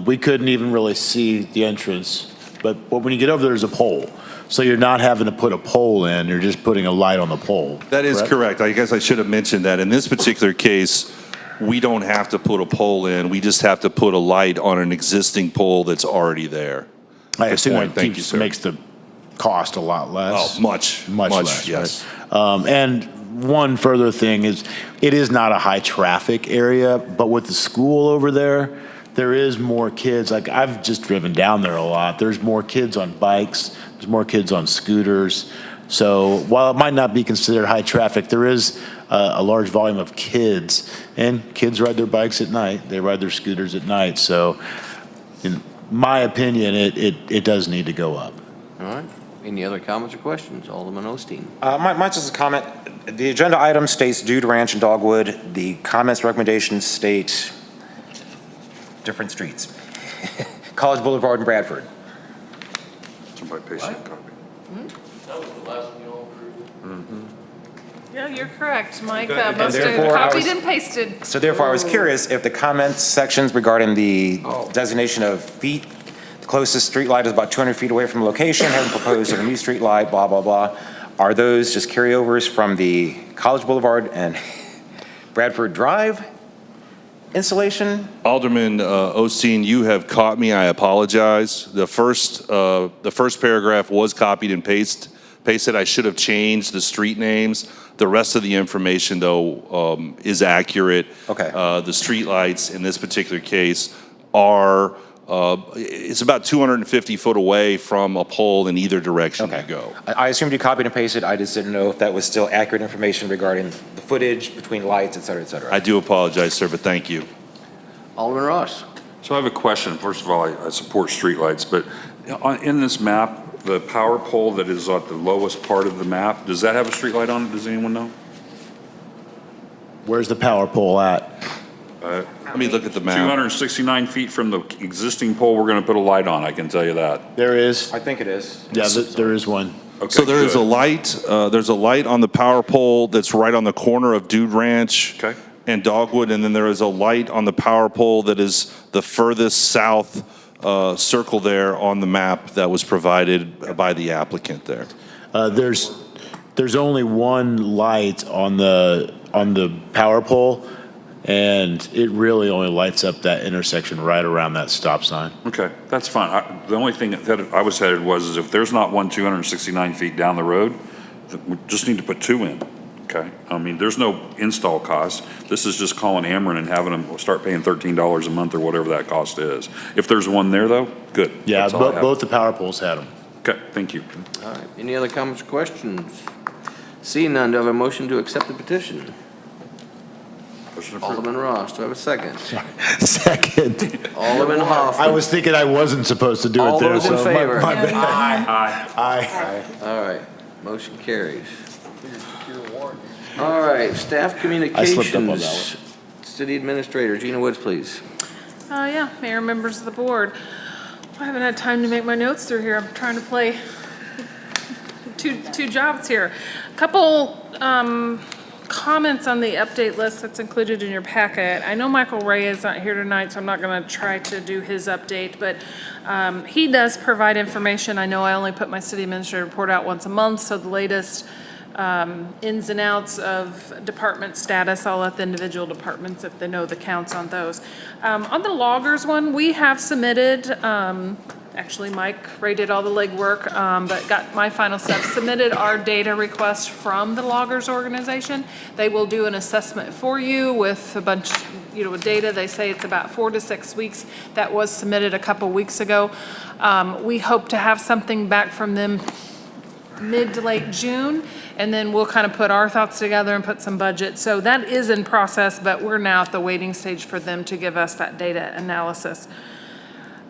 We couldn't even really see the entrance, but when you get over there's a pole. So you're not having to put a pole in, you're just putting a light on the pole. That is correct. I guess I should have mentioned that. In this particular case, we don't have to put a pole in. We just have to put a light on an existing pole that's already there. I assume Good point. that Thank you, sir. makes the cost a lot less. Oh, much less, yes. right? And one further thing is, it is not a high traffic area, but with the school over there, there is more kids. Like, I've just driven down there a lot. There's more kids on bikes. There's more kids on scooters. So while it might not be considered high traffic, there is a large volume of kids, and kids ride their bikes at night. They ride their scooters at night. So in my opinion, it does need to go up. All right. Any other comments or questions? Alderman Osteen. Mine's just a comment. The agenda item states Dude Ranch and Dogwood. The comments recommendations state different streets. College Boulevard and Bradford. Somebody paste that copy. That was the last one you all approved. Yeah, you're correct, Mike. And Most of therefore, I copied was- and pasted. So therefore, I was curious if the comments sections regarding the designation of feet, the closest street light is about 200 feet away from the location, having proposed a new street light, blah, blah, blah. Are those just carryovers from the College Boulevard and Bradford Drive installation? Alderman Osteen, you have caught me. I apologize. The first paragraph was copied and pasted. I should have changed the street names. The rest of the information, though, is accurate. Okay. The streetlights in this particular case are, it's about 250 foot away from a pole in either direction you go. I assumed you copied and pasted. I just didn't know if that was still accurate information regarding the footage between lights, et cetera, et cetera. I do apologize, sir, but thank you. Alderman Ross. So I have a question. First of all, I support streetlights, but in this map, the power pole that is at the lowest part of the map, does that have a streetlight on it? Does anyone know? Where's the power pole at? Let me look at the map. 269 feet from the existing pole, we're going to put a light on, I can tell you that. There is. I think it is. Yeah, there is one. Okay, So there is a good. light, there's a light on the power pole that's right on the corner of Dude Ranch Okay. and Dogwood, and then there is a light on the power pole that is the furthest south circle there on the map that was provided by the applicant there. There's only one light on the power pole, and it really only lights up that intersection right around that stop sign. Okay, that's fine. The only thing that I was headed was is if there's not one 269 feet down the road, we just need to put two in, okay? I mean, there's no install cost. This is just calling Ameren and having them start paying $13 a month or whatever that cost is. If there's one there, though, good. Yeah, That's all I have. both the power poles had them. Okay, thank you. All right. Any other comments or questions? Seeing none, do I have a motion to accept the petition? Motion approved. Alderman Ross, do I have a second? Second. Alderman Hoffman. I was thinking I wasn't supposed to do All it there, those in so favor? my bad. Aye. Aye. All right, motion carries. All right, staff I slipped up on that communications. City Administrator Gina Woods, please. Yeah, Mayor, members of the board. I haven't had time to make my notes through here. I'm trying to play two jobs here. Couple comments on the update list that's included in your packet. I know Michael Ray is not here tonight, so I'm not going to try to do his update, but he does provide information. I know I only put my city administrator report out once a month, so the latest ins and outs of department status, I'll let the individual departments, if they know the counts on those. On the loggers one, we have submitted, actually Mike Ray did all the legwork, but got my final step, submitted our data request from the loggers organization. They will do an assessment for you with a bunch, with data. They say it's about 4 to 6 weeks. That was submitted a couple weeks ago. We hope to have something back from them mid to late June, and then we'll kind of put our thoughts together and put some budget. So that is in process, but we're now at the waiting stage for them to give us that data analysis.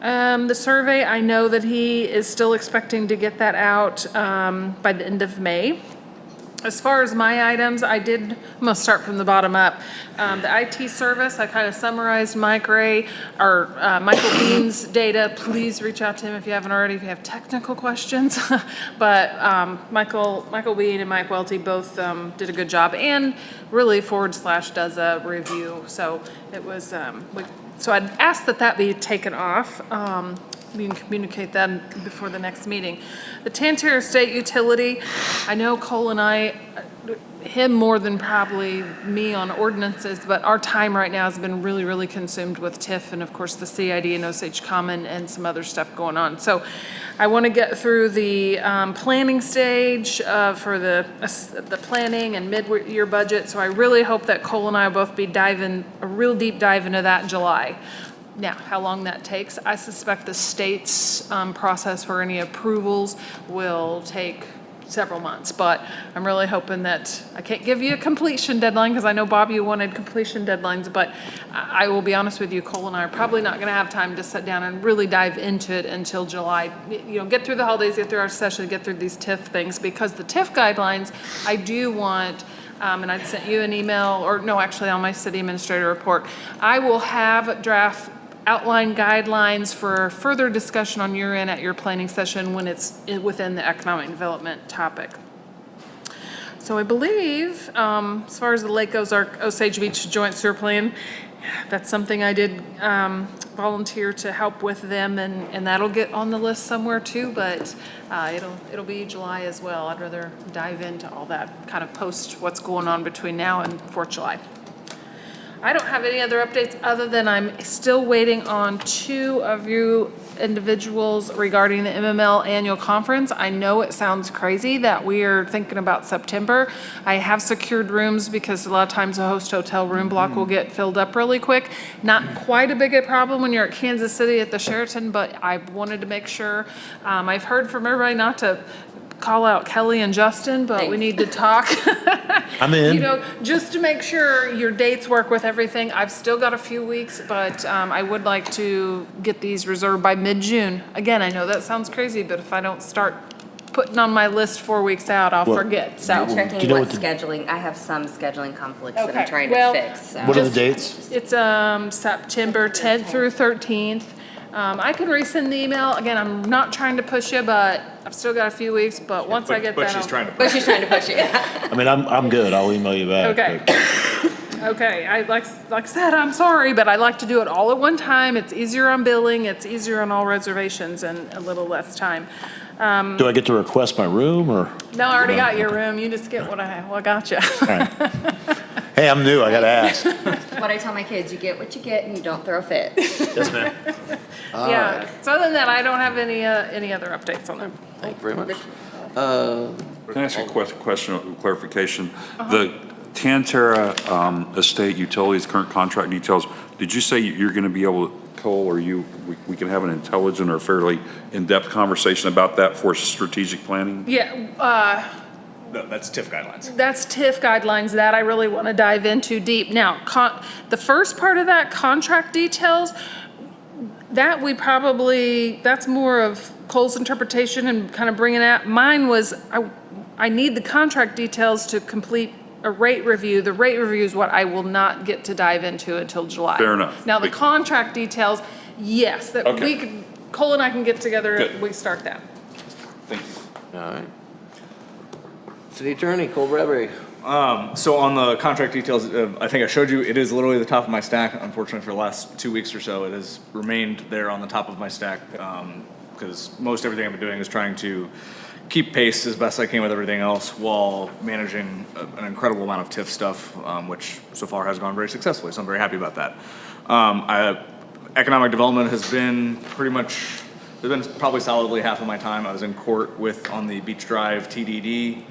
The survey, I know that he is still expecting to get that out by the end of May. As far as my items, I'm gonna start from the bottom up. The IT service, I kind of summarized Mike Ray, or Michael Bean's data. Please reach out to him if you haven't already, if you have technical questions. But Michael Bean and Mike Welty both did a good job, and really / does a review. So it was, so I'd ask that be taken off. We can communicate that before the next meeting. The Tanterre State Utility, I know Cole and I, him more than probably me on ordinances, but our time right now has been really, really consumed with TIF and of course the CID and Osage Common and some other stuff going on. So I want to get through the planning stage for the planning and mid-year budget. So I really hope that Cole and I will both be diving a real deep dive into that in July. Now, how long that takes, I suspect the state's process for any approvals will take several months, but I'm really hoping that, I can't give you a completion deadline, because I know, Bob, you wanted completion deadlines, but I will be honest with you, Cole and I are probably not gonna have time to sit down and really dive into it until July. You know, get through the holidays, get through our session, get through these TIF things, because the TIF guidelines, I do want, and I'd sent you an email, or no, actually on my city administrator report, I will have draft outline guidelines for further discussion on your end at your planning session when it's within the economic development topic. So I believe, as far as the Lake Ozark Osage Beach Joint Sewer Plan, that's something I did volunteer to help with them, and that'll get on the list somewhere too, but it'll be July as well. I'd rather dive into all that, kind of post what's going on between now and 4th July. I don't have any other updates other than I'm still waiting on 2 of you individuals regarding the MML annual conference. I know it sounds crazy that we are thinking about September. I have secured rooms because a lot of times a host hotel room block will get filled up really quick. Not quite a big a problem when you're at Kansas City at the Sheraton, but I wanted to make sure. I've heard from everybody not to call out Kelly and Justin, but we need to talk. I'm in. You know, just to make sure your dates work with everything. I've still got a few weeks, but I would like to get these reserved by mid-June. Again, I know that sounds crazy, but if I don't start putting on my list 4 weeks out, I'll forget, so. I'm checking what scheduling, I have some scheduling conflicts that I'm trying to fix, so. What are the dates? It's September 10th through 13th. I can resend the email. Again, I'm not trying to push you, but I've still got a few weeks, but once I get that. But she's trying to But she's trying to push it. I mean, I'm good. I'll email you back. Okay. Okay, like I said, I'm sorry, but I like to do it all at one time. It's easier on billing, it's easier on all reservations, and a little less time. Do I get to request my room or? No, I already got your room. You just get what I got you. All right. Hey, I'm new. I got to ask. What I tell my kids, you get what you get and you don't throw a fit. Yes, ma'am. Yeah, so other than that, I don't have any other updates on them. Thank you very much. Can I ask you a question of clarification? The Tantera Estate Utilities current contract details, did you say you're going to be able to, Cole, or we can have an intelligent or fairly in-depth conversation about that for strategic planning? Yeah, No, that's TIF guidelines. that's TIF guidelines that I really want to dive into deep. Now, the first part of that, contract details, that that's more of Cole's interpretation and kind of bringing it. Mine was, I need the contract details to complete a rate review. The rate review is what I will not get to dive into until July. Fair enough. Now, the contract details, yes, that Okay. Cole and I can get together if Good. we start that. Thank you. All right. City Attorney, Cole Bradbury. So on the contract details, I think I showed you, it is literally the top of my stack. Unfortunately, for the last 2 weeks or so, it has remained there on the top of my stack, because most everything I've been doing is trying to keep pace as best I can with everything else while managing an incredible amount of TIF stuff, which so far has gone very successfully, so I'm very happy about that. Economic development has been it's been probably solidly half of my time. I was in court on the Beach Drive TDD,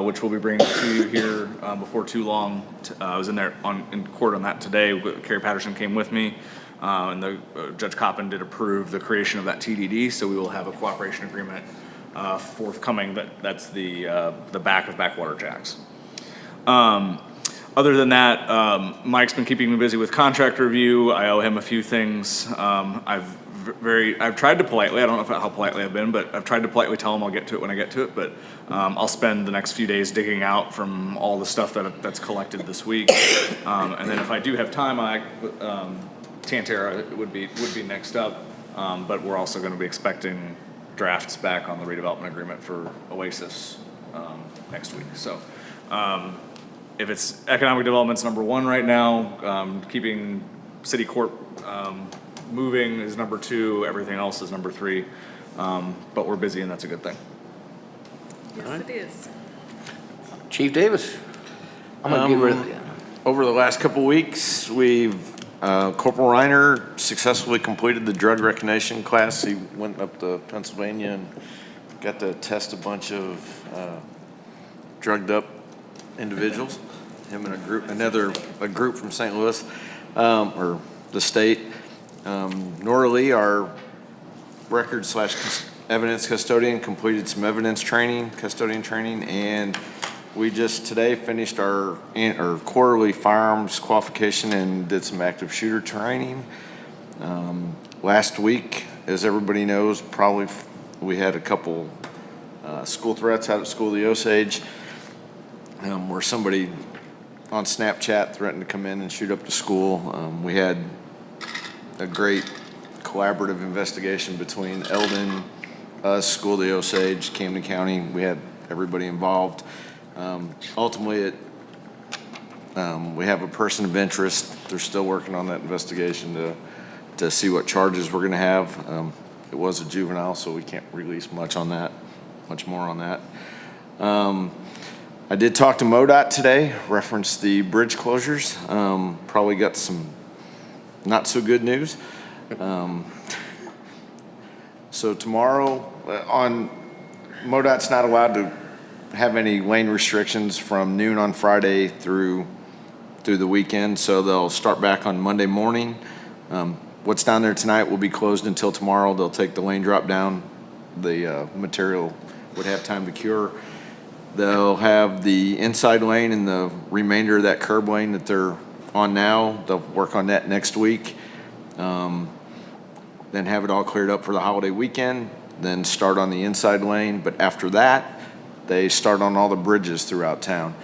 which we'll be bringing to you here before too long. I was in court on that today. Carrie Patterson came with me, and Judge Coppin did approve the creation of that TDD, so we will have a cooperation agreement forthcoming. That's the back of Backwater Jacks. Other than that, Mike's been keeping me busy with contract review. I owe him a few things. I've tried to politely, I don't know how politely I've been, but I've tried to politely tell him I'll get to it when I get to it, but I'll spend the next few days digging out from all the stuff that's collected this week. And then if I do have time, Tantera would be next up, but we're also going to be expecting drafts back on the redevelopment agreement for Oasis next week. So if it's economic development's number one right now, keeping city court moving is number two, everything else is number three, but we're busy and that's a good thing. Yes, it is. Chief Davis. I'm gonna get rid of Over the last couple weeks, Corporal Reiner successfully completed the drug recognition class. He went up to Pennsylvania and got to test a bunch of drugged up individuals. Him and a group from St. Louis, or the state. Nora Lee, our record / evidence custodian, completed some evidence training, custodian training, and we just today finished our quarterly firearms qualification and did some active shooter training. Last week, as everybody knows, probably we had a couple school threats out at School of the Osage, where somebody on Snapchat threatened to come in and shoot up the school. We had a great collaborative investigation between Eldon, us, School of the Osage, Camden County. We had everybody involved. Ultimately, we have a person of interest. They're still working on that investigation to see what charges we're going to have. It was a juvenile, so we can't release much more on that. I did talk to MoDOT today, referenced the bridge closures. Probably got some not so good news. So tomorrow, MoDOT's not allowed to have any lane restrictions from noon on Friday through the weekend, so they'll start back on Monday morning. What's down there tonight will be closed until tomorrow. They'll take the lane drop down. The material would have time to cure. They'll have the inside lane and the remainder of that curb lane that they're on now. They'll work on that next week. Then have it all cleared up for the holiday weekend, then start on the inside lane. But after that, they start on all the bridges throughout town.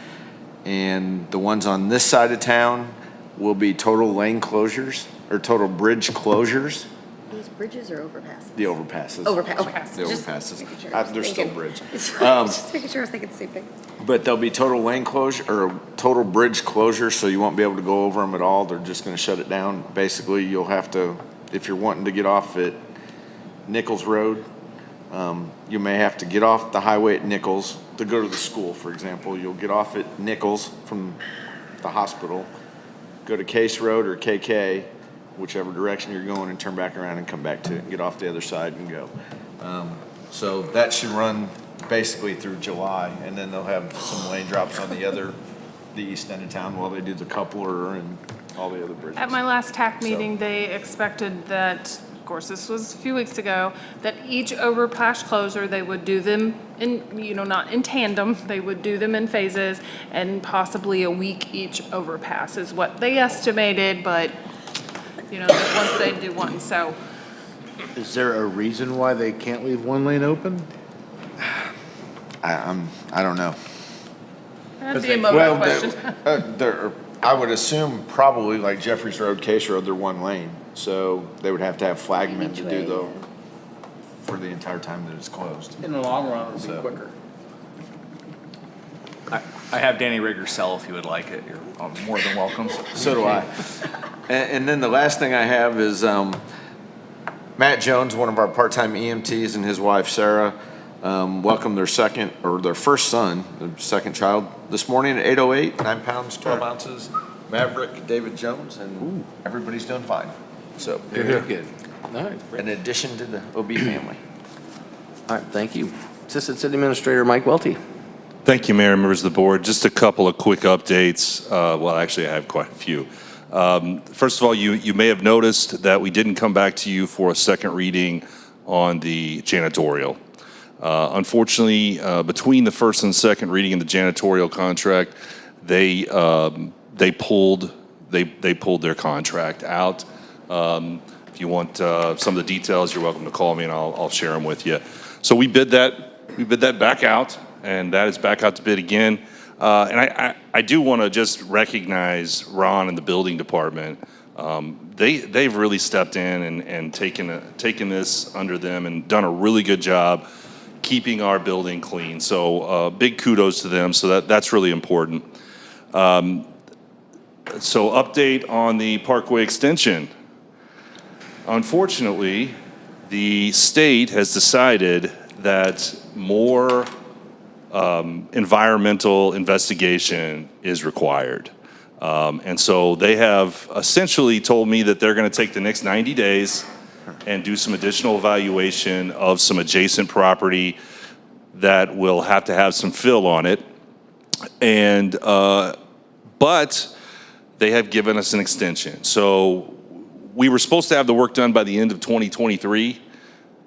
And the ones on this side of town will be total lane closures, or total bridge closures. These bridges or overpasses? The overpasses. Overpasses. The Just overpasses. making sure I was They're still thinking. bridge. Just making sure I was thinking the same thing. But there'll be total lane closure, or total bridge closure, so you won't be able to go over them at all. They're just gonna shut it down. Basically, you'll have to, if you're wanting to get off at Nichols Road, you may have to get off the highway at Nichols to go to the school, for example. You'll get off at Nichols from the hospital, go to Case Road or KK, whichever direction you're going, and turn back around and come back to it and get off the other side and go. So that should run basically through July, and then they'll have some lane drops on the east end of town while they do the coupler and all the other bridges. At my last TAC meeting, they expected that, of course, this was a few weeks ago, that each overpass closure, they would do them in, not in tandem, they would do them in phases, and possibly a week each overpass is what they estimated, but, once they do one, so. Is there a reason why they can't leave one lane open? I don't know. That'd be a MoDOT question. I would assume probably like Jeffries Road, Case Road, they're one lane. So they would have to have flagmen to do for the entire time that it's closed. In the long run, it'll be quicker. I have Danny Rigger's cell if you would like it. You're more than welcome. So do I. And then the last thing I have is Matt Jones, one of our part-time EMTs, and his wife Sarah welcomed their first son, their second child, this morning at 8:08, 9 pounds, 12 ounces, Maverick David Jones, and everybody's doing fine. So Very good. All right. in addition to the OB family. All right, thank you. Assistant City Administrator Mike Welty. Thank you, Mayor and members of the board. Just a couple of quick updates. Well, actually, I have quite a few. First of all, you may have noticed that we didn't come back to you for a second reading on the janitorial. Unfortunately, between the first and second reading in the janitorial contract, they pulled their contract out. If you want some of the details, you're welcome to call me and I'll share them with you. So we bid that back out, and that is back out to bid again. And I do want to just recognize Ron and the building department. They've really stepped in and taken this under them and done a really good job keeping our building clean. So big kudos to them. So that's really important. So update on the Parkway extension. Unfortunately, the state has decided that more environmental investigation is required. And so they have essentially told me that they're going to take the next 90 days and do some additional evaluation of some adjacent property that will have to have some fill on it. And, but they have given us an extension. So we were supposed to have the work done by the end of 2023.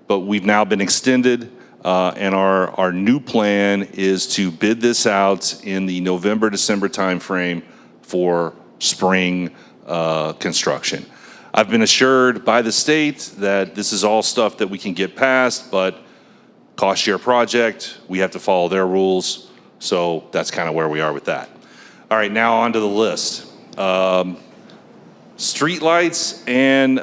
but we've now been extended, and our new plan is to bid this out in the November, December timeframe for spring construction. I've been assured by the state that this is all stuff that we can get past, but cost share project, we have to follow their rules, so that's kind of where we are with that. All right, now on to the list. Streetlights and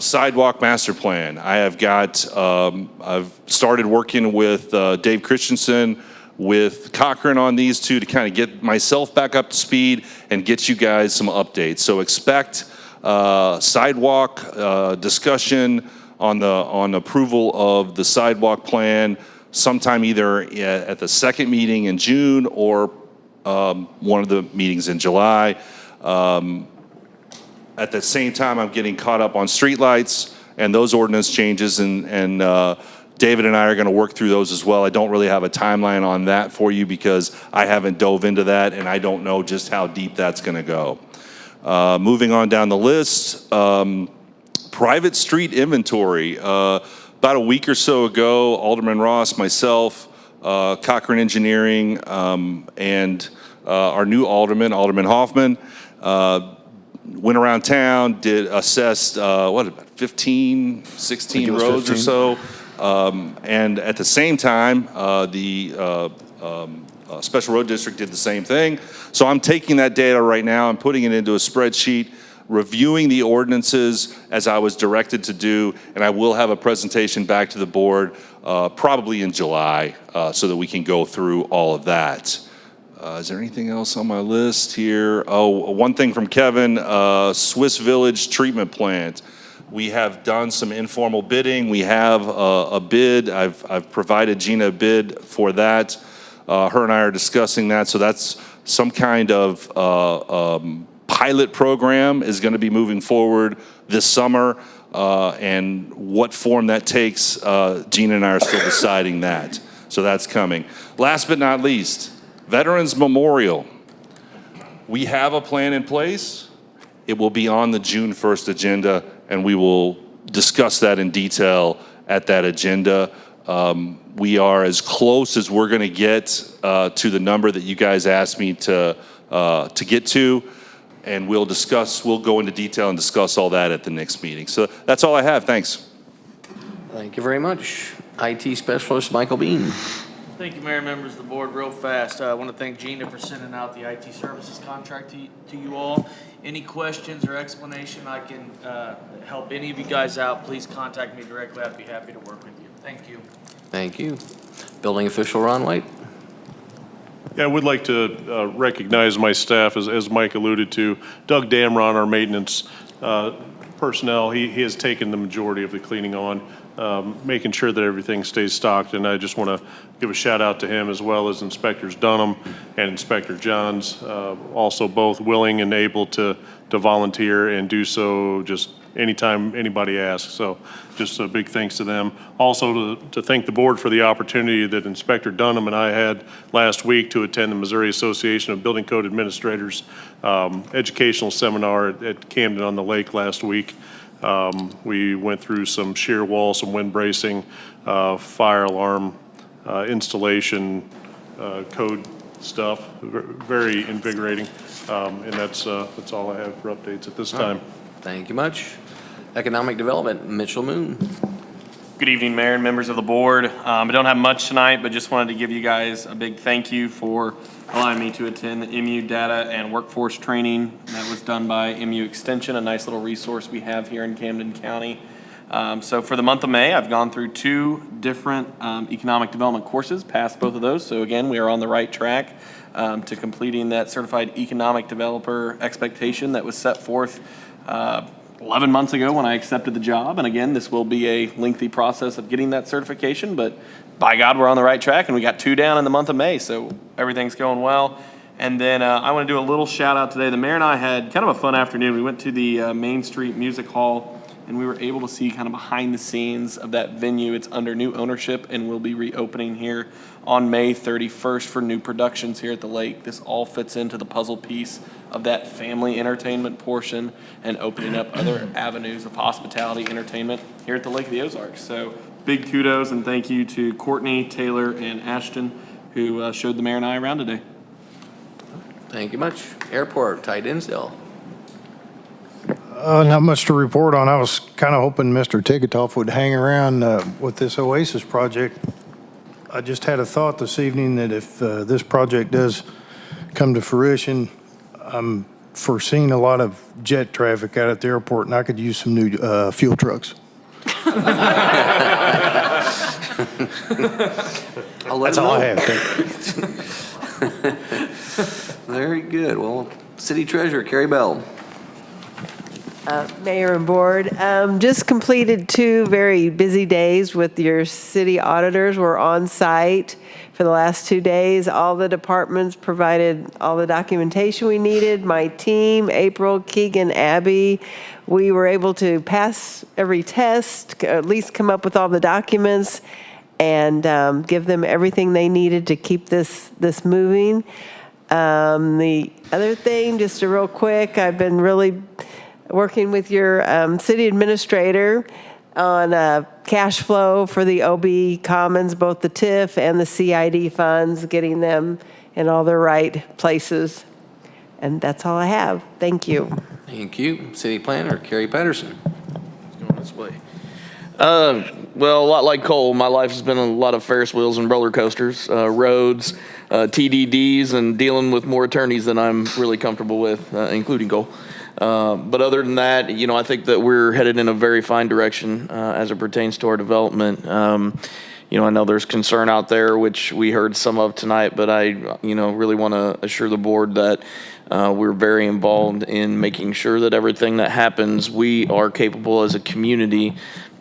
sidewalk master plan. I have got, I've started working with Dave Christensen with Cochran on these two to kind of get myself back up to speed and get you guys some updates. So expect sidewalk discussion on approval of the sidewalk plan sometime either at the second meeting in June or one of the meetings in July. At the same time, I'm getting caught up on streetlights and those ordinance changes, and David and I are going to work through those as well. I don't really have a timeline on that for you because I haven't dove into that, and I don't know just how deep that's going to go. Moving on down the list, private street inventory. About a week or so ago, Alderman Ross, myself, Cochran Engineering, and our new alderman, Alderman Hoffman, went around town, assessed, about 15, 16 roads 15. Or so. And at the same time, the Special Road District did the same thing. So I'm taking that data right now and putting it into a spreadsheet, reviewing the ordinances as I was directed to do, and I will have a presentation back to the board probably in July so that we can go through all of that. Is there anything else on my list here? Oh, one thing from Kevin, Swiss Village Treatment Plant. We have done some informal bidding. We have a bid. I've provided Gina a bid for that. Her and I are discussing that. So that's some kind of pilot program is going to be moving forward this summer. And what form that takes, Gina and I are still deciding that. So that's coming. Last but not least, Veterans Memorial. We have a plan in place. It will be on the June 1st agenda, and we will discuss that in detail at that agenda. We are as close as we're going to get to the number that you guys asked me to get to, and we'll go into detail and discuss all that at the next meeting. So that's all I have. Thanks. Thank you very much. IT Specialist Michael Bean. Thank you, Mayor, members of the board. Real fast, I want to thank Gina for sending out the IT services contract to you all. Any questions or explanation I can help any of you guys out, please contact me directly. I'd be happy to work with you. Thank you. Thank you. Building Official Ron White. Yeah, I would like to recognize my staff, as Mike alluded to. Doug Damron, our maintenance personnel, he has taken the majority of the cleaning on, making sure that everything stays stocked. And I just want to give a shout out to him, as well as Inspectors Dunham and Inspector Johns, also both willing and able to volunteer and do so just anytime anybody asks. So just a big thanks to them. Also to thank the board for the opportunity that Inspector Dunham and I had last week to attend the Missouri Association of Building Code Administrators educational seminar at Camden on the Lake last week. We went through some shear wall, some wind bracing, fire alarm installation, code stuff. Very invigorating, and that's all I have for updates at this time. Thank you much. Economic Development, Mitchell Moon. Good evening, Mayor and members of the board. I don't have much tonight, but just wanted to give you guys a big thank you for allowing me to attend the MU Data and Workforce Training that was done by MU Extension, a nice little resource we have here in Camden County. So for the month of May, I've gone through 2 different economic development courses, passed both of those. So again, we are on the right track to completing that certified economic developer expectation that was set forth 11 months ago when I accepted the job. And again, this will be a lengthy process of getting that certification, but by God, we're on the right track, and we got 2 down in the month of May, so everything's going well. And then I want to do a little shout out today. The mayor and I had kind of a fun afternoon. We went to the Main Street Music Hall and we were able to see kind of behind the scenes of that venue. It's under new ownership and will be reopening here on May 31st for new productions here at the lake. This all fits into the puzzle piece of that family entertainment portion and opening up other avenues of hospitality entertainment here at the Lake of the Ozarks. So big kudos and thank you to Courtney, Taylor, and Ashton who showed the mayor and I around today. Thank you much. Airport, Ty Dinsdale. Not much to report on. I was kind of hoping Mr. Ticketoff would hang around with this Oasis project. I just had a thought this evening that if this project does come to fruition, I'm foreseeing a lot of jet traffic out at the airport, and I could use some new fuel trucks. That's all I have. Very good. Well, City Treasurer Carrie Bell. Mayor and Board, just completed 2 very busy days with your city auditors. We're on site for the last 2 days. All the departments provided all the documentation we needed. My team, April, Keegan, Abby, we were able to pass every test, at least come up with all the documents, and give them everything they needed to keep this moving. The other thing, just a real quick, I've been really working with your city administrator on cash flow for the OB Commons, both the TIF and the CID funds, getting them in all their right places. And that's all I have. Thank you. Thank you. City Planner Carrie Patterson. It's going this way. Well, a lot like Cole, my life has been a lot of Ferris wheels and roller coasters, roads, TDDs, and dealing with more attorneys than I'm really comfortable with, including Cole. But other than that, I think that we're headed in a very fine direction as it pertains to our development. I know there's concern out there, which we heard some of tonight, but I, really want to assure the board that we're very involved in making sure that everything that happens, we are capable as a community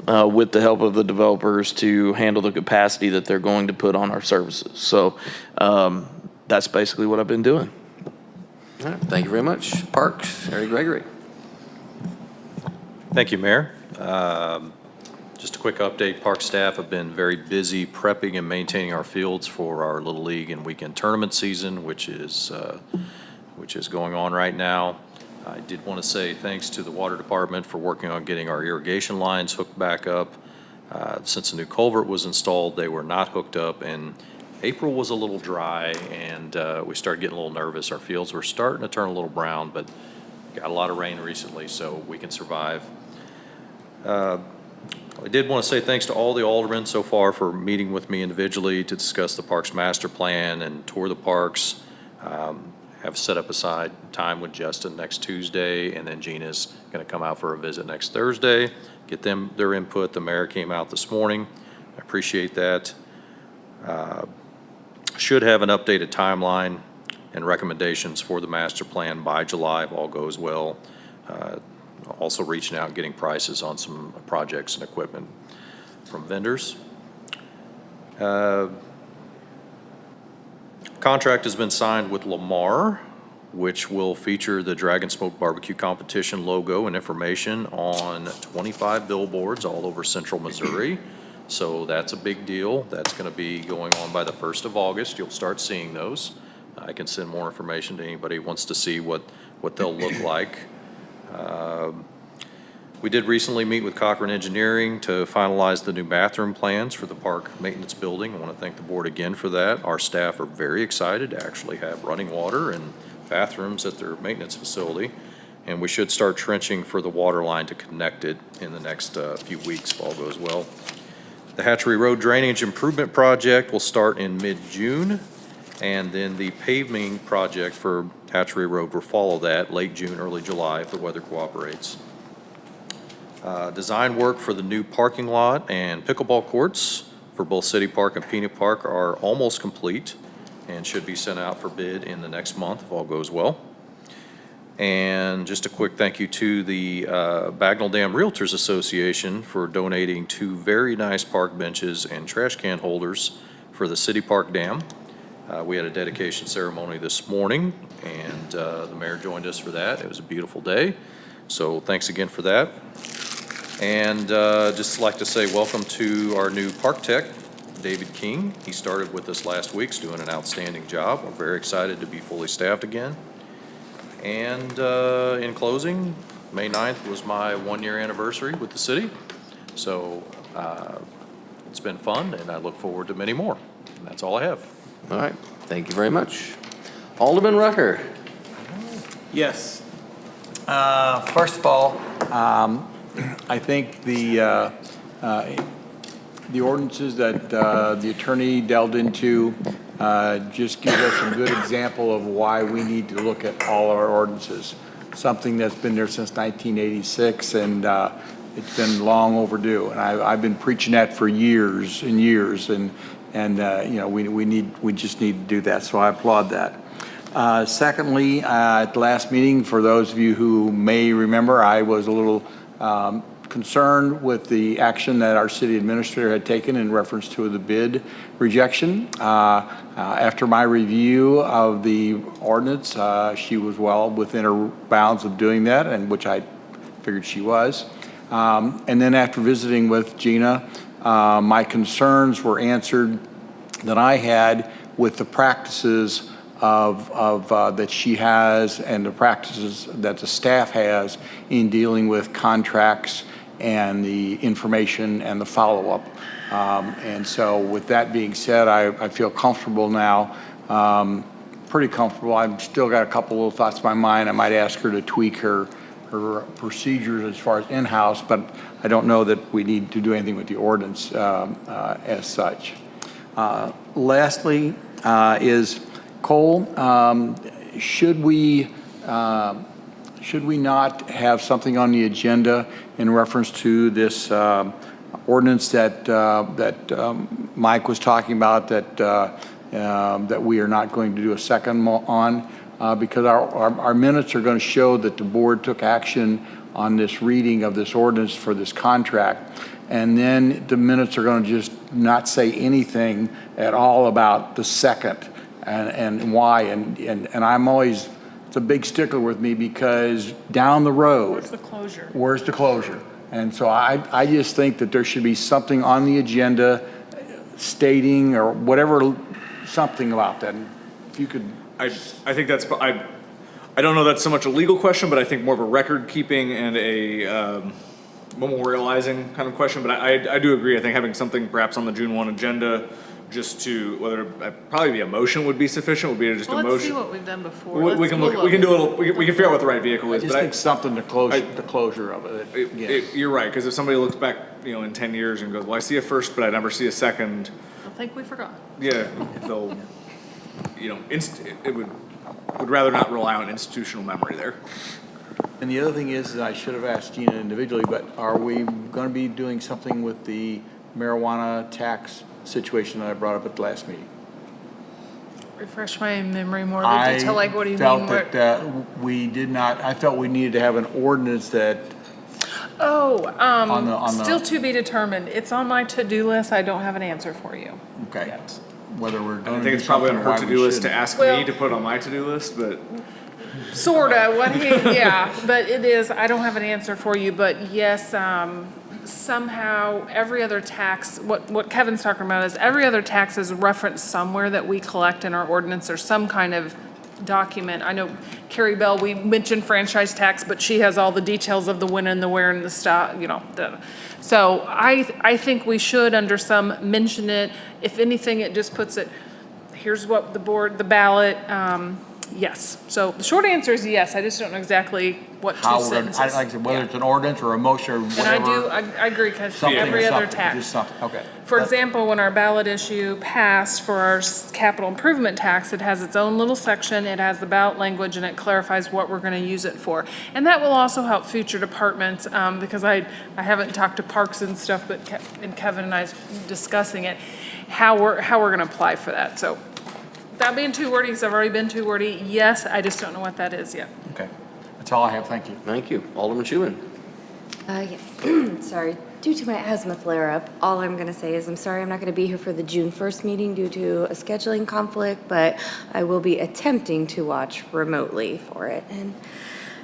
with the help of the developers to handle the capacity that they're going to put on our services. So that's basically what I've been doing. All right, thank you very much. Parks, Harry Gregory. Thank you, Mayor. Just a quick update, park staff have been very busy prepping and maintaining our fields for our Little League and weekend tournament season, which is going on right now. I did want to say thanks to the Water Department for working on getting our irrigation lines hooked back up. Since the new culvert was installed, they were not hooked up, and April was a little dry, and we started getting a little nervous. Our fields were starting to turn a little brown, but got a lot of rain recently, so we can survive. I did want to say thanks to all the aldermen so far for meeting with me individually to discuss the parks master plan and tour the parks. Have set up aside time with Justin next Tuesday, and then Gina's going to come out for a visit next Thursday, get them their input. The mayor came out this morning. I appreciate that. Should have an updated timeline and recommendations for the master plan by July if all goes well. Also reaching out and getting prices on some projects and equipment from vendors. Contract has been signed with Lamar, which will feature the Dragon Smoke Barbecue Competition logo and information on 25 billboards all over central Missouri. So that's a big deal. That's going to be going on by the 1st of August. You'll start seeing those. I can send more information to anybody who wants to see what they'll look like. We did recently meet with Cochran Engineering to finalize the new bathroom plans for the park maintenance building. I want to thank the board again for that. Our staff are very excited to actually have running water and bathrooms at their maintenance facility. And we should start trenching for the water line to connect it in the next few weeks if all goes well. The Hatchery Road Drainage Improvement Project will start in mid-June, and then the paving project for Hatchery Road will follow that late June, early July if the weather cooperates. Design work for the new parking lot and pickleball courts for both City Park and Peanut Park are almost complete and should be sent out for bid in the next month if all goes well. And just a quick thank you to the Bagnell Dam Realtors Association for donating 2 very nice park benches and trash can holders for the City Park Dam. We had a dedication ceremony this morning, and the mayor joined us for that. It was a beautiful day, so thanks again for that. And just like to say welcome to our new park tech, David King. He started with us last week, he's doing an outstanding job. We're very excited to be fully staffed again. And in closing, May 9th was my one-year anniversary with the city. So it's been fun, and I look forward to many more. And that's all I have. All right, thank you very much. Alderman Rucker. Yes. First of all, I think the ordinances that the attorney delved into just gives us a good example of why we need to look at all our ordinances. Something that's been there since 1986, and it's been long overdue. And I've been preaching that for years and years, and you know, we just need to do that. So I applaud that. Secondly, at the last meeting, for those of you who may remember, I was a little concerned with the action that our city administrator had taken in reference to the bid rejection. After my review of the ordinance, she was well within her bounds of doing that, and which I figured she was. And then after visiting with Gina, my concerns were answered that I had with the practices that she has and the practices that the staff has in dealing with contracts and the information and the follow-up. And so with that being said, I feel comfortable now, pretty comfortable. I've still got a couple little thoughts in my mind. I might ask her to tweak her procedures as far as in-house, but I don't know that we need to do anything with the ordinance as such. Lastly is Cole, should we not have something on the agenda in reference to this ordinance that Mike was talking about, that we are not going to do a second on? Because our minutes are going to show that the board took action on this reading of this ordinance for this contract. And then the minutes are going to just not say anything at all about the second and why. And I'm always, it's a big stickler with me because down the road. Where's the closure? Where's the closure? And so I just think that there should be something on the agenda stating or whatever, something about that. And if you could. I think that's, I don't know that's so much a legal question, but I think more of a record keeping and a memorializing kind of question. But I do agree. I think having something perhaps on the June 1 agenda, just to, whether probably be a motion would be sufficient, would be just a motion. Let's see what we've done before. We can look, we can do a little, we can figure out what the right vehicle is. I just think something to close the closure of it. You're right, because if somebody looks back, in 10 years and goes, well, I see a first, but I never see a second. I think we forgot. Yeah, they'll, it would rather not rely on institutional memory there. And the other thing is that I should have asked Gina individually, but are we going to be doing something with the marijuana tax situation that I brought up at the last meeting? Refresh my memory more of the detail, like what do you mean? I felt that we did not, I felt we needed to have an ordinance that. Still to be determined. It's on my to-do list. I don't have an answer for you. Okay. Yet. Whether we're going I to think do it's probably on something her or why to-do we list to shouldn't. ask Well, me to put on my to-do list, but. Sorta, but it is, I don't have an answer for you, but yes, somehow every other tax, what Kevin's talking about is every other tax is referenced somewhere that we collect in our ordinance or some kind of document. I know Carrie Bell, we mentioned franchise tax, but she has all the details of the when and the where and the stuff, So I think we should, under some, mention it. If anything, it just puts it, here's what the ballot, yes. So the short answer is yes. I just don't know exactly what How two we're going sentences. to, like I said, whether it's an ordinance or a motion or whatever. And I agree, because something every or other something, tax. just something, okay. For example, when our ballot issue passed for our capital improvement tax, it has its own little section, it has the ballot language, and it clarifies what we're gonna use it for. And that will also help future departments, because I haven't talked to Parks and stuff, but Kevin and I discussing it, how we're gonna apply for that. So, without being too wordy, because I've already been too wordy, yes, I just don't know what that is yet. Okay, that's all I have, thank you. Thank you. Alderman Schuman. Yes, sorry. Due to my asthma flare-up, all I'm going to say is I'm sorry I'm not going to be here for the June 1st meeting due to a scheduling conflict, but I will be attempting to watch remotely for it, and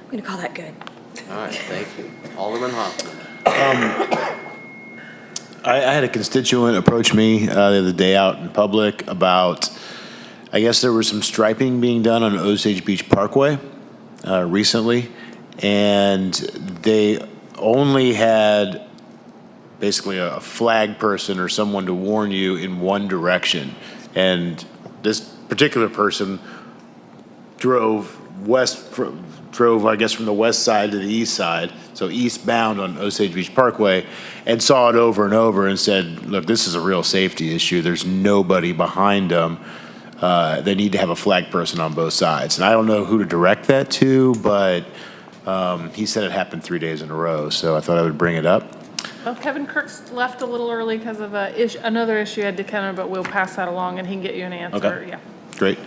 I'm going to call that good. All right, thank you. Alderman Hoffman. I had a constituent approach me the other day out in public about, I guess there was some striping being done on Osage Beach Parkway recently, and they only had basically a flag person or someone to warn you in one direction. And this particular person drove, I guess, from the west side to the east side, so eastbound on Osage Beach Parkway, and saw it over and over and said, look, this is a real safety issue. There's nobody behind them. They need to have a flag person on both sides. And I don't know who to direct that to, but he said it happened 3 days in a row, so I thought I would bring it up. Well, Kevin Crooks left a little early because of another issue at Decanter, but we'll pass that along and he can get you an answer. Okay. Yeah. Great.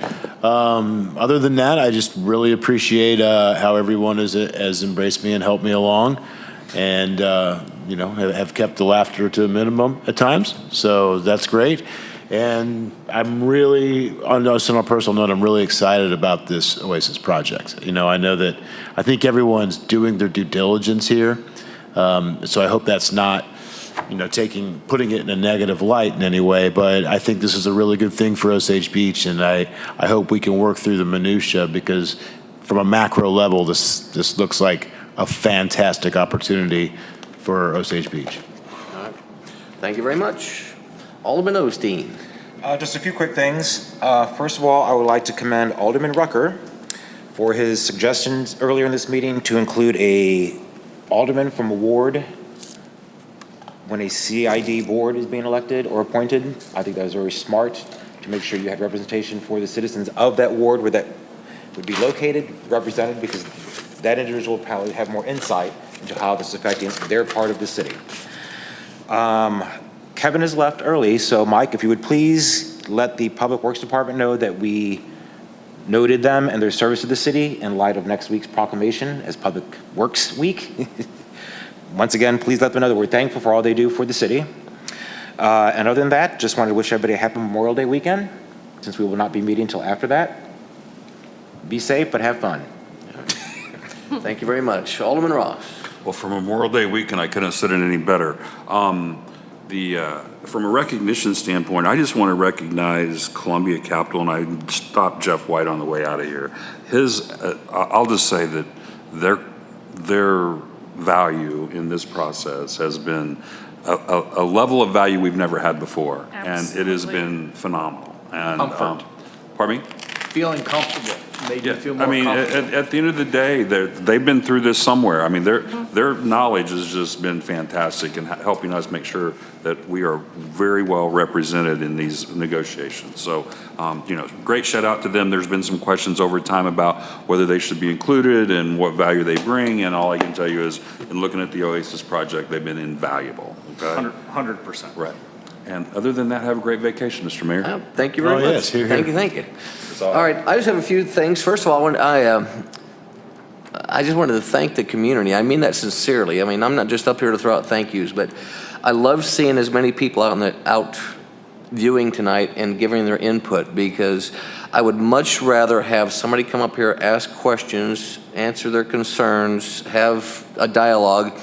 Other than that, I just really appreciate how everyone has embraced me and helped me along, and have kept the laughter to a minimum at times. So that's great. And I'm really, on a personal note, I'm really excited about this Oasis project. I know that I think everyone's doing their due diligence here. So I hope that's not, putting it in a negative light in any way, but I think this is a really good thing for Osage Beach, and I hope we can work through the minutia, because from a macro level, this looks like a fantastic opportunity for Osage Beach. All right. Thank you very much. Alderman Osteen. Just a few quick things. First of all, I would like to commend Alderman Rucker for his suggestions earlier in this meeting to include a alderman from a ward when a CID board is being elected or appointed. I think that was very smart to make sure you had representation for the citizens of that ward where that would be located, represented, because that individual will probably have more insight into how this is affecting their part of the city. Kevin has left early, so Mike, if you would please let the Public Works Department know that we noted them and their service to the city in light of next week's proclamation as Public Works Week. Once again, please let them know that we're thankful for all they do for the city. And other than that, just wanted to wish everybody a happy Memorial Day weekend, since we will not be meeting until after that. Be safe, but have fun. Thank you very much. Alderman Ross. Well, for Memorial Day weekend, I couldn't have said it any better. From a recognition standpoint, I just want to recognize Columbia Capital, and I stopped Jeff White on the way out of here. I'll just say that their value in this process has been a level of value we've never had before. Absolutely. And it has been phenomenal. And, Comfort. pardon me? Feeling comfortable, made you feel more I mean, comfortable. at the end of the day, they've been through this somewhere. I mean, their knowledge has just been fantastic in helping us make sure that we are very well represented in these negotiations. So, great shout out to them. There's been some questions over time about whether they should be included and what value they bring. And all I can tell you is, in looking at the Oasis project, they've been invaluable. Okay? 100%. Right. And other than that, have a great vacation, Mr. Mayor. Thank you very much. Yes, here, here. Thank you. All right, I just have a few things. First of all, I just wanted to thank the community. I mean that sincerely. I mean, I'm not just up here to throw out thank yous, but I love seeing as many people out viewing tonight and giving their input, because I would much rather have somebody come up here, ask questions, answer their concerns, have a dialogue,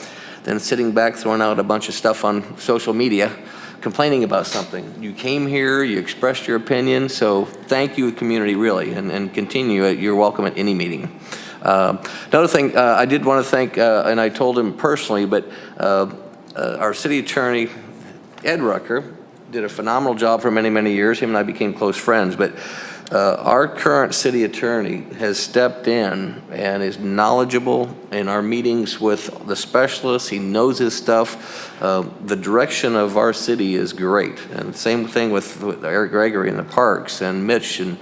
than sitting back throwing out a bunch of stuff on social media complaining about something. You came here, you expressed your opinion, so thank you, community, really, and continue. You're welcome at any meeting. Another thing, I did want to thank, and I told him personally, but our city attorney, Ed Rucker, did a phenomenal job for many, many years. Him and I became close friends, but our current city attorney has stepped in and is knowledgeable in our meetings with the specialists. He knows his stuff. The direction of our city is great. And same thing with Eric Gregory and the parks and Mitch. And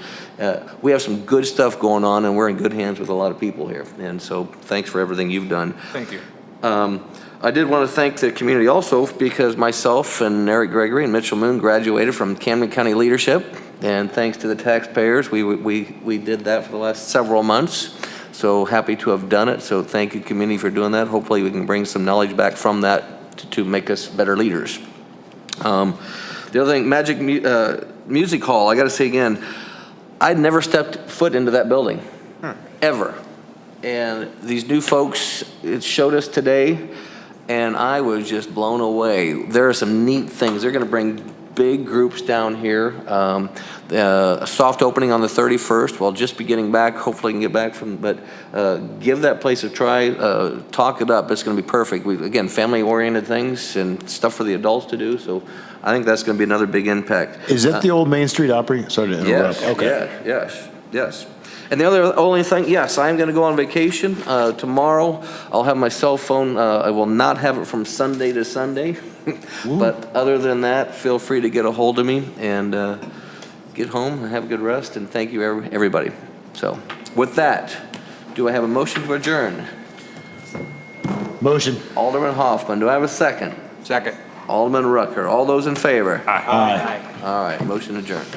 we have some good stuff going on, and we're in good hands with a lot of people here. And so thanks for everything you've done. Thank you. I did want to thank the community also, because myself and Eric Gregory and Mitchell Moon graduated from Camden County Leadership, and thanks to the taxpayers, we did that for the last several months. So happy to have done it. So thank you, community, for doing that. Hopefully we can bring some knowledge back from that to make us better leaders. The other thing, Magic Music Hall, I got to say again, I'd never stepped foot into that building, ever. And these new folks, it showed us today. and I was just blown away. There are some neat things. They're going to bring big groups down here. A soft opening on the 31st. We'll just be getting back. Hopefully, I can get back from. But give that place a try. Talk it up. It's going to be perfect. Again, family-oriented things and stuff for the adults to do. So I think that's going to be another big impact. Is that the old Main Street Opry? Sorry to interrupt. Yes. Okay. Yes. And the only thing, yes, I am going to go on vacation tomorrow. I'll have my cell phone. I will not have it from Sunday to Sunday. But other than that, feel free to get a hold of me and get home and have a good rest. And thank you, everybody. So with that, do I have a motion to adjourn? Motion. Alderman Hoffman. Do I have a second? Second. Alderman Rucker. All those in favor? Aye. All right, motion adjourned.